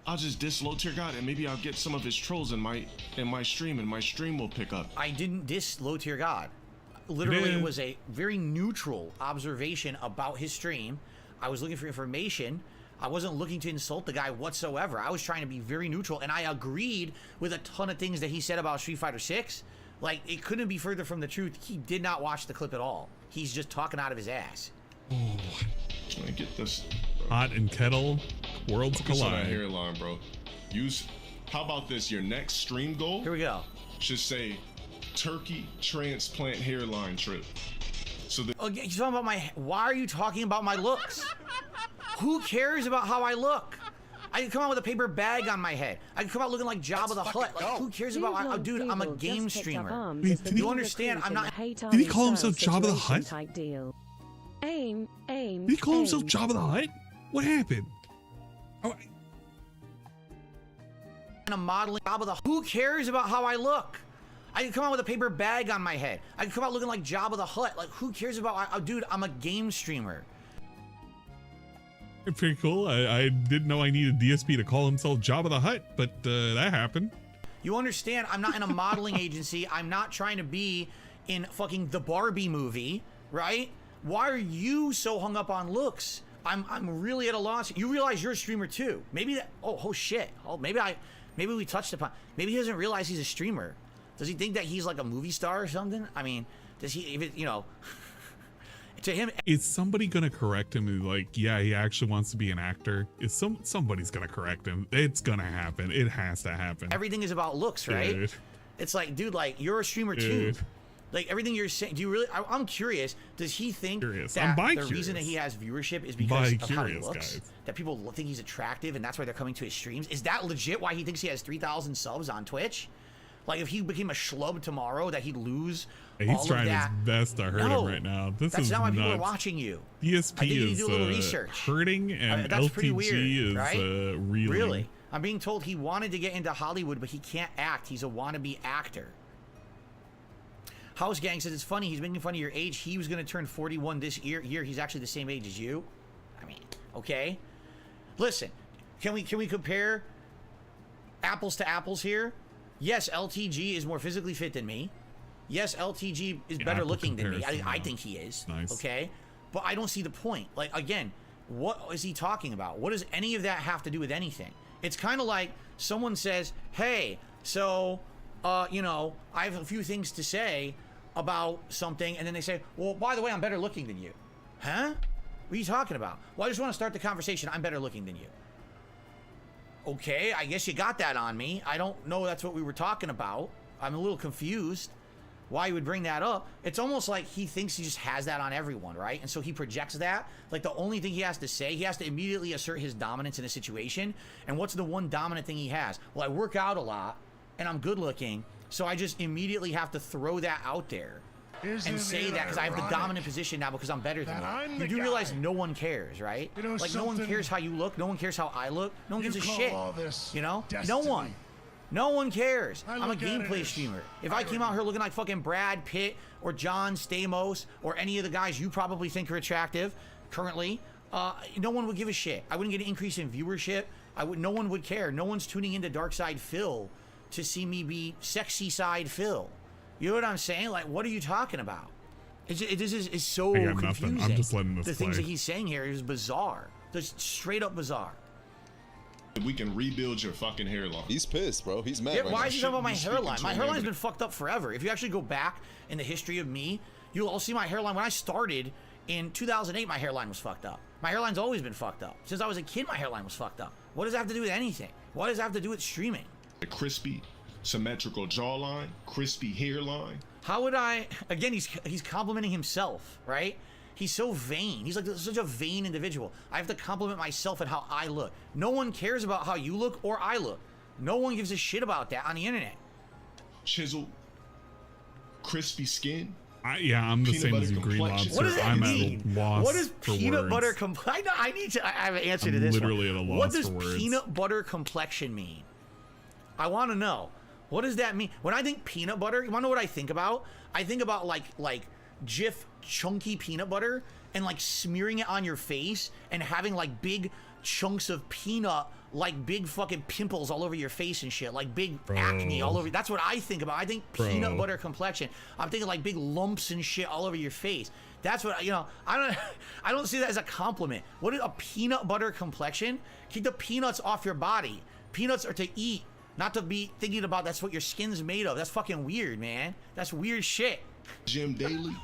I'll just diss Low Tier God and maybe I'll get some of his trolls in my stream and my stream will pick up. I didn't diss Low Tier God. Literally, it was a very neutral observation about his stream. I was looking for information. I wasn't looking to insult the guy whatsoever. I was trying to be very neutral, and I agreed with a ton of things that he said about Street Fighter 6. Like, it couldn't be further from the truth. He did not watch the clip at all. He's just talking out of his ass. I get this. Bro. Hot and kettle, worlds Focus on that collide. hairline, bro. How about this? Your next stream goal Here we go. should say turkey transplant hairline trip. So that Oh, you're talking about my... Why are you talking about my looks? Who cares about how I look? I can come out with a paper bag on my head. I can come out looking like Jabba the Hutt. Like, who cares about... Dude, I'm a game streamer. Wait, did he- You understand? I'm not... Did he call himself Jabba the Hutt? Aim. Did he call himself Jabba the Hutt? What happened? Oh, I'm modeling Jabba the... Who cares about how I look? I can come out with a paper bag on my head. I can come out looking like Jabba the Hutt. Like, who cares about... Dude, I'm a game streamer. pretty cool. I didn't know I needed DSP to call himself Jabba the Hutt, but that happened. You understand? I'm not in a modeling agency. I'm not trying to be in fucking the Barbie movie, right? Why are you so hung up on looks? I'm really at a loss. You realize you're a streamer too. Maybe that... Oh shit. Oh, maybe we touched upon... Maybe he doesn't realize he's a streamer. Does he think that he's like a movie star or something? I mean, does he even, you know... To him... Is somebody gonna correct him and like, yeah, he actually wants to be an actor? Is somebody's gonna correct him? It's gonna happen. It has to happen. Everything is about looks, right? Dude. It's like, dude, like, you're a streamer too. Dude. Like everything you're saying, do you really? I'm curious. Does he think Curious. that I'm the reason that bi-curious. he has viewership is because of how he Bi-curious, looks? guys. That people think he's attractive, and that's why they're coming to his streams. Is that legit? Why he thinks he has 3,000 subs on Twitch? Like if he became a schlub tomorrow, that he'd lose He's all trying of that. his best to hurt him right now. This That's is not why people are nuts. watching you. DSP I think you need is to do a little research. hurting, and That's pretty LTG weird, is right? reeling. Really? I'm being told he wanted to get into Hollywood, but he can't act. He's a wannabe actor. House Gang says it's funny. He's making fun of your age. He was going to turn 41 this year. He's actually the same age as you. I mean, okay. Listen, can we compare apples to apples here? Yes, LTG is more physically fit than me. Yes, LTG is better looking than me. I think he is. Nice. Okay, but I don't see the point. Like again, what is he talking about? What does any of that have to do with anything? It's kind of like someone says, "Hey, so you know, I have a few things to say about something," and then they say, "Well, by the way, I'm better looking than you." Huh? What are you talking about? Well, I just want to start the conversation. I'm better looking than you. Okay, I guess you got that on me. I don't know that's what we were talking about. I'm a little confused why you would bring that up. It's almost like he thinks he just has that on everyone, right? And so he projects that. Like the only thing he has to say, he has to immediately assert his dominance in a situation. And what's the one dominant thing he has? Well, I work out a lot and I'm good looking, so I just immediately have to throw that out there and say that because I have the dominant position now because I'm better than you. You do realize no one cares, right? You know, like no one cares how you look. No one cares how I look. No one gives a shit. You know? No one. No one cares. I'm a gameplay streamer. If I came out here looking like fucking Brad Pitt or John Stamos or any of the guys you probably think are attractive currently, no one would give a shit. I wouldn't get an increase in viewership. No one would care. No one's tuning into Dark Side Phil to see me be sexy side Phil. You know what I'm saying? Like, what are you talking about? This is so I got confusing. nothing. I'm just letting this The things play. that he's saying here is bizarre. Just straight up bizarre. We can rebuild your fucking hairline. He's pissed, bro. He's mad Yeah, right why now. is he talking about my You speaking hairline? to My him hairline's every- been fucked up forever. If you actually go back in the history of me, you'll all see my hairline. When I started in 2008, my hairline was fucked up. My hairline's always been fucked up. Since I was a kid, my hairline was fucked up. What does that have to do with anything? What does that have to do with streaming? A crispy, symmetrical jawline, crispy hairline. How would I? Again, he's complimenting himself, right? He's so vain. He's like such a vain individual. I have to compliment myself at how I look. No one cares about how you look or I look. No one gives a shit about that on the internet. Chiseled, crispy skin. I'm the Peanut same butter as you, Green complexion. Lobster. What does that I'm mean? at a loss What is for peanut words. butter complexion? I have an answer to I'm this literally one. at a loss What does for words. peanut butter complexion mean? I want to know. What does that mean? When I think peanut butter, you want to know what I think about? I think about like Jif chunky peanut butter and like smearing it on your face and having like big chunks of peanut, like big fucking pimples all over your face and shit, like big acne all over. That's what I think about. I think peanut butter complexion. I'm thinking like big lumps and shit all over your face. That's what, you know, I don't see that as a compliment. What is a peanut butter complexion? Keep the peanuts off your body. Peanuts are to eat, not to be thinking about that's what your skin's made of. That's fucking weird, man. That's weird shit. Gym daily,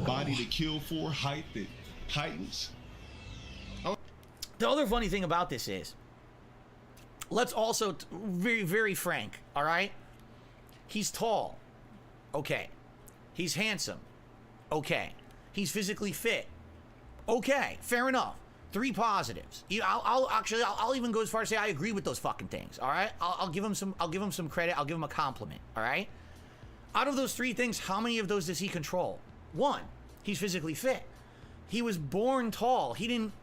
body to kill for, height that heightens. The other funny thing about this is, let's also very, very frank, all right? He's tall. Okay. He's handsome. Okay. He's physically fit. Okay. Fair enough. 3 positives. I'll even go as far as say I agree with those fucking things. All right. I'll give him some credit. I'll give him a compliment. All right. Out of those 3 things, how many of those does he control? 1, he's physically fit. He was born tall. He didn't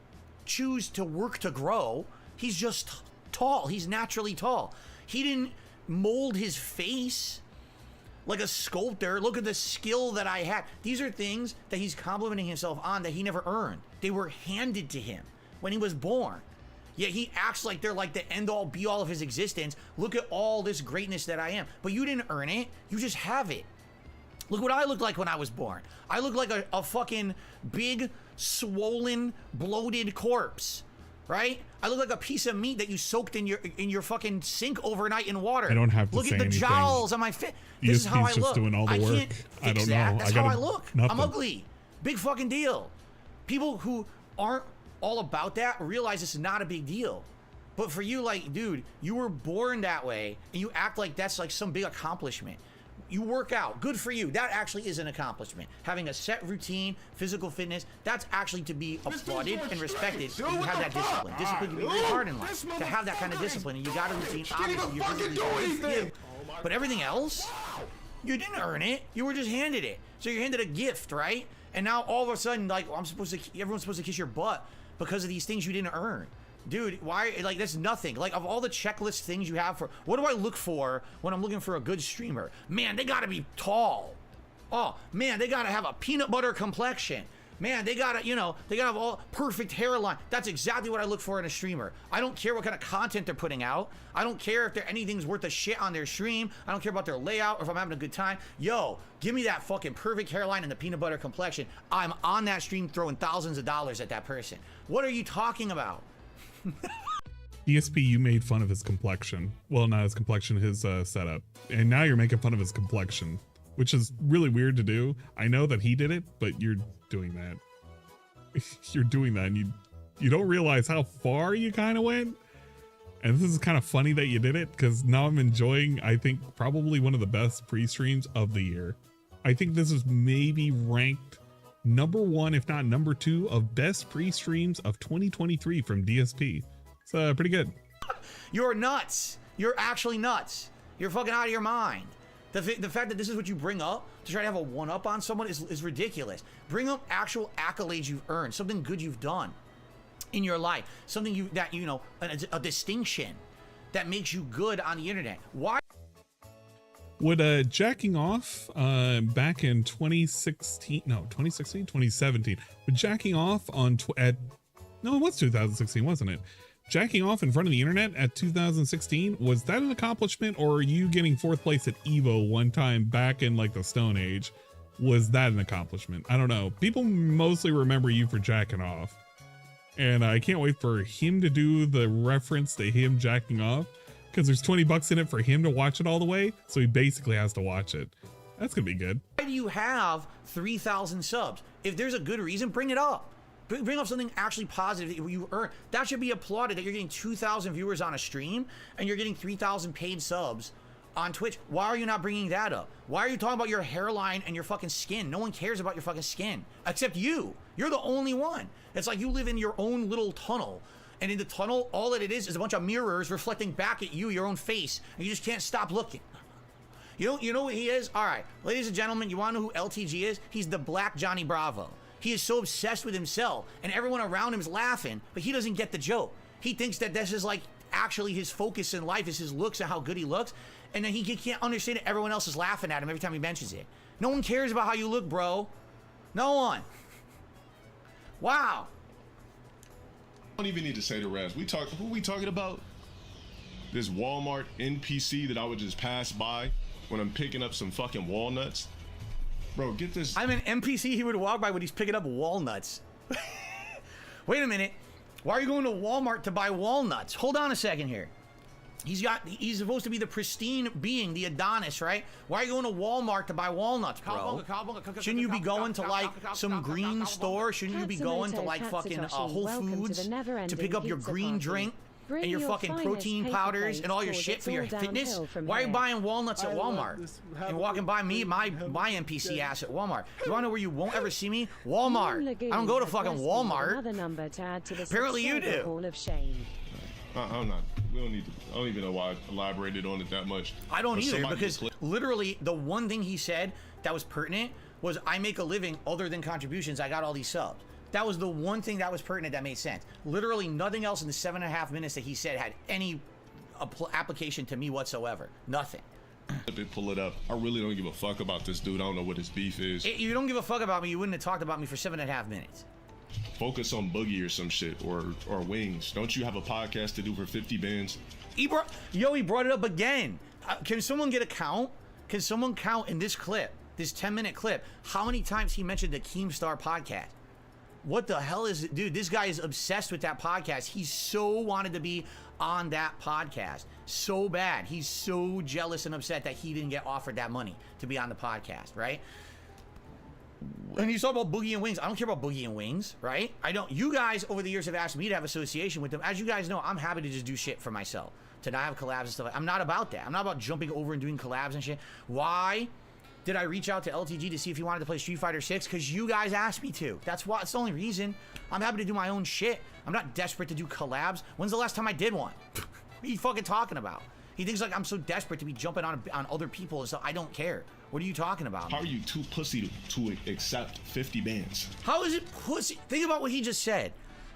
choose to work to grow. He's just tall. He's naturally tall. He didn't mold his face like a sculptor. Look at the skill that I had. These are things that he's complimenting himself on that he never earned. They were handed to him when he was born. Yet he acts like they're like the end-all be-all of his existence. Look at all this greatness that I am. But you didn't earn it. You just have it. Look what I looked like when I was born. I look like a fucking big, swollen, bloated corpse. Right? I look like a piece of meat that you soaked in your fucking sink overnight in water. I don't have to look say at the anything. jowls on my face. This is how I ESP's just look. doing all the I work. can't I fix don't that. know. That's I how I gotta- look. nothing. I'm ugly. Big fucking deal. People who aren't all about that realize it's not a big deal. But for you, like, dude, you were born that way and you act like that's like some big accomplishment. you work out. Good for you. That actually is an accomplishment. Having a set routine, physical fitness, that's actually to be applauded and respected. If you have that discipline. Discipline can be really hard in life. To have that kind of discipline, and you got a routine, obviously you're going to do it. But everything else, you didn't earn it. You were just handed it. So you're handed a gift, right? And now all of a sudden, like, everyone's supposed to kiss your butt because of these things you didn't earn. Dude, why? Like, that's nothing. Like, of all the checklist things you have for, what do I look for when I'm looking for a good streamer? Man, they gotta be tall. Oh, man, they gotta have a peanut butter complexion. Man, they gotta, you know, they gotta have all perfect hairline. That's exactly what I look for in a streamer. I don't care what kind of content they're putting out. I don't care if anything's worth a shit on their stream. I don't care about their layout or if I'm having a good time. Yo, give me that fucking perfect hairline and the peanut butter complexion. I'm on that stream throwing thousands of dollars at that person. What are you talking about? DSP, you made fun of his complexion. Well, not his complexion, his setup. And now you're making fun of his complexion, which is really weird to do. I know that he did it, but you're doing that. You're doing that, and you don't realize how far you kind of went. And this is kind of funny that you did it, because now I'm enjoying, I think, probably one of the best pre-streams of the year. I think this is maybe ranked #1, if not #2, of best pre-streams of 2023 from DSP. It's pretty good. You're nuts. You're actually nuts. You're fucking out of your mind. The fact that this is what you bring up to try to have a one-up on someone is ridiculous. Bring up actual accolades you've earned, something good you've done in your life, something that you know, a distinction that makes you good on the internet. Why? Would jacking off back in 2017, would jacking off on no, it was 2016, wasn't it? Jacking off in front of the internet at 2016, was that an accomplishment, or are you getting 4th place at Evo one time back in like the Stone Age? Was that an accomplishment? I don't know. People mostly remember you for jacking off, and I can't wait for him to do the reference to him jacking off, because there's $20 in it for him to watch it all the way, so he basically has to watch it. That's gonna be good. Why do you have 3,000 subs? If there's a good reason, bring it up. Bring up something actually positive that you earn. That should be applauded, that you're getting 2,000 viewers on a stream and you're getting 3,000 paid subs on Twitch. Why are you not bringing that up? Why are you talking about your hairline and your fucking skin? No one cares about your fucking skin except you. You're the only one. It's like you live in your own little tunnel. And in the tunnel, all that it is a bunch of mirrors reflecting back at you, your own face. And you just can't stop looking. You know what he is? All right, ladies and gentlemen, you want to know who LTG is? He's the Black Johnny Bravo. He is so obsessed with himself, and everyone around him is laughing, but he doesn't get the joke. He thinks that this is like actually his focus in life is his looks and how good he looks, and then he can't understand that everyone else is laughing at him every time he mentions it. No one cares about how you look, bro. No one. Wow. I don't even need to say the rest. Who we talking about? This Walmart NPC that I would just pass by when I'm picking up some fucking walnuts. Bro, get this. I'm an NPC he would walk by when he's picking up walnuts. Wait a minute. Why are you going to Walmart to buy walnuts? Hold on a second here. He's supposed to be the pristine being, the Adonis, right? Why are you going to Walmart to buy walnuts, bro? Shouldn't you be going to like some green store? Shouldn't you be going to like fucking Whole Foods to pick up your green drink and your fucking protein powders and all your shit for your fitness? Why are you buying walnuts at Walmart and walking by me, my NPC ass at Walmart? You wanna know where you won't ever see me? Walmart. I don't go to fucking Walmart. Apparently you do. I'm not. We don't need to. I don't even know why I elaborated on it that much. I don't either, because literally the one thing he said that was pertinent was, I make a living other than contributions. I got all these subs. That was the one thing that was pertinent that made sense. Literally nothing else in the 7.5 minutes that he said had any application to me whatsoever. Nothing. Pull it up. I really don't give a fuck about this dude. I don't know what his beef is. You don't give a fuck about me, you wouldn't have talked about me for 7.5 minutes. Focus on Boogie or some shit, or Wings. Don't you have a podcast to do for 50 bands? He brought it up again. Can someone get a count? Can someone count in this clip, this 10-minute clip, how many times he mentioned the Keemstar podcast? What the hell is it? Dude, this guy is obsessed with that podcast. He so wanted to be on that podcast so bad. He's so jealous and upset that he didn't get offered that money to be on the podcast, right? And you talk about Boogie and Wings. I don't care about Boogie and Wings, right? I don't. You guys over the years have asked me to have association with them. As you guys know, I'm happy to just do shit for myself. to not have collabs and stuff. I'm not about that. I'm not about jumping over and doing collabs and shit. Why did I reach out to LTG to see if he wanted to play Street Fighter 6? Because you guys asked me to. That's why. It's the only reason. I'm happy to do my own shit. I'm not desperate to do collabs. When's the last time I did one? What are you fucking talking about? He thinks like I'm so desperate to be jumping on other people and stuff. I don't care. What are you talking about? How are you too pussy to accept 50 bans? How is it pussy? Think about what he just said.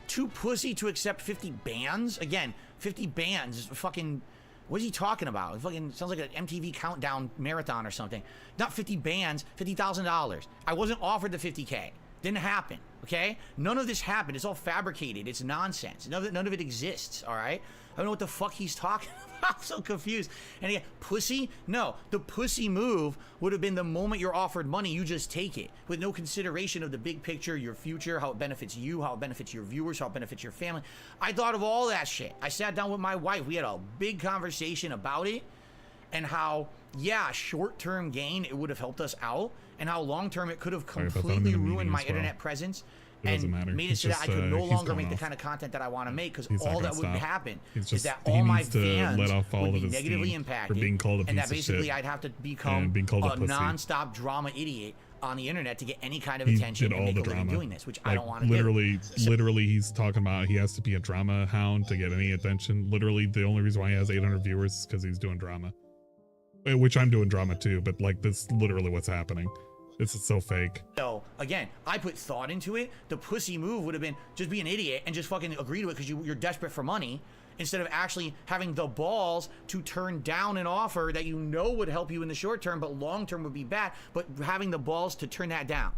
Too pussy to accept 50 bans? Again, 50 bans is fucking... What is he talking about? It fucking sounds like an MTV countdown marathon or something. Not 50 bans, $50,000. I wasn't offered the 50K. Didn't happen, okay? None of this happened. It's all fabricated. It's nonsense. None of it exists, all right? I don't know what the fuck he's talking about. I'm so confused. And again, pussy? No. The pussy move would have been the moment you're offered money, you just take it with no consideration of the big picture, your future, how it benefits you, how it benefits your viewers, how it benefits your family. I thought of all that shit. I sat down with my wife. We had a big conversation about it and how, yeah, short-term gain, it would have helped us out, and how long-term it could have completely ruined my internet presence. And made it so that I could no longer make the kind of content that I want to make, because all that would happen is that all my fans would be negatively impacted, and that basically I'd have to become a non-stop drama idiot on the internet to get any kind of attention and make a living doing this, which I don't want to do. Literally, he's talking about he has to be a drama hound to get any attention. Literally, the only reason why he has 800 viewers is because he's doing drama, which I'm doing drama too. But like, this is literally what's happening. This is so fake. So again, I put thought into it. The pussy move would have been just be an idiot and just fucking agree to it because you're desperate for money, instead of actually having the balls to turn down an offer that you know would help you in the short term, but long term would be bad. But having the balls to turn that down.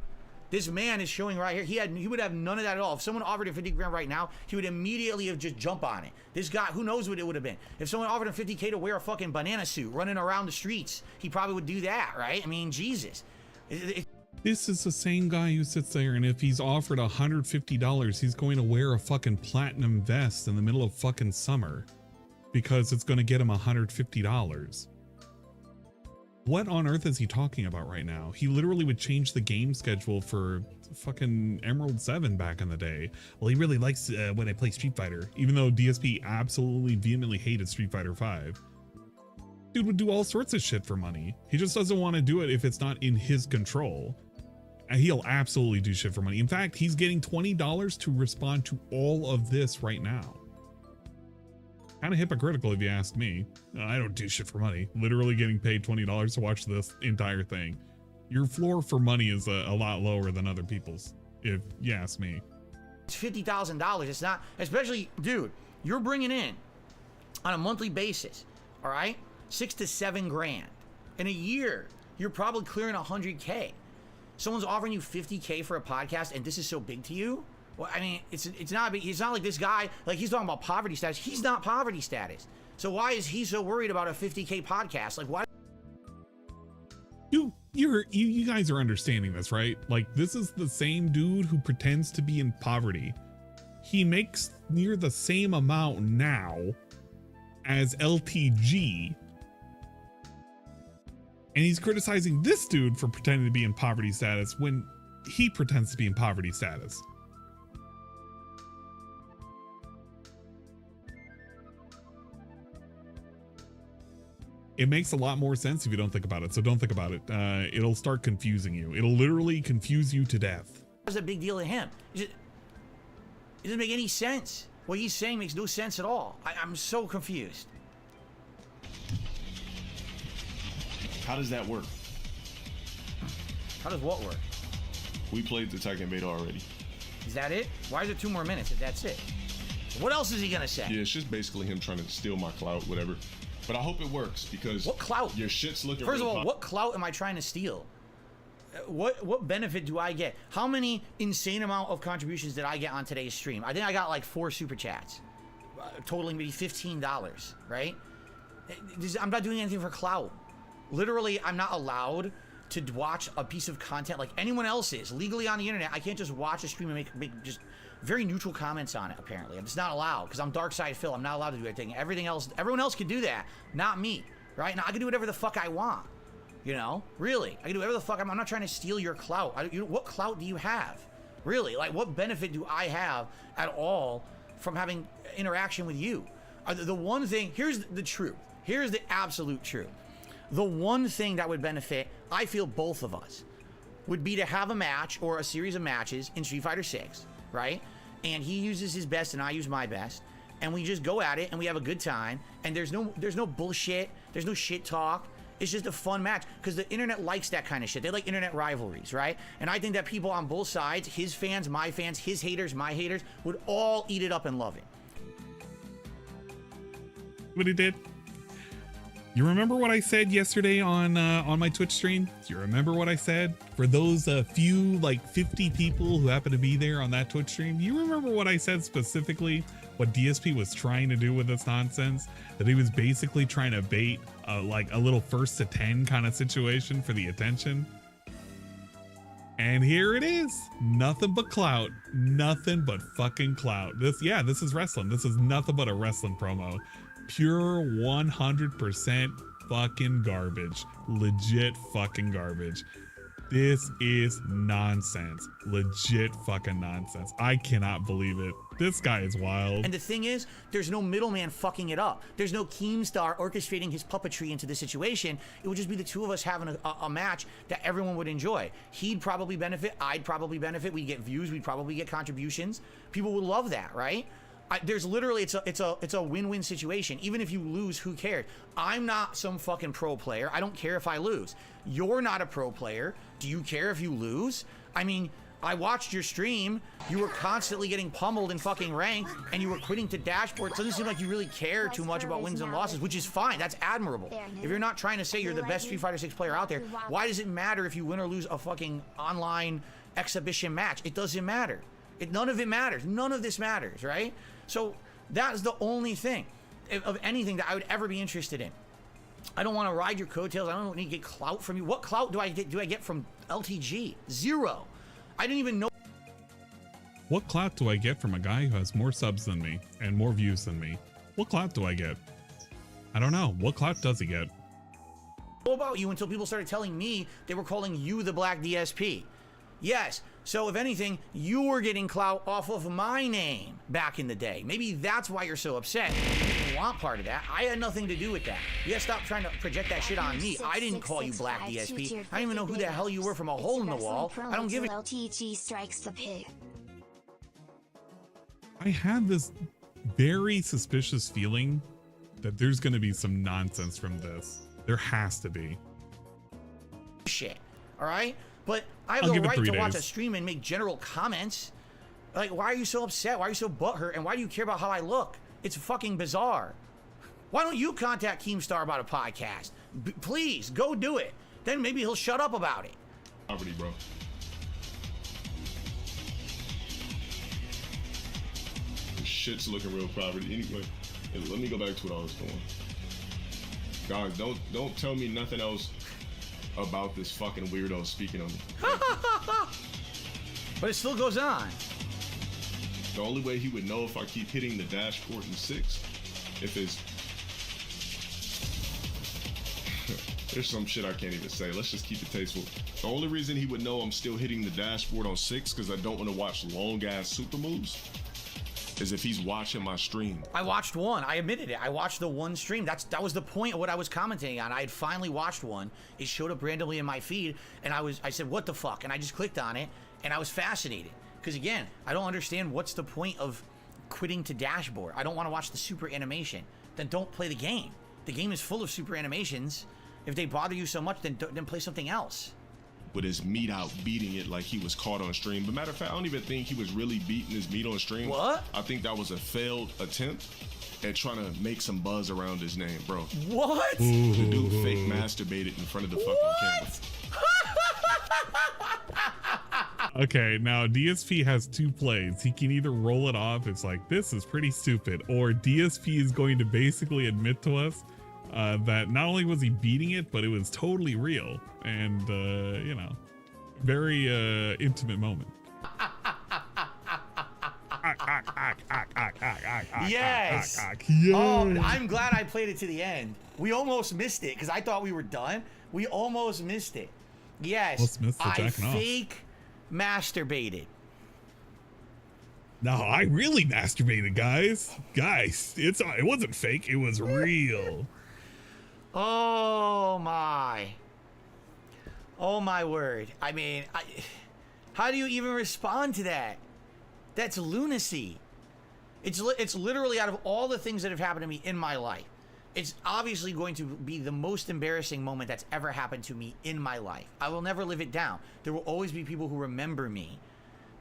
This man is showing right here. He would have none of that at all. If someone offered him 50 grand right now, he would immediately have just jump on it. This guy, who knows what it would have been. If someone offered him 50K to wear a fucking banana suit running around the streets, he probably would do that, right? I mean, Jesus. This is the same guy who sits there, and if he's offered $150, he's going to wear a fucking platinum vest in the middle of fucking summer because it's going to get him $150. What on earth is he talking about right now? He literally would change the game schedule for fucking Emerald 7 back in the day. Well, he really likes when I play Street Fighter, even though DSP absolutely vehemently hated Street Fighter 5. Dude would do all sorts of shit for money. He just doesn't want to do it if it's not in his control. And he'll absolutely do shit for money. In fact, he's getting $20 to respond to all of this right now. Kind of hypocritical if you ask me. I don't do shit for money. Literally getting paid $20 to watch this entire thing. Your floor for money is a lot lower than other people's, if you ask me. It's $50,000. It's not, especially, dude, you're bringing in on a monthly basis, all right, 6 to 7 grand. In a year, you're probably clearing 100K. Someone's offering you 50K for a podcast, and this is so big to you? Well, I mean, it's not big. It's not like this guy, like he's talking about poverty status. He's not poverty status. So why is he so worried about a 50K podcast? Like, why? You guys are understanding this, right? Like, this is the same dude who pretends to be in poverty. He makes near the same amount now as LTG. And he's criticizing this dude for pretending to be in poverty status when he pretends to be in poverty status. It makes a lot more sense if you don't think about it. So don't think about it. It'll start confusing you. It'll literally confuse you to death. What's a big deal to him? It doesn't make any sense. What he's saying makes no sense at all. I'm so confused. How does that work? How does what work? We played the Tekken beta already. Is that it? Why is there 2 more minutes if that's it? What else is he gonna say? Yeah, it's just basically him trying to steal my clout, whatever. But I hope it works, because what clout? Your shit's looking. First of all, what clout am I trying to steal? What benefit do I get? How many insane amount of contributions did I get on today's stream? I think I got like 4 super chats, totaling maybe $15, right? I'm not doing anything for clout. Literally, I'm not allowed to watch a piece of content like anyone else is. Legally on the internet, I can't just watch a stream and make just very neutral comments on it, apparently. I'm just not allowed, because I'm Dark Side Phil. I'm not allowed to do anything. Everyone else can do that, not me, right? Now, I can do whatever the fuck I want, you know? Really, I can do whatever the fuck I'm not trying to steal your clout. What clout do you have? Really, like, what benefit do I have at all from having interaction with you? The one thing, here's the truth. Here's the absolute truth. The one thing that would benefit, I feel, both of us, would be to have a match or a series of matches in Street Fighter 6, right? And he uses his best and I use my best, and we just go at it and we have a good time, and there's no bullshit, there's no shit talk. It's just a fun match, because the internet likes that kind of shit. They like internet rivalries, right? And I think that people on both sides, his fans, my fans, his haters, my haters, would all eat it up and love it. What he did. You remember what I said yesterday on my Twitch stream? Do you remember what I said? For those few, like 50 people who happen to be there on that Twitch stream, do you remember what I said specifically? What DSP was trying to do with this nonsense? That he was basically trying to bait like a little 1st to 10 kind of situation for the attention. And here it is. Nothing but clout. Nothing but fucking clout. This is wrestling. This is nothing but a wrestling promo. Pure 100% fucking garbage. Legit fucking garbage. This is nonsense. Legit fucking nonsense. I cannot believe it. This guy is wild. And the thing is, there's no middleman fucking it up. There's no Keemstar orchestrating his puppetry into the situation. It would just be the two of us having a match that everyone would enjoy. He'd probably benefit. I'd probably benefit. We'd get views. We'd probably get contributions. People would love that, right? There's literally, it's a win-win situation. Even if you lose, who cares? I'm not some fucking pro player. I don't care if I lose. You're not a pro player. Do you care if you lose? I mean, I watched your stream. You were constantly getting pummeled in fucking ranked, and you were quitting to dashboard. It doesn't seem like you really care too much about wins and losses, which is fine. That's admirable. If you're not trying to say you're the best Street Fighter 6 player out there, why does it matter if you win or lose a fucking online exhibition match? It doesn't matter. None of it matters. None of this matters, right? So that is the only thing of anything that I would ever be interested in. I don't want to ride your coattails. I don't need to get clout from you. What clout do I get from LTG? Zero. I didn't even know. What clout do I get from a guy who has more subs than me and more views than me? What clout do I get? I don't know. What clout does he get? About you until people started telling me they were calling you the Black DSP. Yes. So if anything, you were getting clout off of my name back in the day. Maybe that's why you're so upset. You didn't want part of that. I had nothing to do with that. You gotta stop trying to project that shit on me. I didn't call you Black DSP. I don't even know who the hell you were from a hole in the wall. I don't give a... LTG strikes the pig. I had this very suspicious feeling that there's gonna be some nonsense from this. There has to be. Shit. All right? But I have the right to watch a stream and make general comments. Like, why are you so upset? Why are you so butthurt? And why do you care about how I look? It's fucking bizarre. Why don't you contact Keemstar about a podcast? Please, go do it. Then maybe he'll shut up about it. Poverty, bro. This shit's looking real poverty. Anyway, let me go back to what I was doing. Guys, don't tell me nothing else about this fucking weirdo speaking on me. But it still goes on. The only way he would know if I keep hitting the dashboard in 6, if it's... There's some shit I can't even say. Let's just keep it tasteful. The only reason he would know I'm still hitting the dashboard on 6 because I don't want to watch long-ass super moves is if he's watching my stream. I watched one. I admitted it. I watched the one stream. That was the point of what I was commenting on. I had finally watched one. It showed up randomly in my feed, and I said, what the fuck? And I just clicked on it, and I was fascinated. Because again, I don't understand what's the point of quitting to dashboard. I don't want to watch the super animation. Then don't play the game. The game is full of super animations. If they bother you so much, then play something else. With his meat out, beating it like he was caught on stream. But matter of fact, I don't even think he was really beating his meat on stream. What? I think that was a failed attempt at trying to make some buzz around his name, bro. What? The dude fake masturbated in front of the fucking camera. Okay, now DSP has 2 plays. He can either roll it off, it's like, this is pretty stupid, or DSP is going to basically admit to us that not only was he beating it, but it was totally real. And, you know, very intimate moment. Yes. Oh, I'm glad I played it to the end. We almost missed it because I thought we were done. We almost missed it. Yes, I fake masturbated. No, I really masturbated, guys. Guys, it wasn't fake. It was real. Oh my word. I mean, how do you even respond to that? That's lunacy. It's literally, out of all the things that have happened to me in my life, it's obviously going to be the most embarrassing moment that's ever happened to me in my life. I will never live it down. There will always be people who remember me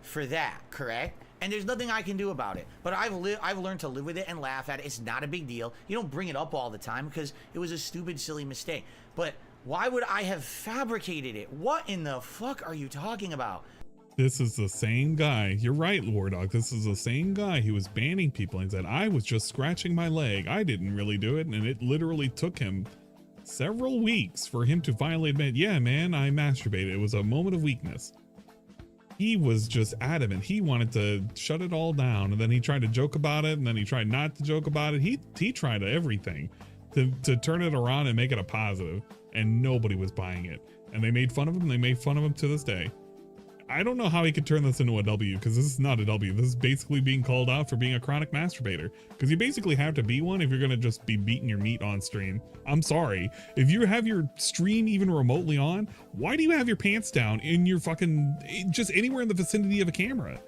for that, correct? And there's nothing I can do about it. But I've learned to live with it and laugh at it. It's not a big deal. You don't bring it up all the time because it was a stupid, silly mistake. But why would I have fabricated it? What in the fuck are you talking about? This is the same guy. You're right, War Dog. This is the same guy who was banning people and said, I was just scratching my leg. I didn't really do it. And it literally took him several weeks for him to finally admit, yeah, man, I masturbated. It was a moment of weakness. He was just adamant. He wanted to shut it all down. And then he tried to joke about it. And then he tried not to joke about it. He tried everything to turn it around and make it a positive. And nobody was buying it. And they made fun of him. They made fun of him to this day. I don't know how he could turn this into a W, because this is not a W. This is basically being called out for being a chronic masturbator, because you basically have to be one if you're going to just be beating your meat on stream. I'm sorry. If you have your stream even remotely on, why do you have your pants down in your fucking, just anywhere in the vicinity of a camera?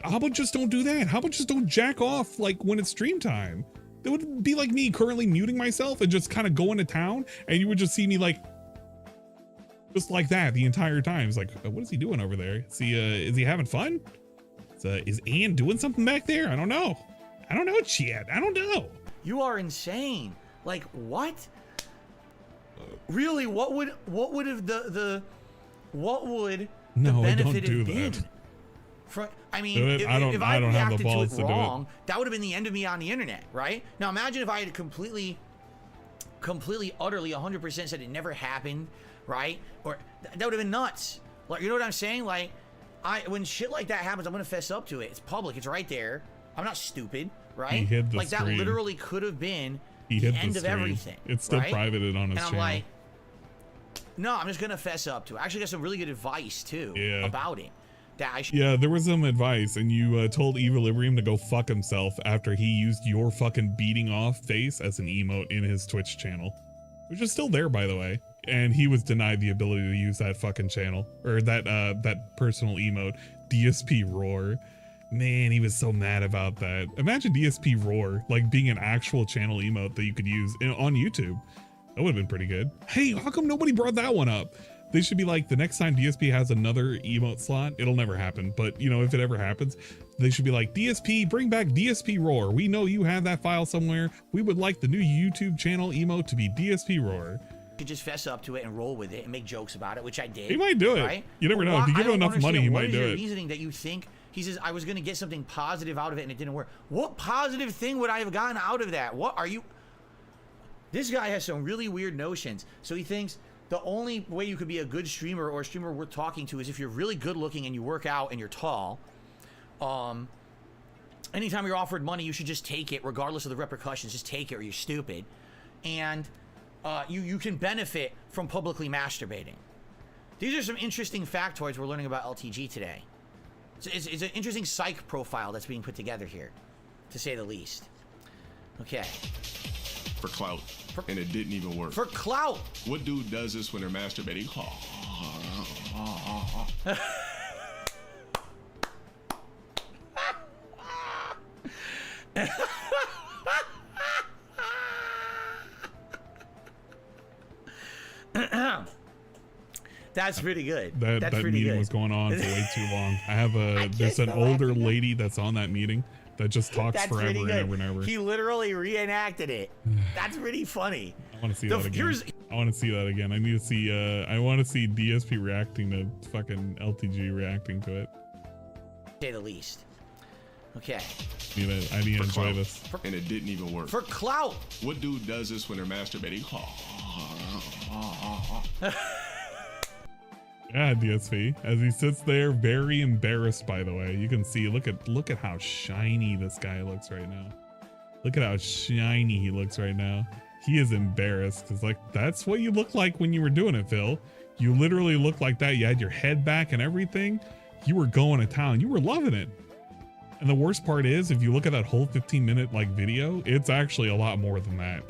How about just don't do that? How about just don't jack off like when it's stream time? That would be like me currently muting myself and just kind of going to town, and you would just see me like, just like that the entire time. It's like, what is he doing over there? Is he having fun? Is Ann doing something back there? I don't know. I don't know, Chad. I don't know. You are insane. Like, what? Really, what would have the benefit have been? I mean, if I reacted to it wrong, that would have been the end of me on the internet, right? Now imagine if I had completely, utterly, 100% said it never happened, right? Or that would have been nuts. Like, you know what I'm saying? Like, when shit like that happens, I'm gonna fess up to it. It's public. It's right there. I'm not stupid, right? He hid the like stream. That literally could have been the end of everything. It's still right? privated on his and I'm channel. like, no, I'm just gonna fess up to it. I actually got some really good advice too about it. That I should. Yeah, there was some advice, and you told Equilibrium to go fuck himself after he used your fucking beating off face as an emote in his Twitch channel, which is still there, by the way. And he was denied the ability to use that fucking channel, or that personal emote, DSP Roar. Man, he was so mad about that. Imagine DSP Roar like being an actual channel emote that you could use on YouTube. That would have been pretty good. Hey, how come nobody brought that one up? They should be like, the next time DSP has another emote slot, it'll never happen. But, you know, if it ever happens, they should be like, DSP, bring back DSP Roar. We know you have that file somewhere. We would like the new YouTube channel emote to be DSP Roar. Could just fess up to it and roll with it and make jokes about it, which I did. He might do it. Right? You never know. If you give him enough money, he might do it. What is your reasoning that you think he says I was going to get something positive out of it and it didn't work? What positive thing would I have gotten out of that? What are you? This guy has some really weird notions. So he thinks the only way you could be a good streamer or a streamer worth talking to is if you're really good looking and you work out and you're tall. Anytime you're offered money, you should just take it regardless of the repercussions. Just take it or you're stupid. And you can benefit from publicly masturbating. These are some interesting factoids we're learning about LTG today. It's an interesting psych profile that's being put together here, to say the least. Okay. For clout. And it didn't even work. For clout. What dude does this when they're masturbating? That's pretty good. That meeting was going on for way too long. I have there's an older lady that's on that meeting that just talks forever and ever and ever. He literally reenacted it. That's pretty funny. I want to see that again. I want to see that again. I need to see. I want to see DSP reacting to fucking LTG reacting to it. Say the least. Okay. I need to enjoy this. And it didn't even work. For clout. What dude does this when they're masturbating? Yeah, DSP. As he sits there, very embarrassed. By the way, you can see. Look at how shiny this guy looks right now. Look at how shiny he looks right now. He is embarrassed because, like, that's what you look like when you were doing it, Phil. You literally looked like that. You had your head back and everything. You were going to town. You were loving it. And the worst part is, if you look at that whole 15-minute like video, it's actually a lot more than that.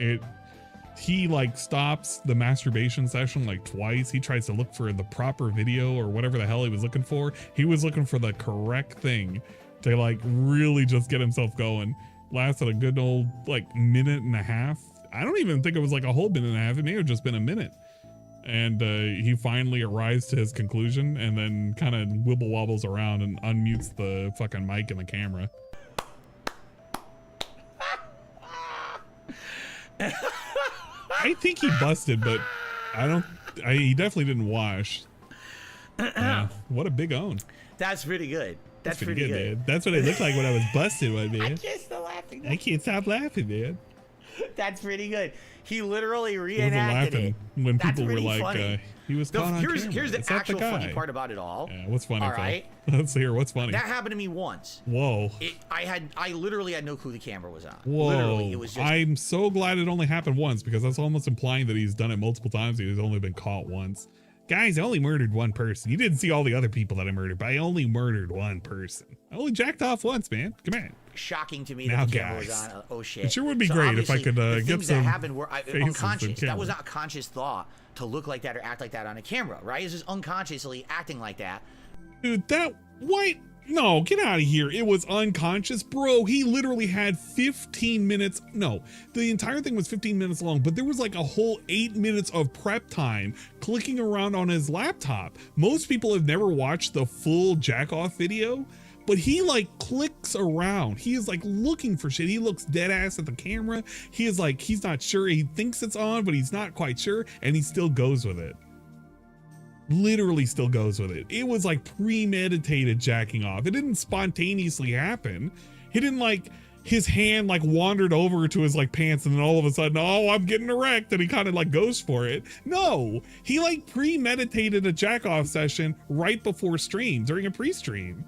He like stops the masturbation session like twice. He tries to look for the proper video or whatever the hell he was looking for. He was looking for the correct thing to like really just get himself going. Lasted a good old like minute and a half. I don't even think it was like a whole minute and a half. It may have just been a minute. And he finally arrives to his conclusion and then kind of wibble wobbles around and unmutes the fucking mic and the camera. I think he busted, but he definitely didn't wash. What a big own. That's pretty good. That's pretty good. Man. That's what it looked like when I was busted, man. I can't stop laughing. I can't stop laughing, man. That's pretty good. He literally He wasn't reenacted laughing it. when That's people were really like, funny. he was caught on camera. Here's the Is that actual guy? funny part about it all. Yeah, what's funny? All right. Let's hear what's funny. That happened to me once. Whoa. I literally had no clue the camera was on. Whoa. Literally, it was just. I'm so glad it only happened once, because that's almost implying that he's done it multiple times. He's only been caught once. Guys, I only murdered one person. You didn't see all the other people that I murdered, but I only murdered one person. I only jacked off once, man. Come on. Shocking to me Now, that the camera was guys. on. Oh shit! It sure would be So great if I obviously, could the get things some that happened were faces unconscious. in That was camera. not a conscious thought to look like that or act like that on a camera, right? It's just unconsciously acting like that. Dude, what? No, get out of here. It was unconscious. Bro, he literally had 15 minutes. No, the entire thing was 15 minutes long, but there was like a whole 8 minutes of prep time clicking around on his laptop. Most people have never watched the full jack off video, but he like clicks around. He is like looking for shit. He looks dead ass at the camera. He is like, he's not sure. He thinks it's on, but he's not quite sure. And he still goes with it. Literally still goes with it. It was like premeditated jacking off. It didn't spontaneously happen. He didn't like, his hand like wandered over to his like pants and then all of a sudden, oh, I'm getting erect, and he kind of like goes for it. No, he like premeditated a jack off session right before stream, during a pre-stream.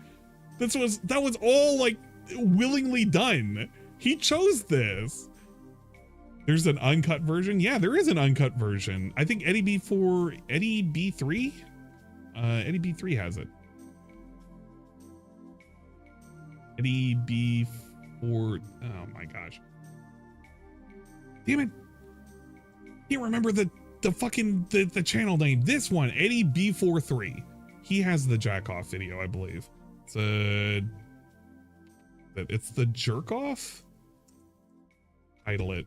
That was all like willingly done. He chose this. There's an uncut version. Yeah, there is an uncut version. I think Eddie B3 has it. Eddie B4. Oh my gosh. Damn it. Can't remember the fucking the channel name. This one, Eddie B43. He has the jack off video, I believe. It's the jerk off. Title it.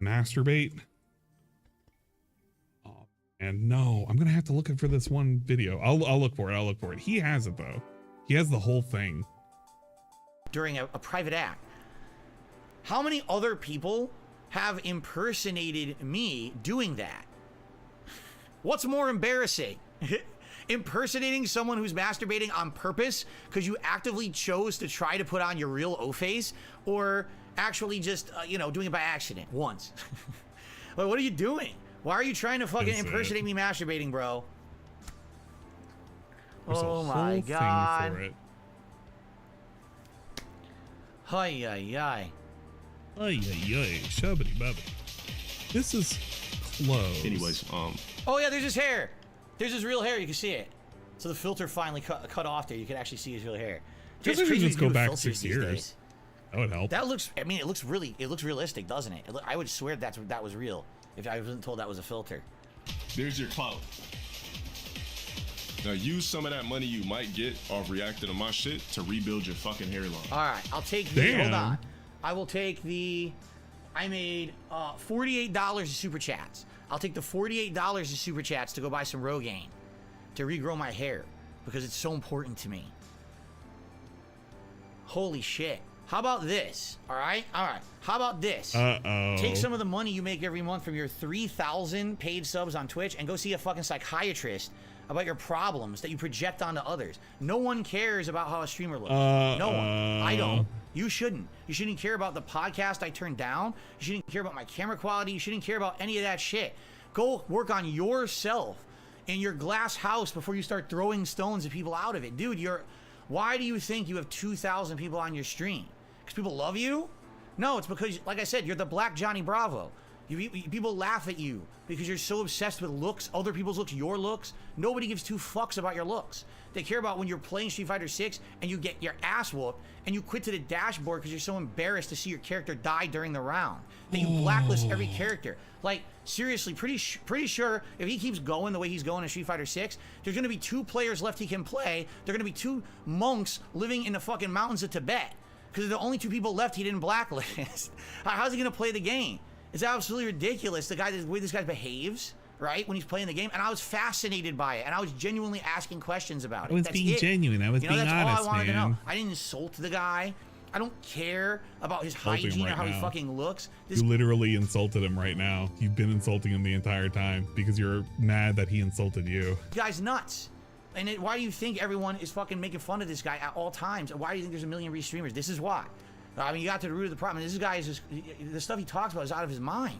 Masturbate. Oh, and no, I'm gonna have to look for this one video. I'll look for it. He has it though. He has the whole thing During a private act. How many other people have impersonated me doing that? What's more embarrassing? Impersonating someone who's masturbating on purpose because you actively chose to try to put on your real O face, or actually just, doing it by accident once? Like, what are you doing? Why are you trying to fucking impersonate me masturbating, bro? There's oh a my whole god. thing for it. Hi, hi. Shubbity bubbity. This is close. Anyways, Oh yeah, there's his hair. There's his real hair. You can see it. So the filter finally cut off there. You can actually see his real hair. Just It's crazy just to go do back filters 6 these years. days. That would help. That looks. I mean, it looks realistic, doesn't it? I would swear that was real if I wasn't told that was a filter. there's your clout. Now use some of that money you might get off reacting to my shit to rebuild your fucking hairline. All right, I'll take the. Damn. Hold on. I will take the. I made $48 of super chats. I'll take the $48 of super chats to go buy some Rogaine to regrow my hair because it's so important to me. Holy shit. How about this? All right. How about this? Uh-oh. Take some of the money you make every month from your 3,000 paid subs on Twitch and go see a fucking psychiatrist about your problems that you project onto others. No one cares about how a streamer looks. No one. I don't. You shouldn't. You shouldn't care about the podcast I turned down. You shouldn't care about my camera quality. You shouldn't care about any of that shit. Go work on yourself in your glass house before you start throwing stones at people out of it. Dude, why do you think you have 2,000 people on your stream? Because people love you? No, it's because, like I said, you're the Black Johnny Bravo. People laugh at you because you're so obsessed with looks, other people's looks, your looks. Nobody gives two fucks about your looks. They care about when you're playing Street Fighter 6 and you get your ass whooped and you quit to the dashboard because you're so embarrassed to see your character die during the round. That you blacklist every character. Like, seriously, pretty sure if he keeps going the way he's going in Street Fighter 6, there's gonna be 2 players left he can play. They're gonna be 2 monks living in the fucking mountains of Tibet. Because they're the only 2 people left he didn't blacklist. How's he gonna play the game? It's absolutely ridiculous, the way this guy behaves, right, when he's playing the game. And I was fascinated by it, and I was genuinely asking questions about it. I was being genuine. I was being honest, that's all I wanted to man. know. I didn't insult the guy. I don't care about his hygiene or how he fucking looks. You literally insulted him right now. You've been insulting him the entire time because you're mad that he insulted you. This guy's nuts. And why do you think everyone is fucking making fun of this guy at all times? Why do you think there's a million Restreamers? This is why. I mean, you got to the root of the problem. This guy is just, the stuff he talks about is out of his mind.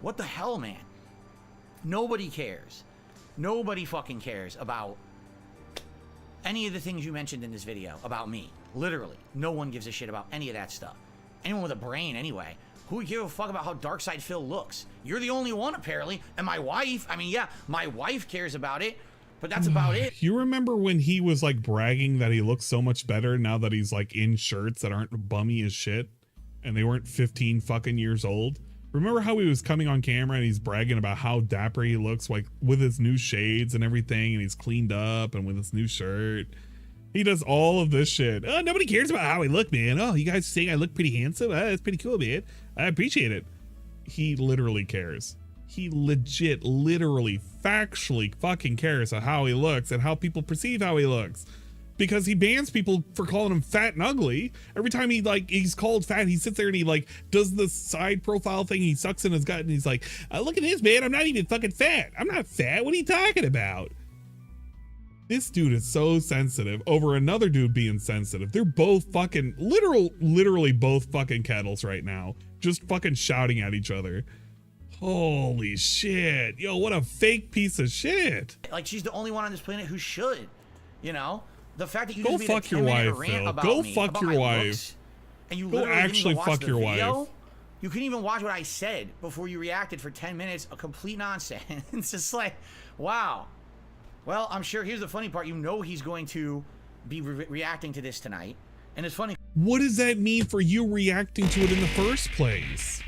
What the hell, man? Nobody cares. Nobody fucking cares about any of the things you mentioned in this video about me. Literally. No one gives a shit about any of that stuff. Anyone with a brain, anyway. Who would give a fuck about how Darkside Phil looks? You're the only one, apparently. And my wife, I mean, yeah, my wife cares about it. But that's about it. You remember when he was like bragging that he looks so much better now that he's like in shirts that aren't bummy as shit and they weren't 15 fucking years old? Remember how he was coming on camera and he's bragging about how dapper he looks, like with his new shades and everything, and he's cleaned up and with his new shirt. He does all of this shit. Oh, nobody cares about how I look, man. Oh, you guys think I look pretty handsome? That's pretty cool, man. I appreciate it. He literally cares. He legit, literally, factually fucking cares about how he looks and how people perceive how he looks. Because he bans people for calling him fat and ugly. Every time he's called fat, he sits there and he like does the side profile thing. He sucks in his gut and he's like, look at this, man. I'm not even fucking fat. I'm not fat. What are you talking about? This dude is so sensitive over another dude being sensitive. They're both fucking literally both fucking kettles right now. Just fucking shouting at each other. Holy shit. Yo, what a fake piece of shit. Like, she's the only one on this planet who should, you know? The fact that you go just fuck your wife, Phil. Go fuck your wife. And you go actually fuck your wife. You couldn't even watch what I said before you reacted for 10 minutes. A complete nonsense. It's just like, wow. Well, I'm sure here's the funny part. You know he's going to be reacting to this tonight. And it's funny. What does that mean for you reacting to it in the first place?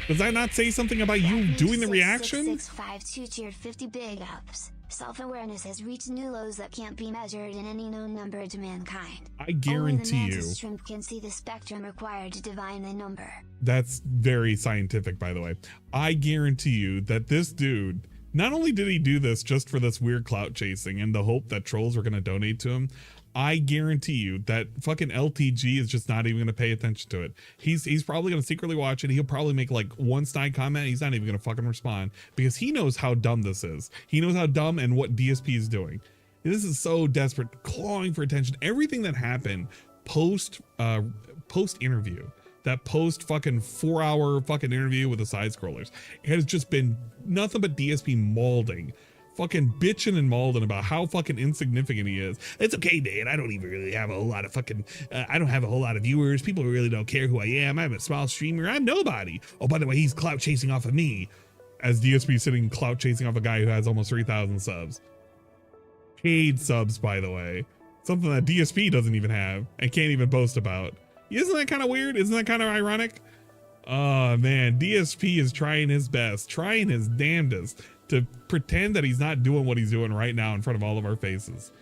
Does that not say something about you doing the reaction? 652 tiered 50 big ups. Self-awareness has reached new lows that can't be measured in any known number to mankind. I guarantee Only the you. mantis shrimp can see the spectrum required to divine the number. That's very scientific, by the way. I guarantee you that this dude, not only did he do this just for this weird clout chasing and the hope that trolls were going to donate to him, I guarantee you that fucking LTG is just not even going to pay attention to it. He's probably going to secretly watch it. He'll probably make like one snide comment. He's not even going to fucking respond because he knows how dumb this is. He knows how dumb and what DSP is doing. This is so desperate, clawing for attention. Everything that happened post interview, that post fucking 4-hour fucking interview with the side scrollers, it has just been nothing but DSP mauling. Fucking bitching and mauling about how fucking insignificant he is. It's okay, man. I don't even really have a whole lot of fucking, I don't have a whole lot of viewers. People really don't care who I am. I'm a small streamer. I'm nobody. Oh, by the way, he's clout chasing off of me. As DSP sitting clout chasing off a guy who has almost 3,000 subs. Paid subs, by the way. Something that DSP doesn't even have and can't even boast about. Isn't that kind of weird? Isn't that kind of ironic? Oh, man. DSP is trying his best, trying his damnedest to pretend that he's not doing what he's doing right now in front of all of our faces.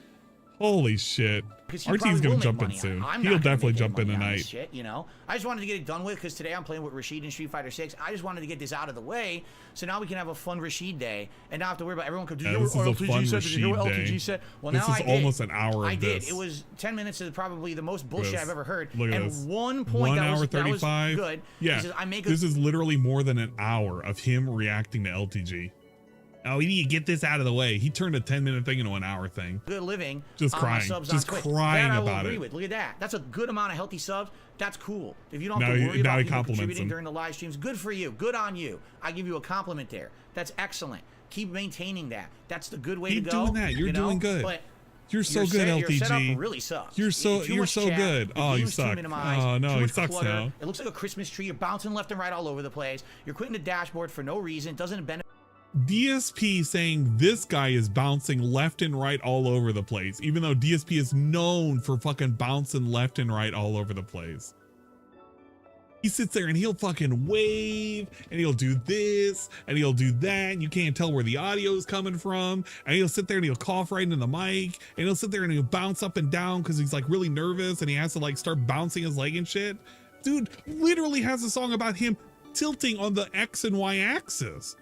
Holy shit. RT's gonna jump in soon. He'll definitely jump in tonight. Shit, you know, I just wanted to get it done with because today I'm playing with Rashid in Street Fighter 6. I just wanted to get this out of the way so now we can have a fun Rashid day and not have to worry about everyone. This is a fun Rashid day. Well, this now is almost an hour of I did. this. It was 10 minutes of probably the most bullshit I've ever heard. Look at and this. 1 point 1 hour 35. that was good. Yeah, this is literally more than an hour of him reacting to LTG. Oh, we need to get this out of the way. He turned a 10-minute thing into an hour thing. Good living. Just crying. Just crying about it. Look at that. That's a good amount of healthy subs. That's cool. If you don't have to worry about people contributing during the live streams, good for you. Good on you. I give you a compliment there. That's excellent. Keep maintaining that. That's the good way to go. Keep doing that. You're doing good. But You're so good, Your setup LTG. really sucks. You're so Too much chat, good. the Oh, you game's too suck. minimized, Oh no, too he much sucks clutter. now. It looks like a Christmas tree. You're bouncing left and right all over the place. You're quitting the dashboard for no reason. It doesn't benefit. DSP saying this guy is bouncing left and right all over the place, even though DSP is known for fucking bouncing left and right all over the place. He sits there and he'll fucking wave and he'll do this and he'll do that, and you can't tell where the audio is coming from, and he'll sit there and he'll cough right into the mic, and he'll sit there and he'll bounce up and down because he's like really nervous and he has to like start bouncing his leg and shit. Dude literally has a song about him tilting on the X and Y axis.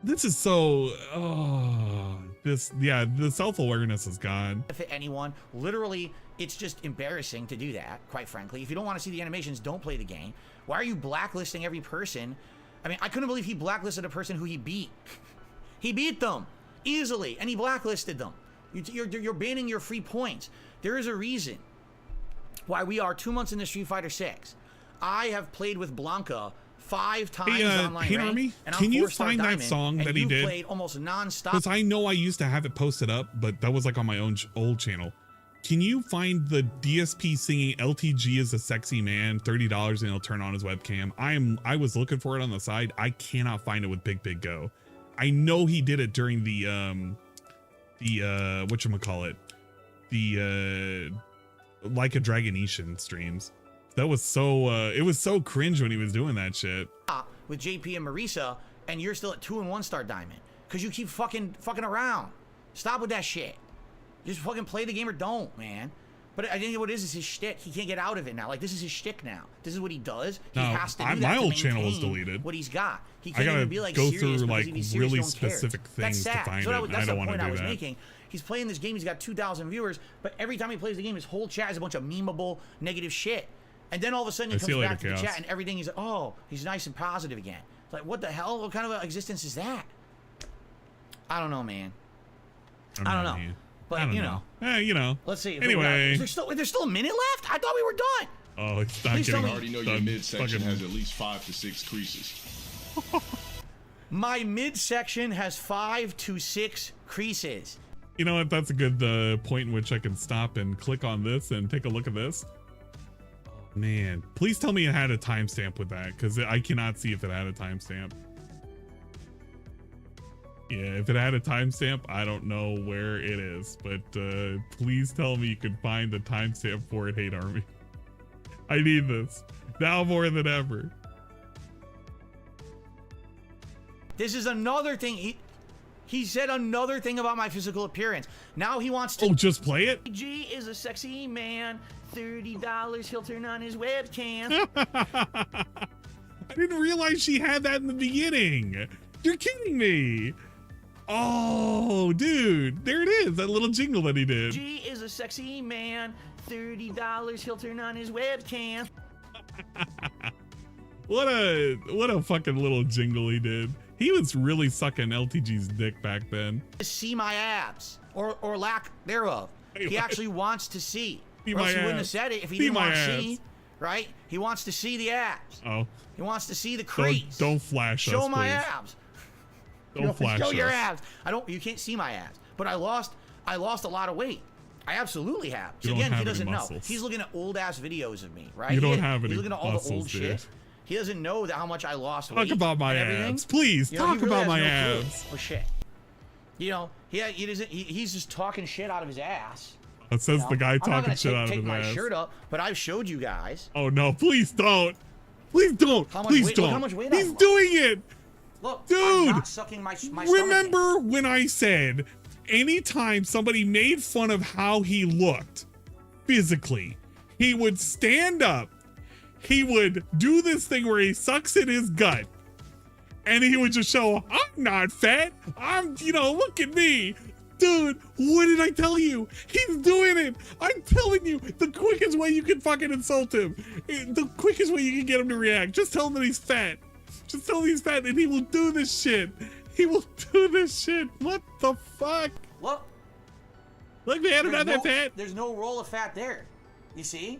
This is so, the self-awareness is gone. Benefit anyone. Literally, it's just embarrassing to do that, quite frankly. If you don't want to see the animations, don't play the game. Why are you blacklisting every person? I mean, I couldn't believe he blacklisted a person who he beat. He beat them easily, and he blacklisted them. You're banning your free points. There is a reason why we are 2 months into Street Fighter 6. I have played with Blanca 5 times online Hey, rank, Army, and I'm can you 4-star find that diamond, song and that he you did? played almost nonstop. Because I know I used to have it posted up, but that was like on my own old channel. Can you find the DSP singing LTG is a sexy man, $30 and he'll turn on his webcam? I was looking for it on the side. I cannot find it with Big Big Go. I know he did it during the whatchamacallit, the Like a Dragonetian streams. That was so it was so cringe when he was doing that shit. With JP and Marisa, and you're still at 2 and 1-star diamond because you keep fucking around. Stop with that shit. Just fucking play the game or don't, man. But I think what it is his shtick. He can't get out of it now. Like, this is his shtick now. This is what he does. He has to do that my to old channel was maintain deleted. what he's got. He I can't gotta even be like go serious through because like if he's serious, really no one cares. specific things That's to sad. find So it. that's I don't the want point to I do was that. making. He's playing this game. He's got 2,000 viewers, but every time he plays the game, his whole chat is a bunch of memeable, negative shit. And then all of a sudden he comes back to the chat and everything is, oh, he's nice and positive again. It's like, what the hell? What kind of existence is that? I don't know, man. I don't know. Man. But, you know. You know. Let's see. Anyway. There's still a minute left? I thought we were done. Oh, it's not Please tell getting me- I already know done. your midsection Fucking- has at least 5 to 6 creases. My midsection has 5 to 6 creases. You know what? That's a good point in which I can stop and click on this and take a look at this. Oh, man, please tell me it had a timestamp with that, because I cannot see if it had a timestamp. Yeah, if it had a timestamp, I don't know where it is, but please tell me you can find the timestamp for it, Hate Army. I need this now more than ever. This is another thing. He said another thing about my physical appearance. Now he wants to. Oh, just play it? G is a sexy man. $30, he'll turn on his webcam. I didn't realize she had that in the beginning. You're kidding me. Oh, dude, there it is. That little jingle that he did. G is a sexy man. $30, he'll turn on his webcam. What a fucking little jingle he did. He was really sucking LTG's dick back then. See my abs or lack thereof. He actually wants to see. See Or else my he wouldn't have abs. said it if he See didn't my want to abs. see, right? He wants to see the abs. Oh, He wants to see the crease. don't flash us, Show my please. abs. Don't flash Show us. your abs. You can't see my abs, but I lost a lot of weight. I absolutely have. You So don't again, have he any doesn't know. muscles. He's looking at old ass videos of me, right? You don't have He's any looking at all the muscles, old dude. shit. He doesn't know how much I lost weight. Talk about my and everything. abs. Please, You know, he talk really about has my no clue. abs. Oh shit. You know, he's just talking shit out of his ass. That says the guy I'm not talking gonna shit out of take his my ass. shirt up, but I've showed you guys. Oh no, please don't. Please don't. How much Please weight- don't. look how much weight I He's lost. doing it. Look, Dude, I'm not sucking my stomach in. Remember when I said anytime somebody made fun of how he looked physically, he would stand up, he would do this thing where he sucks in his gut, and he would just show, I'm not fat. Look at me. Dude, what did I tell you? He's doing it. I'm telling you, the quickest way you can fucking insult him, the quickest way you can get him to react, just tell him that he's fat. Just tell him he's fat and he will do this shit. He will do this shit. What the fuck? Look. Look, man, I'm not that fat. There's no roll of fat there. You see?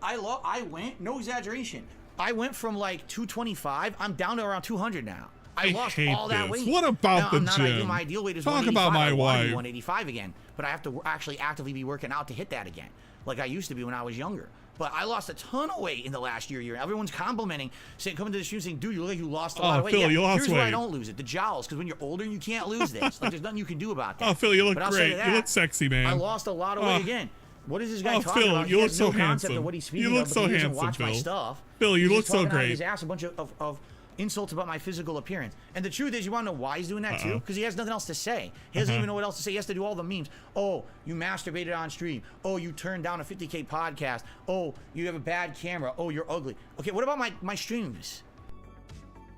I went, no exaggeration. I went from like 225. I'm down to around 200 now. I lost hate all that this. weight. What about now, the I'm not gym? ideal. My ideal weight is Talk 185. about my I want to be wife. 185 again, but I have to actually actively be working out to hit that again, like I used to be when I was younger. But I lost a ton of weight in the last year. Everyone's complimenting, saying, coming to the stream saying, dude, you look like you lost a lot of weight. Phil, you lost here's where I weight. don't lose it. The jowls, because when you're older, you can't lose this. Like, there's nothing you can do about that. Oh, Phil, you look But outside great. of that, You look sexy, man. I lost a lot of weight again. What is this guy Oh, talking Phil, about? you He look has so no concept handsome. of what he's You speaking look of, but so he doesn't handsome, watch my Phil. stuff. Phil, you He's look just so talking out of great. his ass a bunch of insults about my physical appearance. And the truth is, you want to know why he's doing that too? Because he has nothing else to say. He doesn't even know what else to say. He has to do all the memes. Oh, you masturbated on stream. Oh, you turned down a 50K podcast. Oh, you have a bad camera. Oh, you're ugly. Okay, what about my streams?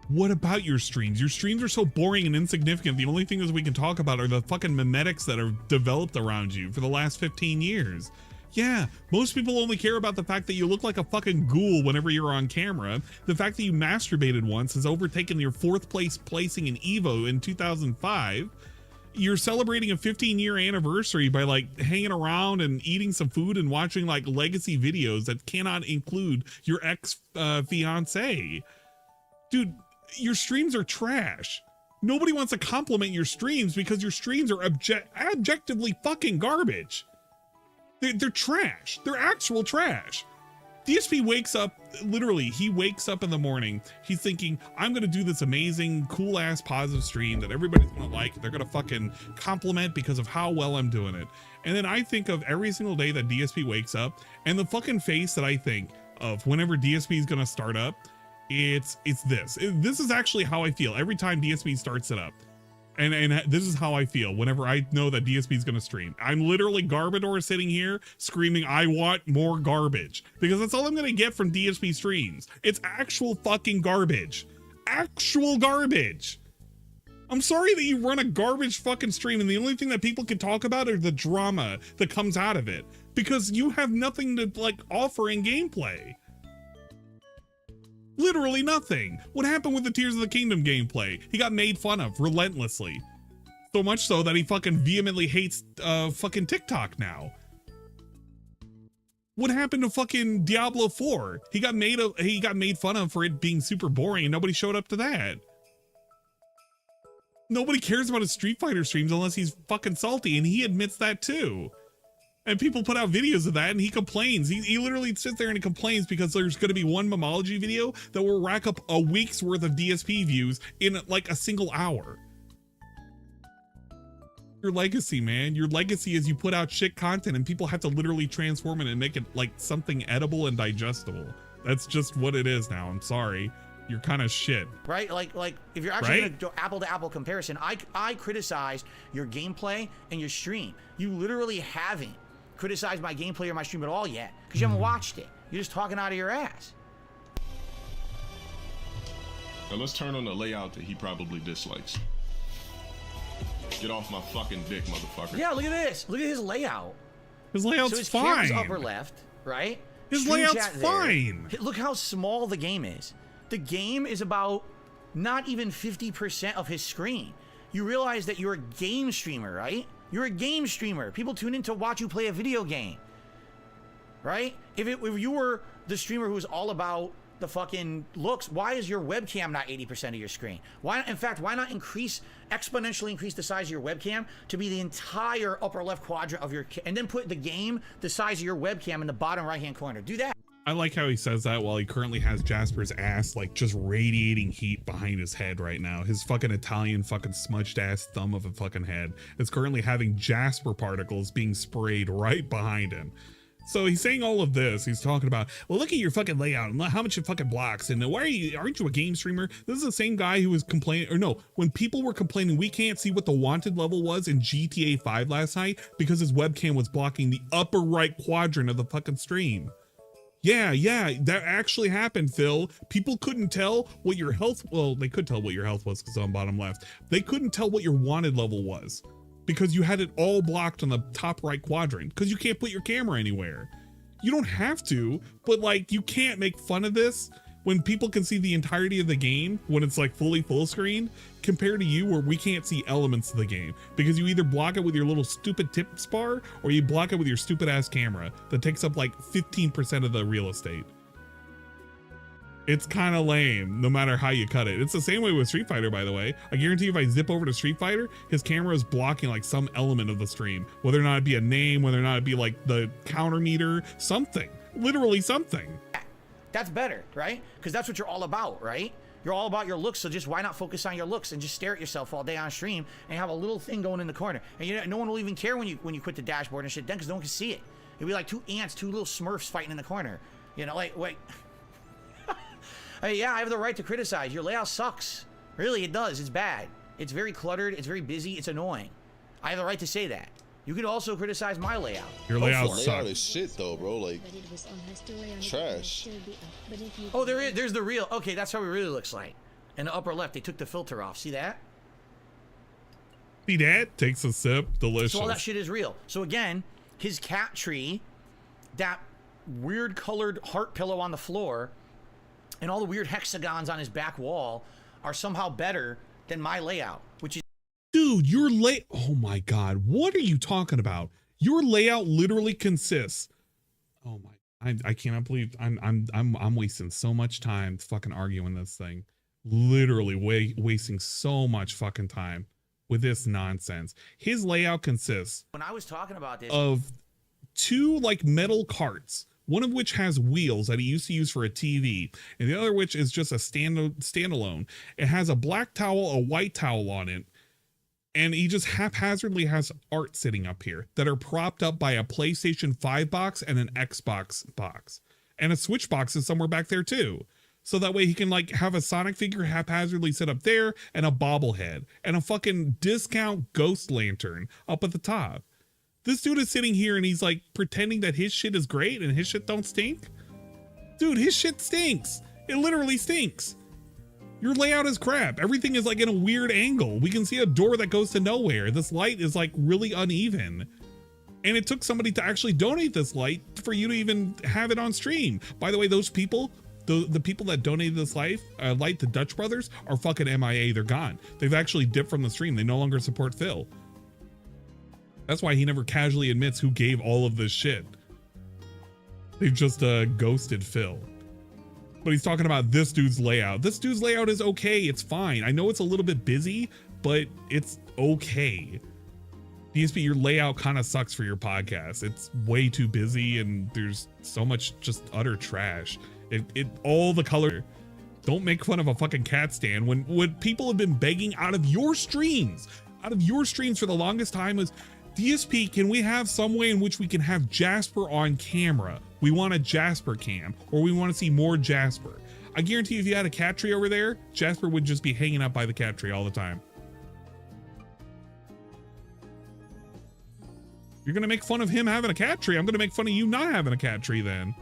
What about your streams? Your streams are so boring and insignificant. The only things we can talk about are the fucking memetics that have developed around you for the last 15 years. Yeah, most people only care about the fact that you look like a fucking ghoul whenever you're on camera. The fact that you masturbated once has overtaken your 4th place placing in EVO in 2005. You're celebrating a 15-year anniversary by like hanging around and eating some food and watching like legacy videos that cannot include your ex-fiance. Dude, your streams are trash. Nobody wants to compliment your streams because your streams are objectively fucking garbage. They're trash. They're actual trash. DSP wakes up, literally, he wakes up in the morning. He's thinking, I'm going to do this amazing, cool ass positive stream that everybody's going to like. They're going to fucking compliment because of how well I'm doing it. And then I think of every single day that DSP wakes up and the fucking face that I think of whenever DSP is going to start up, it's this. This is actually how I feel every time DSP starts it up. And this is how I feel whenever I know that DSP is going to stream. I'm literally Garbador sitting here screaming, I want more garbage. Because that's all I'm going to get from DSP streams. It's actual fucking garbage. Actual garbage. I'm sorry that you run a garbage fucking stream and the only thing that people can talk about are the drama that comes out of it. Because you have nothing to like offer in gameplay. Literally nothing. What happened with the Tears of the Kingdom gameplay? He got made fun of relentlessly. So much so that he fucking vehemently hates fucking TikTok now. What happened to fucking Diablo 4? He got made fun of for it being super boring and nobody showed up to that. Nobody cares about his Street Fighter streams unless he's fucking salty, and he admits that too. And people put out videos of that and he complains. He literally sits there and he complains because there's going to be one Momology video that will rack up a week's worth of DSP views in like a single hour. Your legacy, man. Your legacy is you put out shit content and people have to literally transform it and make it like something edible and digestible. That's just what it is now. I'm sorry. You're kind of shit. Right? Like if you're actually going to do apple to apple comparison, I criticize your gameplay and your stream. You literally haven't criticized my gameplay or my stream at all yet because you haven't watched it. You're just talking out of your ass. Now let's turn on the layout that he probably dislikes. Get off my fucking dick, motherfucker. Yeah, look at this. Look at his layout. His layout's so his fine. camera's upper left, right? His Stream layout's chat there. fine. Look how small the game is. The game is about not even 50% of his screen. You realize that you're a game streamer, right? You're a game streamer. People tune in to watch you play a video game, right? If you were the streamer who's all about the fucking looks, why is your webcam not 80% of your screen? Why, in fact, why not exponentially increase the size of your webcam to be the entire upper left quadrant of your, and then put the game the size of your webcam in the bottom right-hand corner? Do that. I like how he says that while he currently has Jasper's ass like just radiating heat behind his head right now. His fucking Italian fucking smudged ass thumb of a fucking head is currently having Jasper particles being sprayed right behind him. So he's saying all of this. He's talking about, well, look at your fucking layout and how much it fucking blocks. And why aren't you a game streamer? This is the same guy who was complaining, or no, when people were complaining we can't see what the wanted level was in GTA 5 last night because his webcam was blocking the upper right quadrant of the fucking stream. Yeah, that actually happened, Phil. People couldn't tell what your health, well, they could tell what your health was because on bottom left. They couldn't tell what your wanted level was because you had it all blocked on the top right quadrant because you can't put your camera anywhere. You don't have to, but like you can't make fun of this when people can see the entirety of the game when it's like fully full screen compared to you where we can't see elements of the game because you either block it with your little stupid tip bar or you block it with your stupid ass camera that takes up like 15% of the real estate. It's kind of lame, no matter how you cut it. It's the same way with Street Fighter, by the way. I guarantee if I zip over to Street Fighter, his camera is blocking like some element of the stream. Whether or not it be a name, whether or not it be like the counter meter, something. Literally something. That's better, right? Because that's what you're all about, right? You're all about your looks, so just why not focus on your looks and just stare at yourself all day on stream and have a little thing going in the corner. And you know, no one will even care when you quit the dashboard and shit then, because no one can see it. It'll be like two ants, two little Smurfs fighting in the corner. You know, like, wait. Hey, yeah, I have the right to criticize. Your layout sucks. Really, it does. It's bad. It's very cluttered. It's very busy. It's annoying. I have the right to say that. You could also criticize my layout. Your layout sucks. Layout is shit though, bro. Like trash. Oh, there's the real. Okay, that's how it really looks like. In the upper left, they took the filter off. See that? See that? Takes a sip. Delicious. So all that shit is real. So again, his cat tree, that weird colored heart pillow on the floor, and all the weird hexagons on his back wall are somehow better than my layout, which is... Dude, your oh my God, what are you talking about? Your layout literally consists... Oh my, I cannot believe I'm wasting so much time fucking arguing this thing. Literally wasting so much fucking time with this nonsense. His layout consists... When I was talking about this... ...of two like metal carts. One of which has wheels that he used to use for a TV, and the other which is just a standalone. It has a black towel, a white towel on it, and he just haphazardly has art sitting up here that are propped up by a PlayStation 5 box and an Xbox box. And a Switch box is somewhere back there too. So that way he can like have a Sonic figure haphazardly sit up there, and a bobblehead, and a fucking discount ghost lantern up at the top. This dude is sitting here and he's like pretending that his shit is great and his shit don't stink. Dude, his shit stinks. It literally stinks. Your layout is crap. Everything is like in a weird angle. We can see a door that goes to nowhere. This light is like really uneven. And it took somebody to actually donate this light for you to even have it on stream. By the way, those people, the people that donated this light, the Dutch brothers, are fucking MIA. They're gone. They've actually dipped from the stream. They no longer support Phil. That's why he never casually admits who gave all of this shit. They've just ghosted Phil. But he's talking about this dude's layout. This dude's layout is okay. It's fine. I know it's a little bit busy, but it's okay. DSP, your layout kind of sucks for your podcast. It's way too busy and there's so much just utter trash. All the color. Don't make fun of a fucking cat stand when people have been begging out of your streams for the longest time is, DSP, can we have some way in which we can have Jasper on camera? We want a Jasper cam, or we want to see more Jasper. I guarantee if you had a cat tree over there, Jasper would just be hanging up by the cat tree all the time. You're gonna make fun of him having a cat tree. I'm gonna make fun of you not having a cat tree then.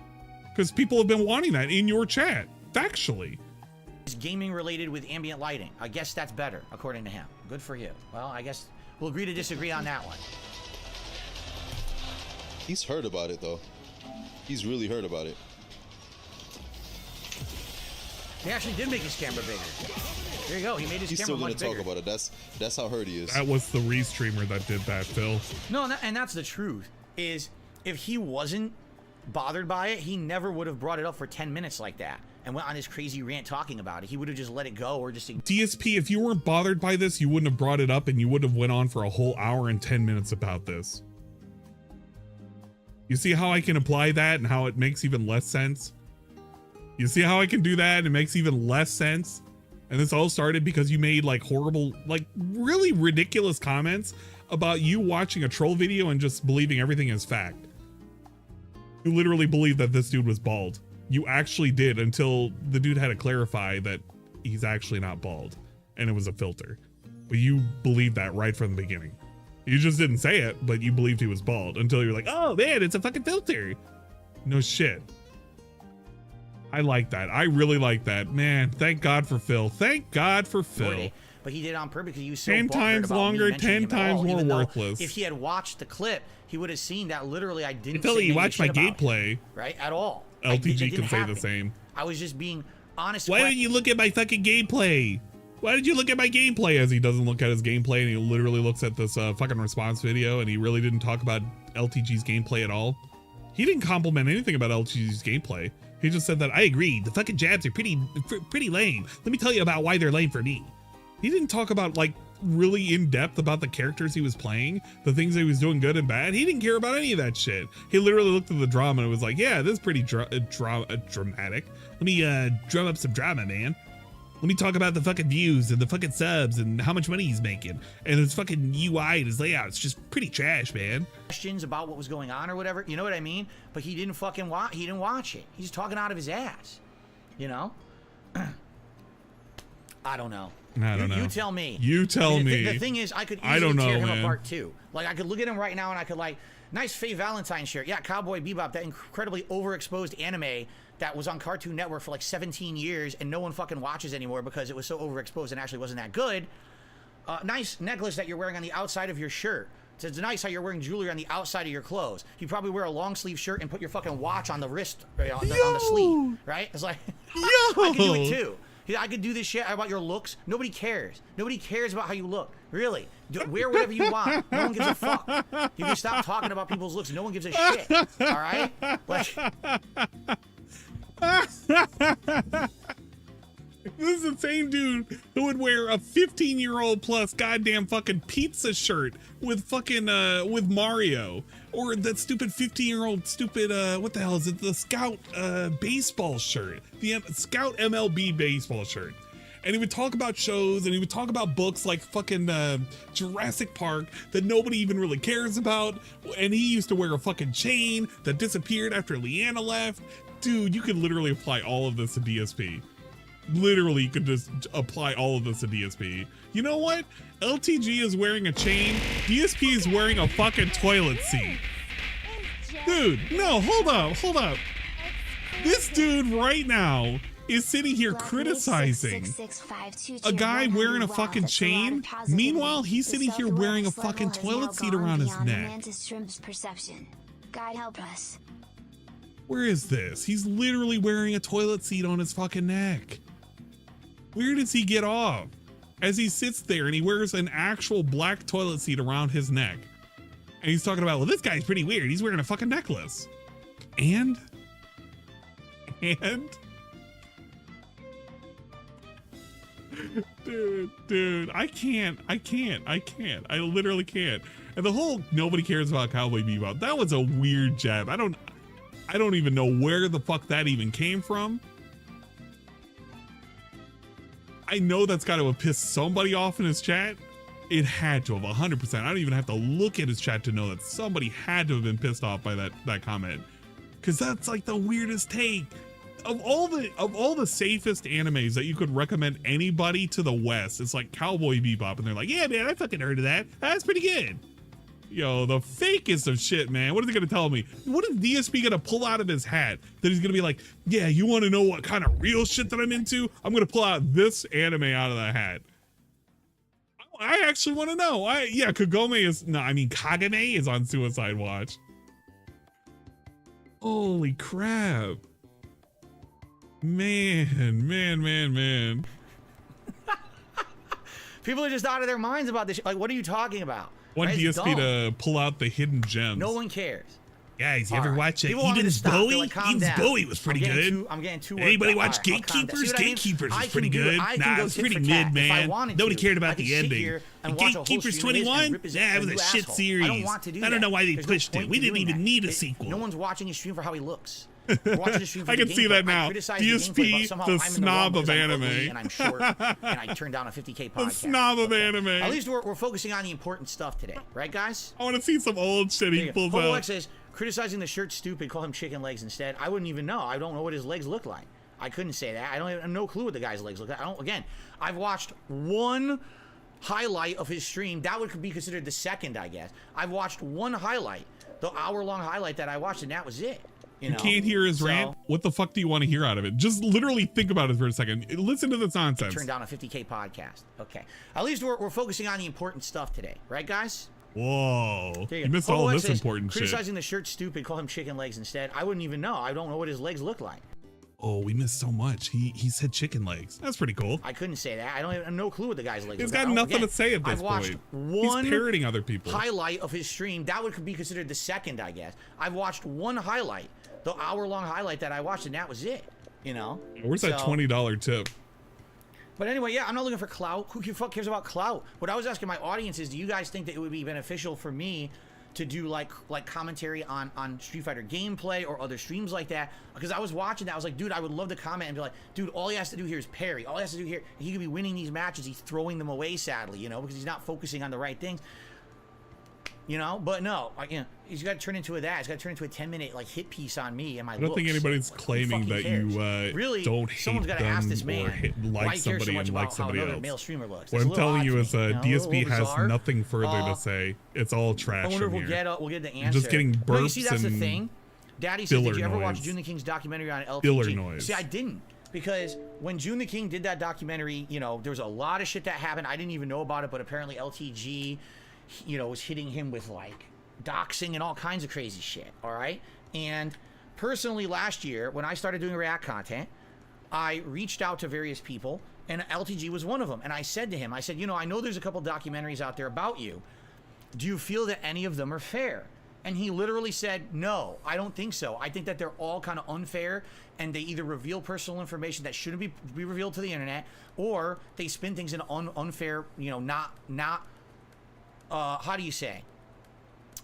Because people have been wanting that in your chat, factually. It's gaming related with ambient lighting. I guess that's better, according to him. Good for you. Well, I guess we'll agree to disagree on that one. He's heard about it though. He's really heard about it. He actually did make his camera bigger. There you go. He made his He's camera still much gonna bigger. talk about it. That's how heard he is. That was the restreamer that did that, Phil. No, and that's the truth. Is if he wasn't bothered by it, he never would have brought it up for 10 minutes like that and went on his crazy rant talking about it. He would have just let it go or just... DSP, if you weren't bothered by this, you wouldn't have brought it up and you would have went on for a whole hour and 10 minutes about this. You see how I can apply that and how it makes even less sense? You see how I can do that and it makes even less sense? And this all started because you made like horrible, like really ridiculous comments about you watching a troll video and just believing everything is fact. You literally believed that this dude was bald. You actually did, until the dude had to clarify that he's actually not bald and it was a filter. But you believed that right from the beginning. You just didn't say it, but you believed he was bald until you're like, oh man, it's a fucking filter. No shit. I like that. I really like that. Man, thank God for Phil. Thank God for Phil. But he did it on purpose because he was so 10 times longer, 10 times more worthless. If he had watched the clip, he would have seen that literally I didn't until he watched my gameplay. Right? At all. LTG can say the same. I was just being honest. Why didn't you look at my fucking gameplay? Why did you look at my gameplay? As he doesn't look at his gameplay and he literally looks at this fucking response video and he really didn't talk about LTG's gameplay at all. He didn't compliment anything about LTG's gameplay. He just said that I agree. The fucking jabs are pretty lame. Let me tell you about why they're lame for me. He didn't talk about like really in depth about the characters he was playing, the things he was doing good and bad. He didn't care about any of that shit. He literally looked at the drama and was like, yeah, this is pretty dramatic. Let me drum up some drama, man. Let me talk about the fucking views and the fucking subs and how much money he's making. And his fucking UI and his layout. It's just pretty trash, man. Questions about what was going on or whatever. You know what I mean? But he didn't fucking watch. He didn't watch it. He's talking out of his ass. You know? I don't know. I don't know. You tell me. You tell me. The thing is, I could easily tear him apart too. Like, I could look at him right now and I could like, nice Faye Valentine shirt. Yeah, Cowboy Bebop, that incredibly overexposed anime that was on Cartoon Network for like 17 years and no one fucking watches anymore because it was so overexposed and actually wasn't that good. Nice necklace that you're wearing on the outside of your shirt. It's nice how you're wearing jewelry on the outside of your clothes. You probably wear a long sleeve shirt and put your fucking watch on the wrist, on the sleeve, right? It's like, I could do it too. I could do this shit about your looks. Nobody cares. Nobody cares about how you look. Really. Wear whatever you want. No one gives a fuck. You can stop talking about people's looks. No one gives a shit. All right? Like... This is the same dude who would wear a 15-year-old plus goddamn fucking pizza shirt with fucking with Mario, or that stupid 15-year-old stupid what the hell is it, the Scout baseball shirt, the Scout MLB baseball shirt. And he would talk about shows and he would talk about books like fucking Jurassic Park that nobody even really cares about. And he used to wear a fucking chain that disappeared after Leanna left. Dude, you could literally apply all of this to DSP. Literally, you could just apply all of this to DSP. You know what? LTG is wearing a chain. DSP is wearing a fucking toilet seat. Dude, no, hold up. This dude right now is sitting here criticizing a guy wearing a fucking chain. Meanwhile, he's sitting here wearing a fucking toilet seat around his neck. God help us. Where is this? He's literally wearing a toilet seat on his fucking neck. Where does he get off? As he sits there and he wears an actual black toilet seat around his neck. And he's talking about, well, this guy's pretty weird. He's wearing a fucking necklace. And? Dude, I can't. I literally can't. And the whole nobody cares about Cowboy Bebop, that was a weird jab. I don't even know where the fuck that even came from. I know that's got to have pissed somebody off in his chat. It had to have, 100%. I don't even have to look at his chat to know that somebody had to have been pissed off by that comment. Cause that's like the weirdest take. Of all the safest animes that you could recommend anybody to the West, it's like Cowboy Bebop, and they're like, yeah, man, I fucking heard of that. That's pretty good. Yo, the fakest of shit, man. What is he gonna tell me? What is DSP gonna pull out of his hat that he's gonna be like, yeah, you wanna know what kind of real shit that I'm into? I'm gonna pull out this anime out of the hat. I actually wanna know. Kagome is on Suicide Watch. Holy crap. Man. People are just out of their minds about this. Like, what are you talking about? Want DSP to pull out the hidden gems. No one cares. Guys, you ever watch Eden's Bowie? Like, Eden's Bowie was pretty good. I'm getting too Anybody watch Gatekeepers? Gatekeepers was pretty good. Nah, it was pretty mid, man. Nobody cared about the ending. And Gatekeepers 21? Nah, it was a shit series. I don't know why they pushed it. We didn't even need a sequel. No one's watching his stream for how he looks. I can see that now. DSP, the snob of anime. And I'm short, and I turned down a 50K podcast. The snob of anime. At least we're focusing on the important stuff today, right, guys? I want to see some old shit he pulls out. Hobolex says, criticizing the shirt stupid, call him chicken legs instead. I wouldn't even know. I don't know what his legs look like. I couldn't say that. I have no clue what the guy's legs look like. I've watched one highlight of his stream. That would be considered the second, I guess. I've watched one highlight, the hour-long highlight that I watched, and that was it. You can't hear his rant. What the fuck do you want to hear out of it? Just literally think about it for a second. Listen to this nonsense. Turn down a 50K podcast. Okay. At least we're focusing on the important stuff today, right, guys? Whoa. You missed all this important shit. Criticizing the shirt stupid, call him chicken legs instead. I wouldn't even know. I don't know what his legs look like. Oh, we missed so much. He said chicken legs. That's pretty cool. I couldn't say that. I have no clue what the guy's legs look like. He's got nothing to say at this point. I've watched one He's parroting other people. Highlight of his stream. That would be considered the second, I guess. I've watched one highlight, the hour-long highlight that I watched, and that was it. You know. Where's that $20 tip? But anyway, yeah, I'm not looking for clout. Who the fuck cares about clout? What I was asking my audience is, do you guys think that it would be beneficial for me to do like commentary on Street Fighter gameplay or other streams like that? Because I was watching that, I was like, dude, I would love to comment and be like, dude, all he has to do here is parry. All he has to do here, he could be winning these matches. He's throwing them away, sadly, you know, because he's not focusing on the right things. You know, but no, he's got to turn into that. He's got to turn into a 10-minute like hit piece on me and my. I don't think anybody's claiming that you really don't hate someone's got to ask this man like somebody so and like somebody else. Male streamer looks. What I'm telling you is DSP has nothing further to say. It's all trash. I wonder if we'll get the answer. Just getting burps. No, you see, that's the thing. Daddy says, did you ever watch June the King's documentary on LTG? See, I didn't. Because when June the King did that documentary, you know, there was a lot of shit that happened. I didn't even know about it, but apparently LTG, you know, was hitting him with like doxing and all kinds of crazy shit. All right. And personally, last year when I started doing React content, I reached out to various people, and LTG was one of them. And I said to him, I said, you know, I know there's a couple documentaries out there about you. Do you feel that any of them are fair? And he literally said, no, I don't think so. I think that they're all kind of unfair, and they either reveal personal information that shouldn't be revealed to the internet, or they spin things in unfair, you know, not how do you say?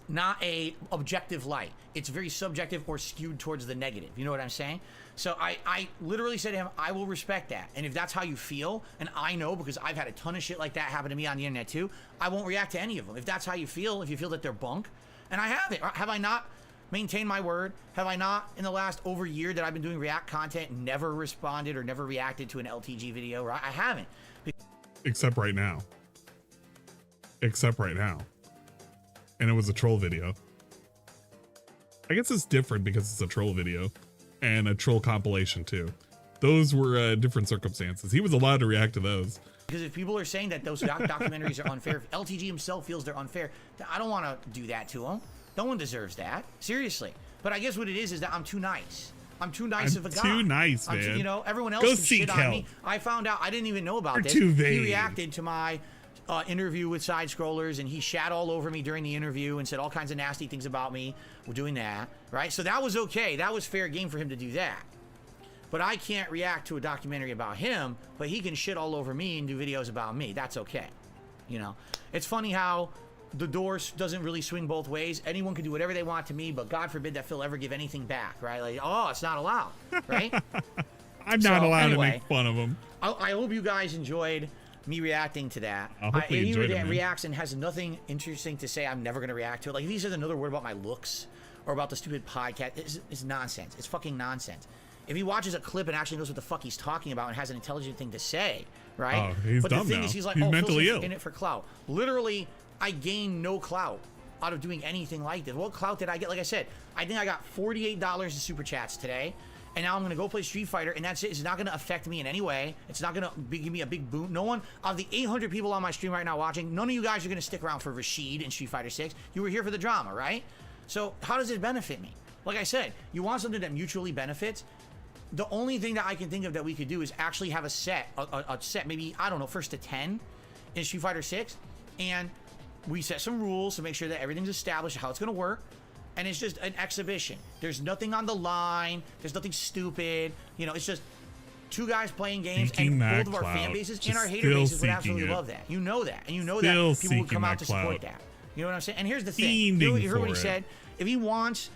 Not a objective light. It's very subjective or skewed towards the negative. You know what I'm saying? So I literally said to him, I will respect that. And if that's how you feel, and I know because I've had a ton of shit like that happen to me on the internet too, I won't react to any of them. If that's how you feel, if you feel that they're bunk, and I haven't. Have I not maintained my word? Have I not, in the last over year that I've been doing React content, never responded or never reacted to an LTG video? Right? I haven't. Except right now. And it was a troll video. I guess it's different because it's a troll video and a troll compilation too. Those were different circumstances. He was allowed to react to those. Because if people are saying that those documentaries are unfair, if LTG himself feels they're unfair, then I don't want to do that to him. No one deserves that. Seriously. But I guess what it is that I'm too nice. I'm too nice of a guy. Too nice, man. You know, everyone else can shit on me. I found out, I didn't even know about this. He reacted to my interview with Side Scrollers, and he shat all over me during the interview and said all kinds of nasty things about me. We're doing that, right? So that was okay. That was fair game for him to do that. But I can't react to a documentary about him, but he can shit all over me and do videos about me. That's okay. You know, it's funny how the door doesn't really swing both ways. Anyone can do whatever they want to me, but God forbid that Phil ever give anything back, right? Like, oh, it's not allowed, right? I'm not allowed to make fun of him. I hope you guys enjoyed me reacting to that. I hope you enjoyed it, reacts and has nothing interesting to say, I'm never going to react to it. Like, if he says another word about my looks or about the stupid podcast, it's nonsense. It's fucking nonsense. If he watches a clip and actually knows what the fuck he's talking about and has an intelligent thing to say, right? Oh, he's but dumb the thing now. is, he's like, he's oh, mentally Phil's ill. in it for clout. Literally, I gained no clout out of doing anything like this. What clout did I get? Like I said, I think I got $48 in super chats today. And now I'm going to go play Street Fighter, and that's it. It's not going to affect me in any way. It's not going to give me a big boon. No one, of the 800 people on my stream right now watching, none of you guys are going to stick around for Rashid in Street Fighter 6. You were here for the drama, right? So how does it benefit me? Like I said, you want something that mutually benefits. The only thing that I can think of that we could do is actually have a set, maybe, I don't know, 1st to 10 in Street Fighter 6. And we set some rules to make sure that everything's established, how it's going to work. And it's just an exhibition. There's nothing on the line. There's nothing stupid. You know, it's just two guys playing games, and both of our fan bases and our hater bases would absolutely love that. You know that. And you know that people would come out to support that. You know what I'm saying? And here's the thing. You heard what he said? If he wants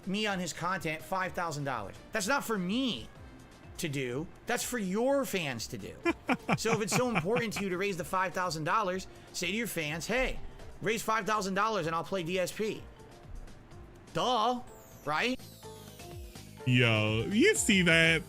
me on his content, $5,000. That's not for me to do. That's for your fans to do. So if it's so important to you to raise the $5,000, say to your fans, hey, raise $5,000 and I'll play DSP. Duh, right? Yo, you see that?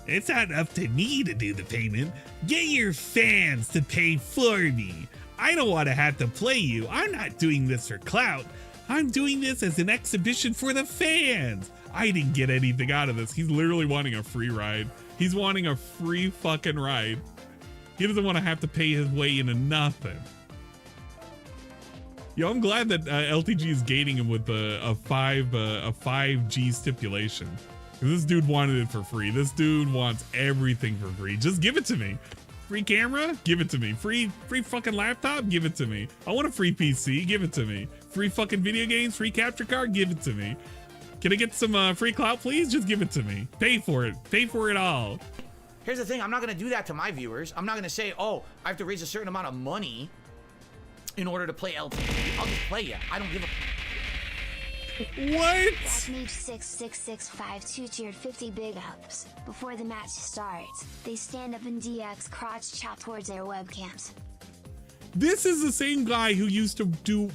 It's not up to me to do the payment. Get your fans to pay for me. I don't want to have to play you. I'm not doing this for clout. I'm doing this as an exhibition for the fans. I didn't get anything out of this. He's literally wanting a free ride. He's wanting a free fucking ride. He doesn't want to have to pay his way into nothing. Yo, I'm glad that LTG is gating him with a 5G stipulation. This dude wanted it for free. This dude wants everything for free. Just give it to me. Free camera? Give it to me. Free fucking laptop? Give it to me. I want a free PC. Give it to me. Free fucking video games? Free capture card? Give it to me. Can I get some free clout, please? Just give it to me. Pay for it. Pay for it all. Here's the thing. I'm not going to do that to my viewers. I'm not going to say, oh, I have to raise a certain amount of money in order to play LTG. I'll just play you. I don't give a... What? Mage6665 tiered 50 big ups. Before the match starts, they stand up and DX crotch chop towards their webcams. This is the same guy who used to do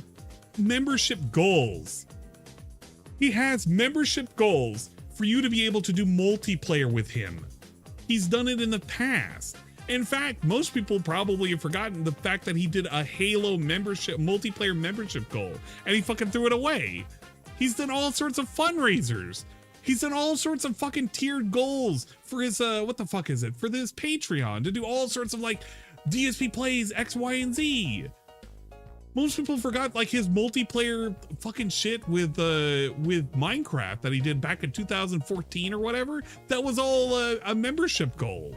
membership goals. He has membership goals for you to be able to do multiplayer with him. He's done it in the past. In fact, most people probably have forgotten the fact that he did a Halo membership, multiplayer membership goal, and he fucking threw it away. He's done all sorts of fundraisers. He's done all sorts of fucking tiered goals for his, what the fuck is it? For this Patreon, to do all sorts of like DSP plays X, Y, and Z. Most people forgot like his multiplayer fucking shit with Minecraft that he did back in 2014 or whatever. That was all a membership goal.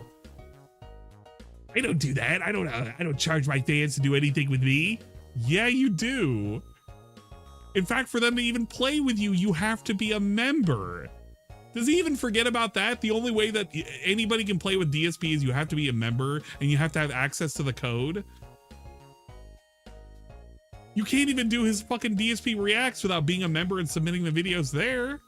I don't do that. I don't charge my fans to do anything with me. Yeah, you do. In fact, for them to even play with you, you have to be a member. Does he even forget about that? The only way that anybody can play with DSP is you have to be a member and you have to have access to the code. You can't even do his fucking DSP reacts without being a member and submitting the videos there.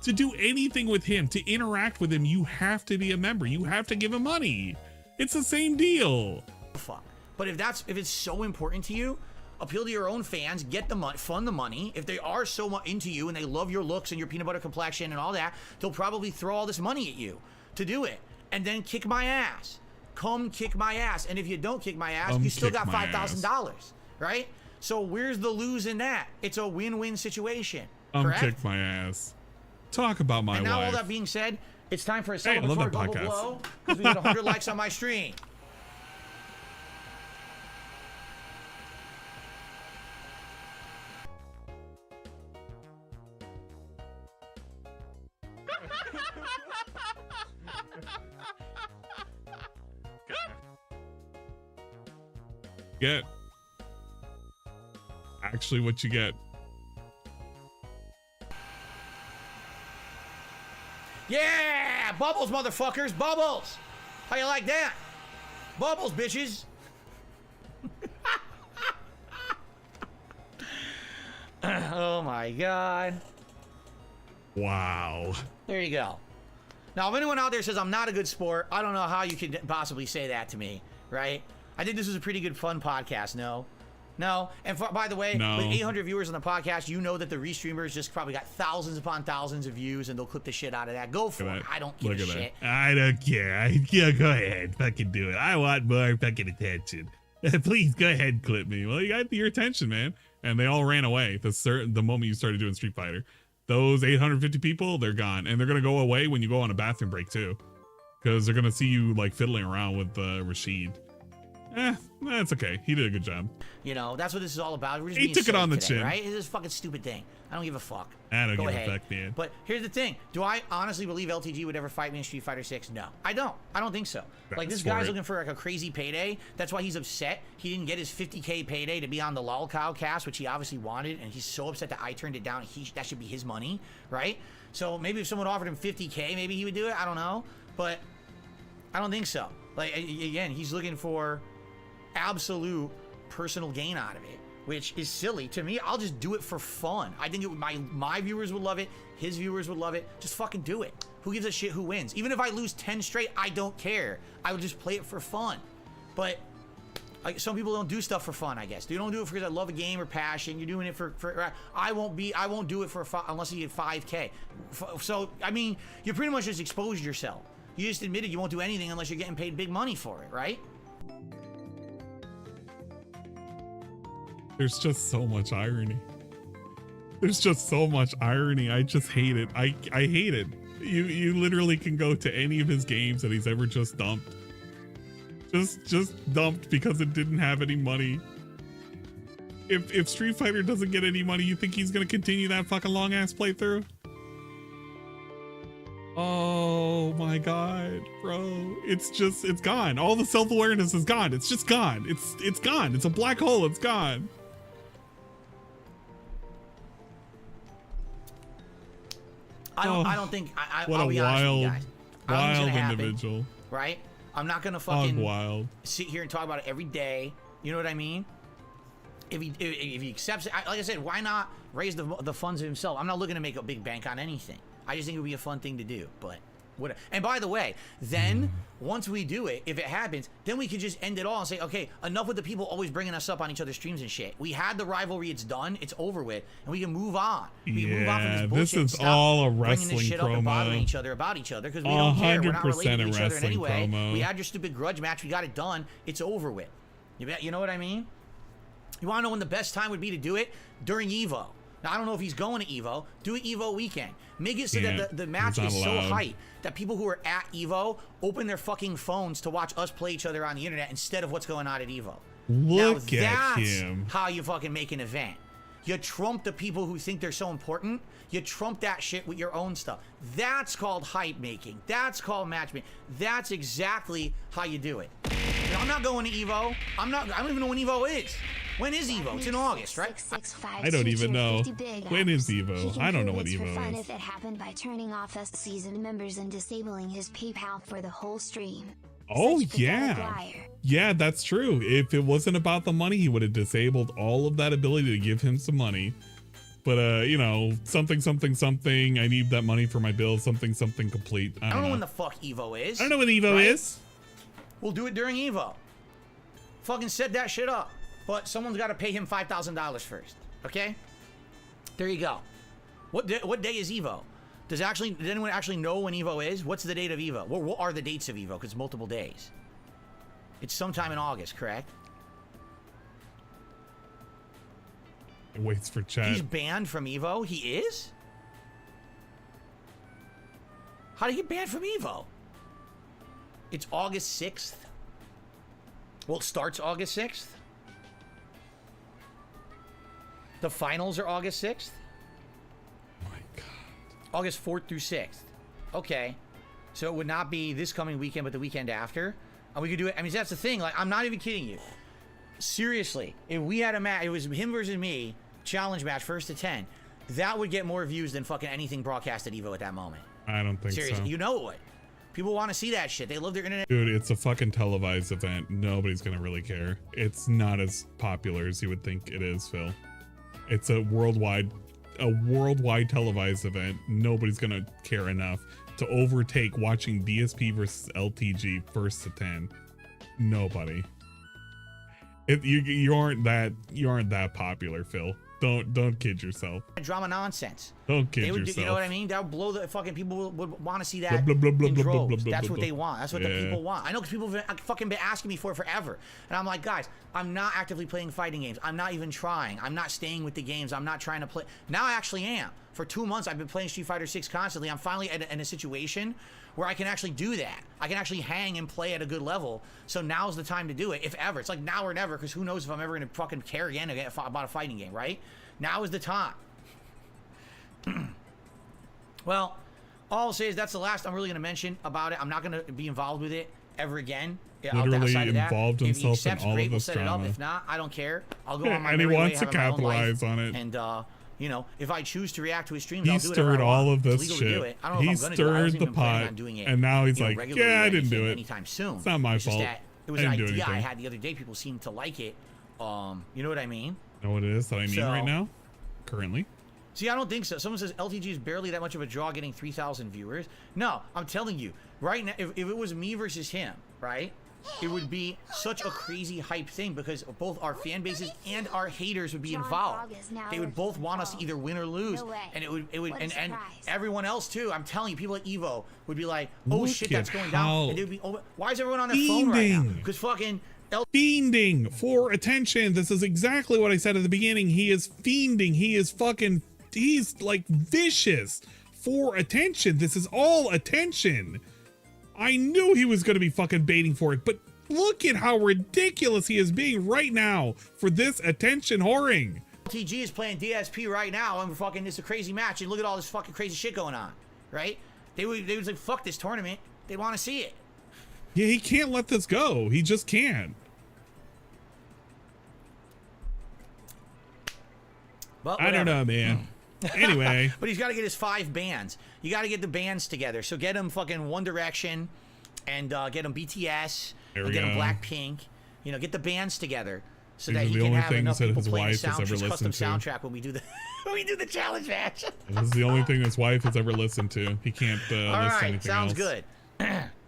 To do anything with him, to interact with him, you have to be a member. You have to give him money. It's the same deal. Fuck. But if it's so important to you, appeal to your own fans, get the money, fund the money. If they are so much into you and they love your looks and your peanut butter complexion and all that, they'll probably throw all this money at you to do it. And then kick my ass. Come kick my ass. And if you don't kick my ass, you still got $5,000, right? So where's the lose in that? It's a win-win situation. Correct? Kick my ass. Talk about my wife. And now all that being said, it's time for a I love celebratory that bubble podcast. blow because we got 100 likes on my stream. Get actually what you get. Yeah! Bubbles, motherfuckers! Bubbles! How you like that? Bubbles, bitches! Oh my god. Wow. There you go. Now, if anyone out there says I'm not a good sport, I don't know how you could possibly say that to me, right? I think this was a pretty good, fun podcast, no? No? And by the way, No. with 800 viewers on the podcast, you know that the Restreamers just probably got thousands upon thousands of views, and they'll clip the shit out of that. Go for it. I don't give a shit. I don't care. Yeah, go ahead. Fucking do it. I want more fucking attention. Please go ahead and clip me. Well, you got your attention, man. And they all ran away the moment you started doing Street Fighter. Those 850 people, they're gone. And they're going to go away when you go on a bathroom break, too. Because they're going to see you, like, fiddling around with Rashid. That's okay. He did a good job. You know, that's what this is all about. We're just He being took it silly on the today, chin. right? It's this fucking stupid thing. I don't give a fuck. I don't Go give ahead. a fuck, man. But here's the thing. Do I honestly believe LTG would ever fight me in Street Fighter 6? No. I don't. I don't think so. Like, this guy's looking for, like, a crazy payday. That's why he's upset. He didn't get his 50K payday to be on the LOLcow cast, which he obviously wanted, and he's so upset that I turned it down. That should be his money, right? So maybe if someone offered him 50K, maybe he would do it. I don't know. But I don't think so. Like, again, he's looking for absolute personal gain out of it, which is silly to me. I'll just do it for fun. I think my viewers would love it, his viewers would love it. Just fucking do it. Who gives a shit who wins? Even if I lose 10 straight, I don't care. I would just play it for fun. But some people don't do stuff for fun, I guess. They don't do it because I love a game or passion. You're doing it for I won't do it for unless you get 5K. So I mean, you pretty much just exposed yourself. You just admitted you won't do anything unless you're getting paid big money for it, right? There's just so much irony. There's just so much irony. I just hate it. I hate it. You literally can go to any of his games that he's ever just dumped. Just dumped because it didn't have any money. If Street Fighter doesn't get any money, you think he's gonna continue that fucking long ass playthrough? Oh my god, bro. It's gone. All the self-awareness is gone. It's just gone. It's gone. It's a black hole. It's gone. I don't think. What I'll a be honest with you wild, guys. I don't think it's wild gonna happen, individual. right? I'm not gonna Hog fucking wild. sit here and talk about it every day. You know what I mean? If he accepts it, like I said, why not raise the funds himself? I'm not looking to make a big bank on anything. I just think it would be a fun thing to do. But what? And by the way, then once we do it, if it happens, then we can just end it all and say, okay, enough with the people always bringing us up on each other's streams and shit. We had the rivalry, it's done, it's over with, and we can move on. We can move on from this bullshit. This is all a bringing wrestling this shit up and bothering promo. each other about each other because we don't care. We're not related to each other in any way. promo. We had your stupid grudge match. We got it done. It's over with. You know what I mean? You want to know when the best time would be to do it? During Evo. Now, I don't know if he's going to Evo. Do it Evo weekend. Make it so that the match is so hype that people who are at Evo open their fucking phones to watch us play each other on the internet instead of what's going on at Evo. Look now, at that's him. how you fucking make an event. You trump the people who think they're so important. You trump that shit with your own stuff. That's called hype making. That's called matchmaking. That's exactly how you do it. You know, I'm not going to Evo. I don't even know when Evo is. When is Evo? It's in August, right? I don't even know. When is Evo? I don't know what Evo is. If it happened by turning off us seasoned members and disabling his PayPal for the whole stream. Oh, yeah. Yeah, that's true. If it wasn't about the money, he would have disabled all of that ability to give him some money. But, you know, something, I need that money for my bill, something complete. I don't know when the fuck Evo is. I don't know when Evo is. We'll do it during Evo. Fucking set that shit up. But someone's got to pay him $5,000 first. Okay? There you go. What day is Evo? Does anyone actually know when Evo is? What's the date of Evo? What are the dates of Evo? Because it's multiple days. It's sometime in August, correct? It waits for chat. He's banned from Evo? He is? How do you get banned from Evo? It's August 6th. Well, it starts August 6th. The finals are August 6th? Oh my God. August 4th through 6th. Okay. So it would not be this coming weekend, but the weekend after. And we could do it. I mean, that's the thing. Like, I'm not even kidding you. Seriously, if we had a match, it was him versus me, challenge match, 1st to 10. That would get more views than fucking anything broadcast at Evo at that moment. I don't think Seriously, so. you know what? People want to see that shit. They love their internet. Dude, it's a fucking televised event. Nobody's gonna really care. It's not as popular as you would think it is, Phil. It's a worldwide televised event. Nobody's gonna care enough to overtake watching DSP versus LTG 1st to 10. Nobody. You aren't that popular, Phil. Don't kid yourself. Drama nonsense. Don't kid yourself. You know what I mean? That would blow the fucking people would want to see that blah, blah, blah, in blah, blah, droves. blah, blah, That's blah, what blah. they want. That's what the people want. I know because people have fucking been asking me for it forever. And I'm like, guys, I'm not actively playing fighting games. I'm not even trying. I'm not staying with the games. I'm not trying to play. Now I actually am. For 2 months, I've been playing Street Fighter 6 constantly. I'm finally in a situation where I can actually do that. I can actually hang and play at a good level. So now's the time to do it, if ever. It's like now or never, because who knows if I'm ever going to fucking care again about a fighting game, right? Now is the time. Well, all I'll say is that's the last I'm really going to mention about it. I'm not going to be involved with it ever again. Literally involved himself if he accepts, in all great, of we'll this set it drama. up. If not, I don't care. I'll go on my And he merry way, wants to having my own capitalize life. on it. And you know, if I choose to react to his streams, He I'll do whatever stirred I want. all of It's this legal to do shit. it. I don't know He if I'm gonna do it. I stirred wasn't the even planning pot, on doing it, and now he's you know, like, regularly yeah, or I didn't do anything it. anytime soon. It's not my It's just fault. that it was I an didn't do idea I anything. had the other day. People seemed to like it. You know what I mean? Know what it is that I need So- right now? Currently? See, I don't think so. Someone says LTG is barely that much of a draw, getting 3,000 viewers. No, I'm telling you, right now, if it was me versus him, right, it would be such a crazy hype thing because both our fan bases and our haters would be involved. They would both want us to either win or lose, and it would, and everyone else too. I'm telling you, people at Evo would be like, "Oh Look shit, that's at going how down." And they'd be, "Oh, why is everyone on their phone right now?" fiending. Because fucking. Fiending for attention. This is exactly what I said at the beginning. He is fiending. He's like vicious for attention. This is all attention. I knew he was going to be fucking baiting for it, but look at how ridiculous he is being right now for this attention whoring. LTG is playing DSP right now, and fucking it's a crazy match. And look at all this fucking crazy shit going on, right? They was like, fuck this tournament. They want to see it. Yeah, he can't let this go. He just can't. But I don't know, man. Anyway. But he's got to get his 5 bands. You got to get the bands together. So get him fucking One Direction and get him BTS and get him Blackpink. You know, get the bands together so that he can have enough people playing the custom soundtrack when we do the when we do the challenge match. This is the only thing his wife has ever listened to. He can't listen to anything sounds else. Good.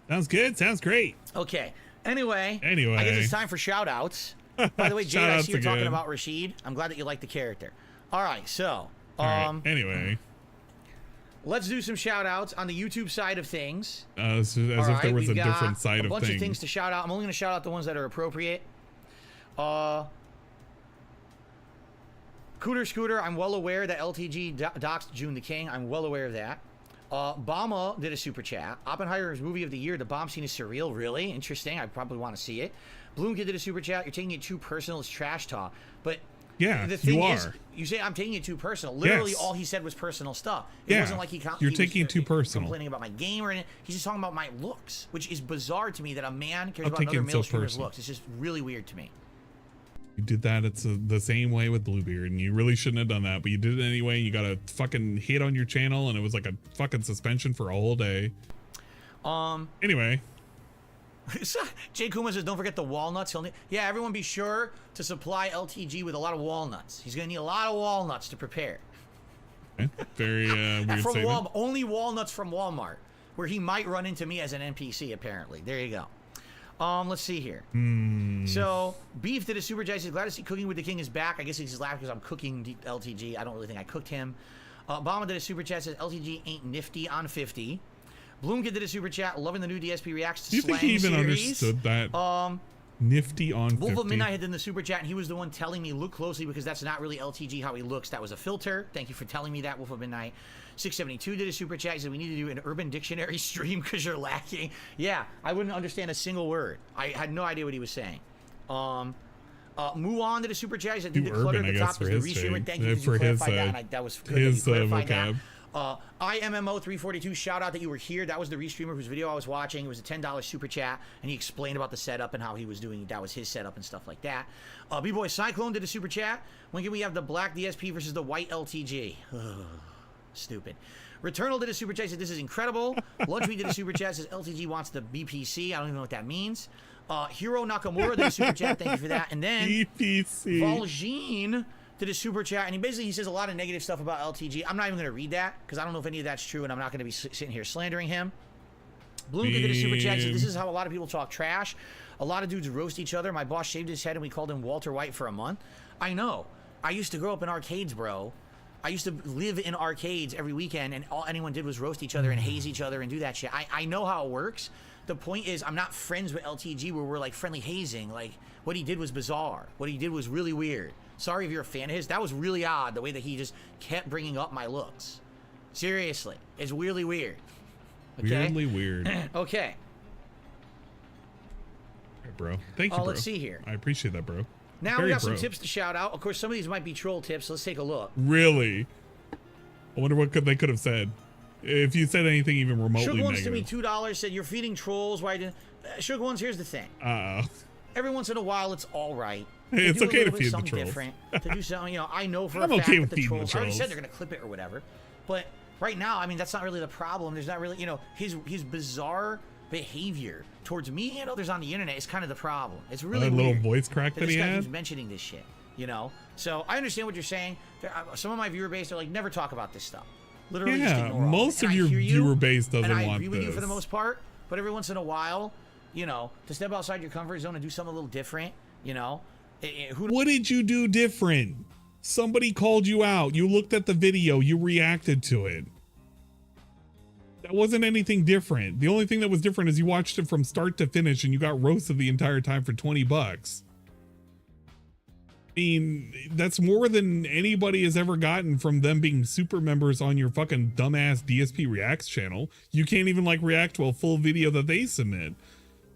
Sounds good. Sounds great. Okay. Anyway, I guess it's time for shout-outs. By the way, Jade, I see you're talking about Rashid. I'm glad that you like the character. All right, so anyway, let's do some shout-outs on the YouTube side of things. As if there was a different side of things. A bunch of things to shout out. I'm only going to shout out the ones that are appropriate. Cooter Scooter, I'm well aware that LTG doxed June the King. I'm well aware of that. Bama did a super chat. Oppenheimer's movie of the year. The bomb scene is surreal. Really interesting. I probably want to see it. Bloomkid did a super chat. You're taking it too personal. It's trash talk. But yeah, the thing is, you say I'm taking it too personal. Literally, all he said was personal stuff. It wasn't like you're taking it too personal. Complaining about my game or anything. He's just talking about my looks, which is bizarre to me that a man cares about another male streamer's looks. It's just really weird to me. You did that. It's the same way with Bluebeard, and you really shouldn't have done that, but you did it anyway. You got a fucking hit on your channel, and it was like a fucking suspension for a whole day. Anyway. Jay Kuma says, don't forget the walnuts. Yeah, everyone be sure to supply LTG with a lot of walnuts. He's going to need a lot of walnuts to prepare. Okay. Very weird from statement. Only walnuts from Walmart, where he might run into me as an NPC, apparently. There you go. Let's see here. So, Beef did a super chat. He says, glad to see Cooking with the King is back. I guess he's laughing because I'm cooking LTG. I don't really think I cooked him. Obama did a super chat. Says, LTG ain't nifty on 50. Bloomkid did a super chat. Loving the new DSP reacts to Do you think he even understood that? Nifty on 50. Wolf of Midnight had done the super chat, and he was the one telling me, look closely, because that's not really LTG how he looks. That was a filter. Thank you for telling me that, Wolf of Midnight. 672 did a super chat. He said, we need to do an Urban Dictionary stream because you're lacking. Yeah, I wouldn't understand a single word. I had no idea what he was saying. Muon did a super chat. He said, the clutter at the top is the restreamer. Thank you for clarifying that. That was good that you clarified that. IMMO342, shout out that you were here. That was the restreamer whose video I was watching. It was a $10 super chat, and he explained about the setup and how he was doing. That was his setup and stuff like that. B-Boy Cyclone did a super chat. When can we have the black DSP versus the white LTG? Stupid. Returnal did a super chat. Said, this is incredible. Ludwig did a super chat. Says LTG wants the BPC. I don't even know what that means. Hiro Nakamura did a super chat. Thank you for that. And then BPC. Valjean did a super chat, and he says a lot of negative stuff about LTG. I'm not even going to read that because I don't know if any of that's true, and I'm not going to be sitting here slandering him. Bloomkid did a super chat. He said, this is how a lot of people talk trash. A lot of dudes roast each other. My boss shaved his head, and we called him Walter White for a month. I know. I used to grow up in arcades, bro. I used to live in arcades every weekend, and all anyone did was roast each other and haze each other and do that shit. I know how it works. The point is, I'm not friends with LTG where we're like friendly hazing. Like, what he did was bizarre. What he did was really weird. Sorry if you're a fan of his. That was really odd, the way that he just kept bringing up my looks. Seriously. It's weirdly weird. Okay? Weirdly weird. Okay. Right, bro. Thank you, bro. Let's see here. I appreciate that, bro. Now we got some tips to shout out. Of course, some of these might be troll tips. So let's take a look. Really? I wonder what they could have said. If you said anything even remotely Shook negative. Ones to me $2 said, you're feeding trolls. Why didn't... Shook Ones, here's the thing. Every once in a while, it's all right. Hey, it's okay to feed the trolls. Different, to do something, I know for a fact okay that with the trolls... the trolls. I already said they're going to clip it or whatever. But right now, I mean, that's not really the problem. There's not really, his bizarre behavior towards me and others on the internet is kind of the problem. It's really that weird little voice crack that he had. Who's mentioning this shit, So I understand what you're saying. Some of my viewer base are like, never talk about this stuff. Literally, just ignore most of your viewer base doesn't want this. And I agree with you for the most part, but every once in a while, to step outside your comfort zone and do something a little different, What did you do different? Somebody called you out. You looked at the video. You reacted to it. That wasn't anything different. The only thing that was different is you watched it from start to finish and you got roasted the entire time for $20. I mean, that's more than anybody has ever gotten from them being super members on your fucking dumbass DSP Reacts channel. You can't even react to a full video that they submit.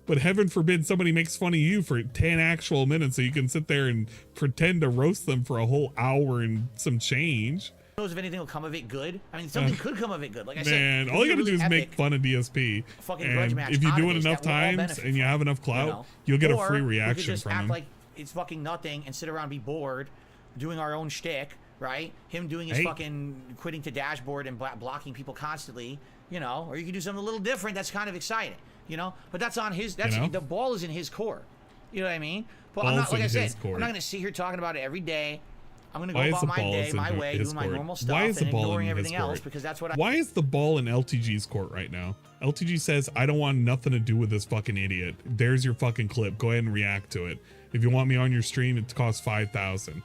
But heaven forbid somebody makes fun of you for 10 actual minutes so you can sit there and pretend to roast them for a whole hour and some change. Who knows if anything will come of it good? I mean, something could come of it good. Like I said, man, all you gotta do is make fun of DSP. And if you do it enough times and you have enough clout, you'll get a free reaction from them. Like it's fucking nothing and sit around and be bored doing our own shtick right? Him doing his fucking quitting to dashboard and blocking people constantly, you know, or you can do something a little different. That's kind of exciting, you know, but that's on his, that's, the ball is in his court. You know what I mean? But I'm not, like I said, I'm not going to sit here talking about it every day. I'm going to go about my day, my way, doing my normal stuff and ignoring everything else because that's what Why is the ball in LTG's court right now? LTG says, I don't want nothing to do with this fucking idiot. There's your fucking clip. Go ahead and react to it. If you want me on your stream, it costs 5,000.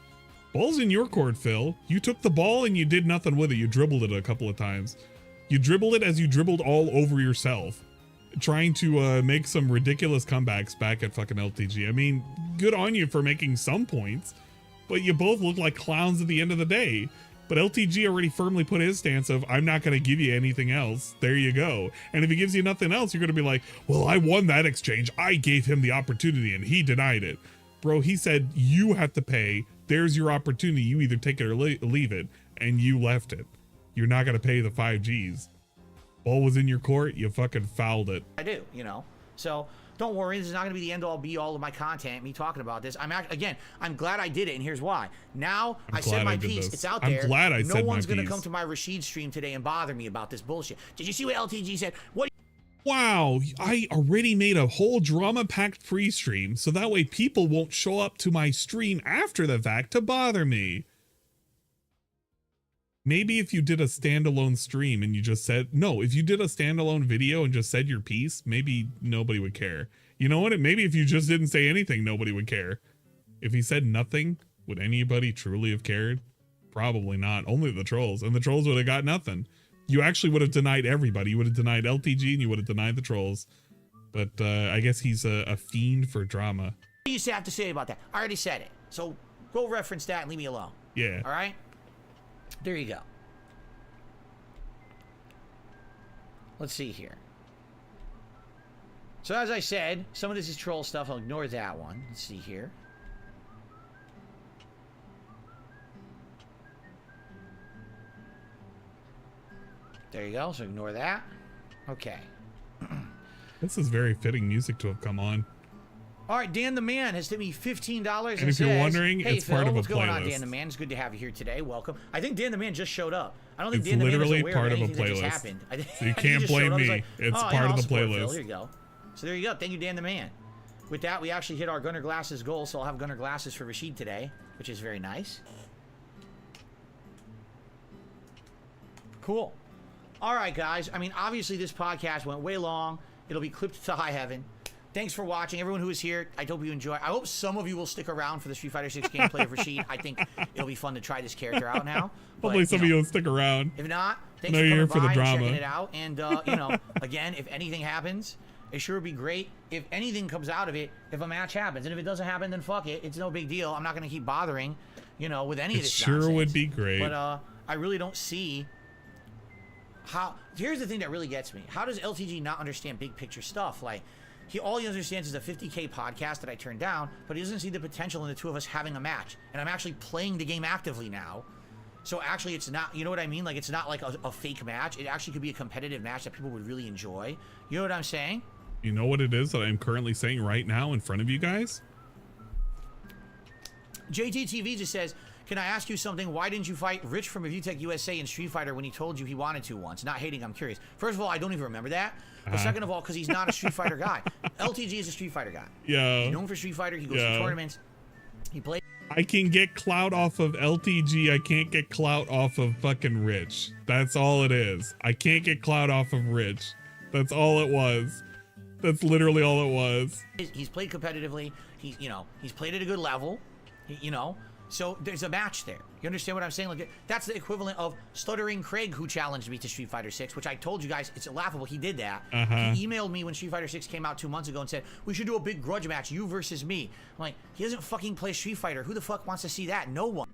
Ball's in your court, Phil. You took the ball and you did nothing with it. You dribbled it a couple of times. You dribbled it as you dribbled all over yourself, trying to make some ridiculous comebacks back at fucking LTG. I mean, good on you for making some points, but you both look like clowns at the end of the day. But LTG already firmly put his stance of, I'm not going to give you anything else. There you go. And if he gives you nothing else, you're going to be like, well, I won that exchange. I gave him the opportunity and he denied it. Bro, he said, you have to pay. There's your opportunity. You either take it or leave it. And you left it. You're not going to pay the 5Gs. Ball was in your court. You fucking fouled it. I do, you know. So don't worry. This is not going to be the end all be all of my content, me talking about this. I'm glad I did it, and here's why. Now I said my piece. It's out there. I'm glad I said my piece. No one's going to come to my Rashid stream today and bother me about this bullshit. Did you see what LTG said? Wow, I already made a whole drama-packed pre-stream, so that way people won't show up to my stream after the fact to bother me. Maybe if you did a standalone stream and you just said, no, if you did a standalone video and just said your piece, maybe nobody would care. You know what? Maybe if you just didn't say anything, nobody would care. If he said nothing, would anybody truly have cared? Probably not. Only the trolls, and the trolls would have got nothing. You actually would have denied everybody. You would have denied LTG and you would have denied the trolls. But I guess he's a fiend for drama. What do you have to say about that? I already said it. So go reference that and leave me alone. Yeah. All right? There you go. Let's see here. So as I said, some of this is troll stuff. I'll ignore that one. Let's see here. There you go. So ignore that. Okay. This is very fitting music to have come on. All right, Dan the Man has hit me $15 and if you're wondering, hey, it's Phil, part of a what's going on, playlist. Dan the Man? It's good to have you here today. Welcome. I think Dan the Man just showed up. I don't think It's Dan the Man is literally aware part of of a anything that just playlist. happened. So you can't blame me. Like, it's oh, part yeah, of I'll the support playlist. Phil. There you go. So there you go. Thank you, Dan the Man. With that, we actually hit our Gunner Glasses goal, so I'll have Gunner Glasses for Rashid today, which is very nice. Cool. All right, guys. I mean, obviously this podcast went way long. It'll be clipped to high heaven. Thanks for watching, everyone who is here. I hope you enjoy. I hope some of you will stick around for the Street Fighter 6 gameplay of Rashid. I think it'll be fun to try this character out now. Hopefully some of you will stick around. If not, thanks No, for you're coming for the by and drama. checking it out. And, you know, again, if anything happens, it sure would be great. If anything comes out of it, if a match happens. And if it doesn't happen, then fuck it. It's no big deal. I'm not going to keep bothering, you know, with any of this sure nonsense. would be great. But I really don't see how. Here's the thing that really gets me. How does LTG not understand big picture stuff? Like, all he understands is a 50K podcast that I turned down, but he doesn't see the potential in the two of us having a match. And I'm actually playing the game actively now. So actually it's not, you know what I mean? Like, it's not like a fake match. It actually could be a competitive match that people would really enjoy. You know what I'm saying? You know what it is that I'm currently saying right now in front of you guys? JTTV just says, can I ask you something? Why didn't you fight Rich from Revutech USA in Street Fighter when he told you he wanted to once? Not hating, I'm curious. First of all, I don't even remember that. But second of all, because he's not a Street Fighter guy. LTG is a Street Fighter guy. Yeah. He's known for Street Fighter. He goes to tournaments. He plays. I can get clout off of LTG. I can't get clout off of fucking Rich. That's all it is. I can't get clout off of Rich. That's all it was. That's literally all it was. He's played competitively. He's played at a good level. So there's a match there. You understand what I'm saying? Like, that's the equivalent of Stuttering Craig, who challenged me to Street Fighter 6, which I told you guys, it's laughable. He did that. He emailed me when Street Fighter 6 came out 2 months ago and said, we should do a big grudge match, you versus me. I'm like, he doesn't fucking play Street Fighter. Who the fuck wants to see that? No one.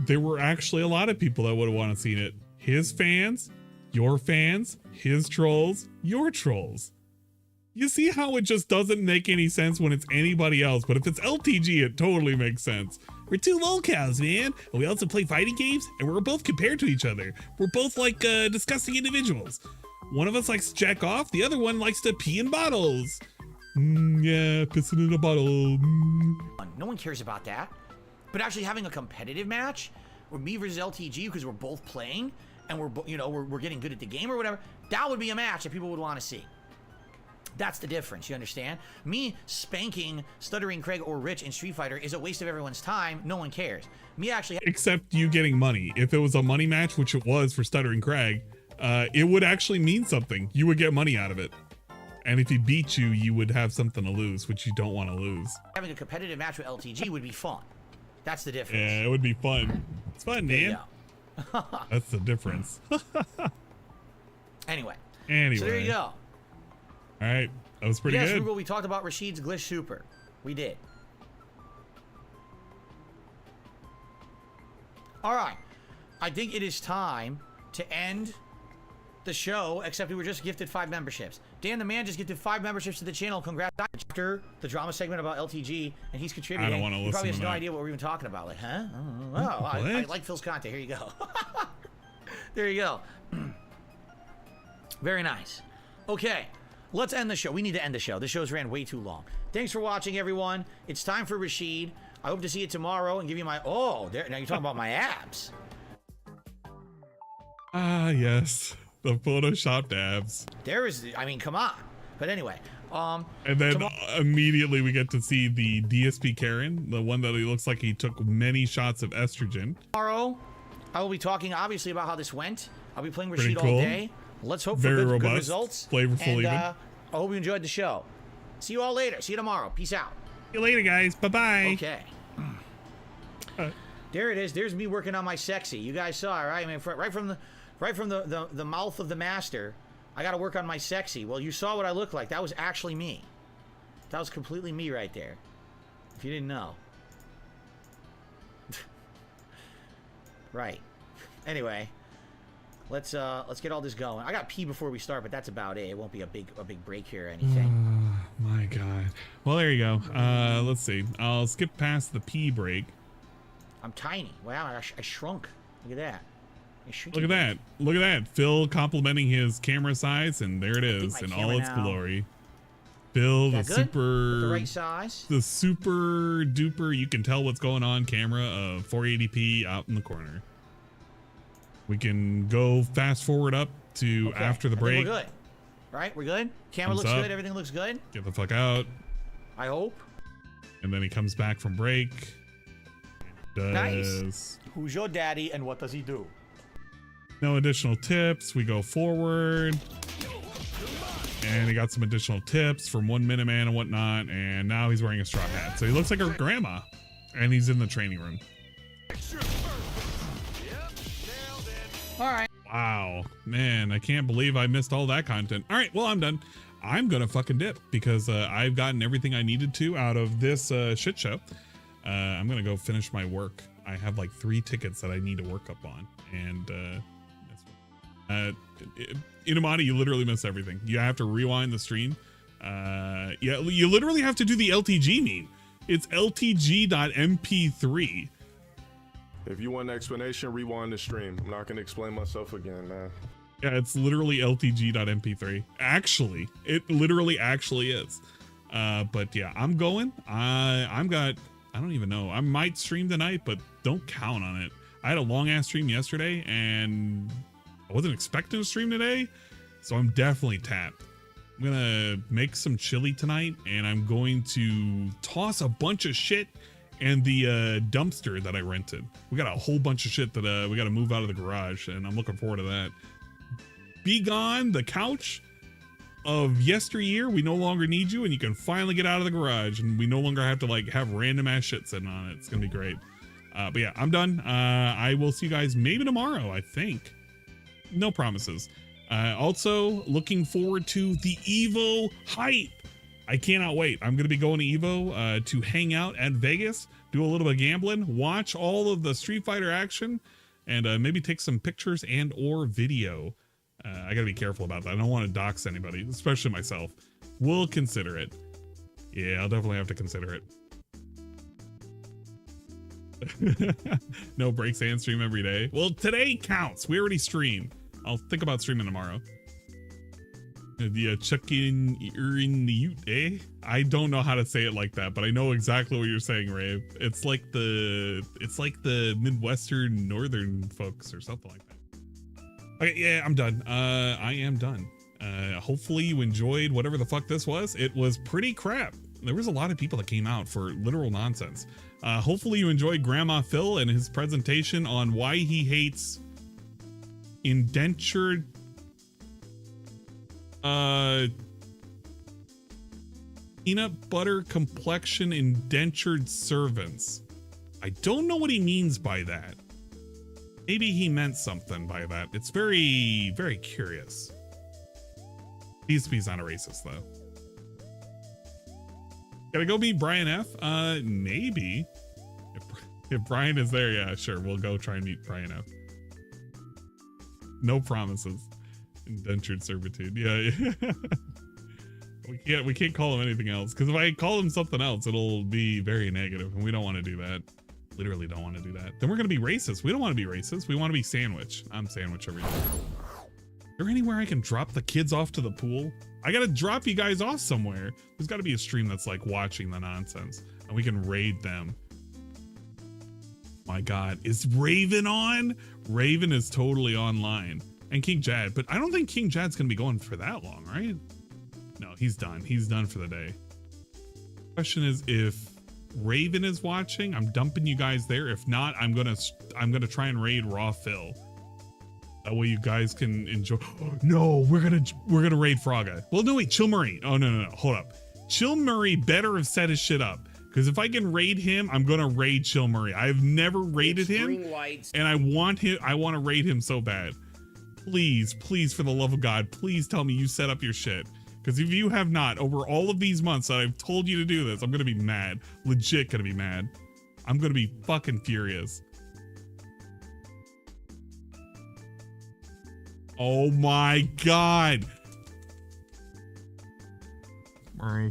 There were actually a lot of people that would have wanted to seen it. His fans, your fans, his trolls, your trolls. You see how it just doesn't make any sense when it's anybody else, but if it's LTG, it totally makes sense. We're two lolcows, man. And we also play fighting games, and we're both compared to each other. We're both like disgusting individuals. One of us likes to jack off, the other one likes to pee in bottles. Yeah, pissing in a bottle. No one cares about that. But actually having a competitive match me versus LTG because we're both playing and we're getting good at the game or whatever, that would be a match that people would want to see. That's the difference, you understand? Me spanking Stuttering Craig or Rich in Street Fighter is a waste of everyone's time. No one cares. Me actually... Except you getting money. If it was a money match, which it was for Stuttering Craig, it would actually mean something. You would get money out of it. And if he beat you, you would have something to lose, which you don't want to lose. Having a competitive match with LTG would be fun. That's the difference. Yeah, it would be fun. It's fun, man. That's the difference. Anyway. So there you go. All right, that was pretty good. Yes, we talked about Rashid's Glitch Super. We did. All right, I think it is time to end the show, except we were just gifted 5 memberships. Dan the Man just gifted 5 memberships to the channel. Congrats. After the drama segment about LTG, and he's contributing. I don't want to listen to that. He probably has no idea what we're even talking about. Like, huh? Oh, I like Phil's content. Here you go. There you go. Very nice. Okay. Let's end the show. We need to end the show. The show's ran way too long. Thanks for watching, everyone. It's time for Rashid. I hope to see you tomorrow and give you my... Oh, there, now you're talking about my abs. Ah, yes. The photoshopped abs. There is... I mean, come on. But anyway... and then immediately we get to see the DSP Karen, the one that he looks like he took many shots of estrogen. Tomorrow, I will be talking, obviously, about how this went. I'll be playing Rashid all day. Let's hope for good results. Flavorful and, even. I hope you enjoyed the show. See you all later. See you tomorrow. Peace out. See you later, guys. Bye-bye. Okay. There it is. There's me working on my sexy. You guys saw it, right? I mean, right from the mouth of the master, I got to work on my sexy. Well, you saw what I looked like. That was actually me. That was completely me right there. If you didn't know. Right. Anyway. Let's get all this going. I got pee before we start, but that's about it. It won't be a big break here or anything. My God. Well, there you go. Let's see. I'll skip past the pee break. I'm tiny. Wow, I shrunk. Look at that. Look at that. Look at that. Phil complimenting his camera size, and there it is in all its glory. Phil, the super, the right size. The super duper. You can tell what's going on camera of 480p out in the corner. We can go fast forward up to after the break. We're good. Right? We're good? Camera looks good. Everything looks good. Get the fuck out. I hope. And then he comes back from break. Nice. Who's your daddy and what does he do? No additional tips. We go forward. And he got some additional tips from 1 Minute Man and whatnot. And now he's wearing a straw hat. So he looks like a grandma. And he's in the training room. All right. Wow, man, I can't believe I missed all that content. All right, well, I'm done. I'm gonna fucking dip because I've gotten everything I needed to out of this shit show. I'm gonna go finish my work. I have like 3 tickets that I need to work up on, and Inamati, you literally miss everything. You have to rewind the stream. Yeah, you literally have to do the LTG meme. It's LTG.mp3. If you want an explanation, rewind the stream. I'm not going to explain myself again, man. Yeah, it's literally LTG.mp3. Actually, it literally actually is. But yeah, I'm going. I don't even know. I might stream tonight, but don't count on it. I had a long ass stream yesterday and I wasn't expecting to stream today. So I'm definitely tapped. I'm going to make some chili tonight and I'm going to toss a bunch of shit and the dumpster that I rented. We got a whole bunch of shit that we got to move out of the garage, and I'm looking forward to that. Be gone, the couch of yesteryear. We no longer need you, and you can finally get out of the garage, and we no longer have to like have random ass shit sitting on it. It's gonna be great. But yeah, I'm done. I will see you guys maybe tomorrow, I think. No promises. Also, looking forward to the Evo hype. I cannot wait. I'm going to be going to Evo to hang out at Vegas, do a little bit of gambling, watch all of the Street Fighter action, and maybe take some pictures and or video. I got to be careful about that. I don't want to dox anybody, especially myself. We'll consider it. Yeah, I'll definitely have to consider it. No breaks and stream every day. Well, today counts. We already streamed. I'll think about streaming tomorrow. Yeah, chuck in the ute, eh? I don't know how to say it like that, but I know exactly what you're saying, Rave. It's like the Midwestern Northern folks or something like that. Okay, yeah, I'm done. I am done. Hopefully you enjoyed whatever the fuck this was. It was pretty crap. There was a lot of people that came out for literal nonsense. Hopefully you enjoyed Grandma Phil and his presentation on why he hates indentured peanut butter complexion indentured servants. I don't know what he means by that. Maybe he meant something by that. It's very, very curious. DSP's not a racist though. Gotta go meet Brian F? Maybe. If Brian is there, yeah, sure. We'll go try and meet Brian F. No promises. Indentured servitude. Yeah. We can't call him anything else, because if I call him something else, it'll be very negative, and we don't want to do that. Literally don't want to do that. Then we're gonna be racist. We don't want to be racist. We want to be sandwich. I'm sandwich every day. Is there anywhere I can drop the kids off to the pool? I gotta drop you guys off somewhere. There's gotta be a stream that's like watching the nonsense, and we can raid them. My God, is Raven on? Raven is totally online. And King Jad, but I don't think King Jad's gonna be going for that long, right? No, he's done. He's done for the day. Question is, if Raven is watching, I'm dumping you guys there. If not, I'm gonna try and raid Raw Phil. That way you guys can enjoy. No, we're gonna raid Fraga. Well, no wait, Chill Murray. Oh no, hold up. Chill Murray better have set his shit up, because if I can raid him, I'm gonna raid Chill Murray. I've never raided him, and I want to raid him so bad. Please, for the love of God, please tell me you set up your shit. Because if you have not, over all of these months that I've told you to do this, I'm gonna be mad. Legit gonna be mad. I'm gonna be fucking furious. Oh my God. Murray,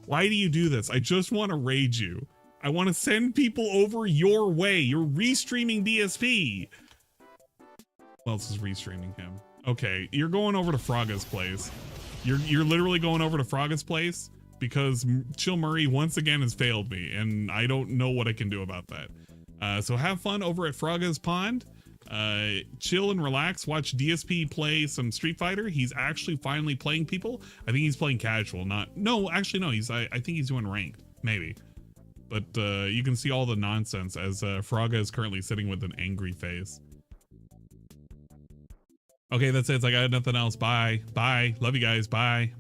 why do you do this? I just want to raid you. I want to send people over your way. You're restreaming DSP. Who else is restreaming him? Okay, you're going over to Fraga's place. You're literally going over to Fraga's place because Chill Murray once again has failed me, and I don't know what I can do about that. So have fun over at Fraga's Pond. Chill and relax, watch DSP play some Street Fighter. He's actually finally playing people. I think he's playing casual, I think he's doing ranked, maybe. But you can see all the nonsense as Fraga is currently sitting with an angry face. Okay, that's it. I got nothing else. Bye. Love you guys. Bye.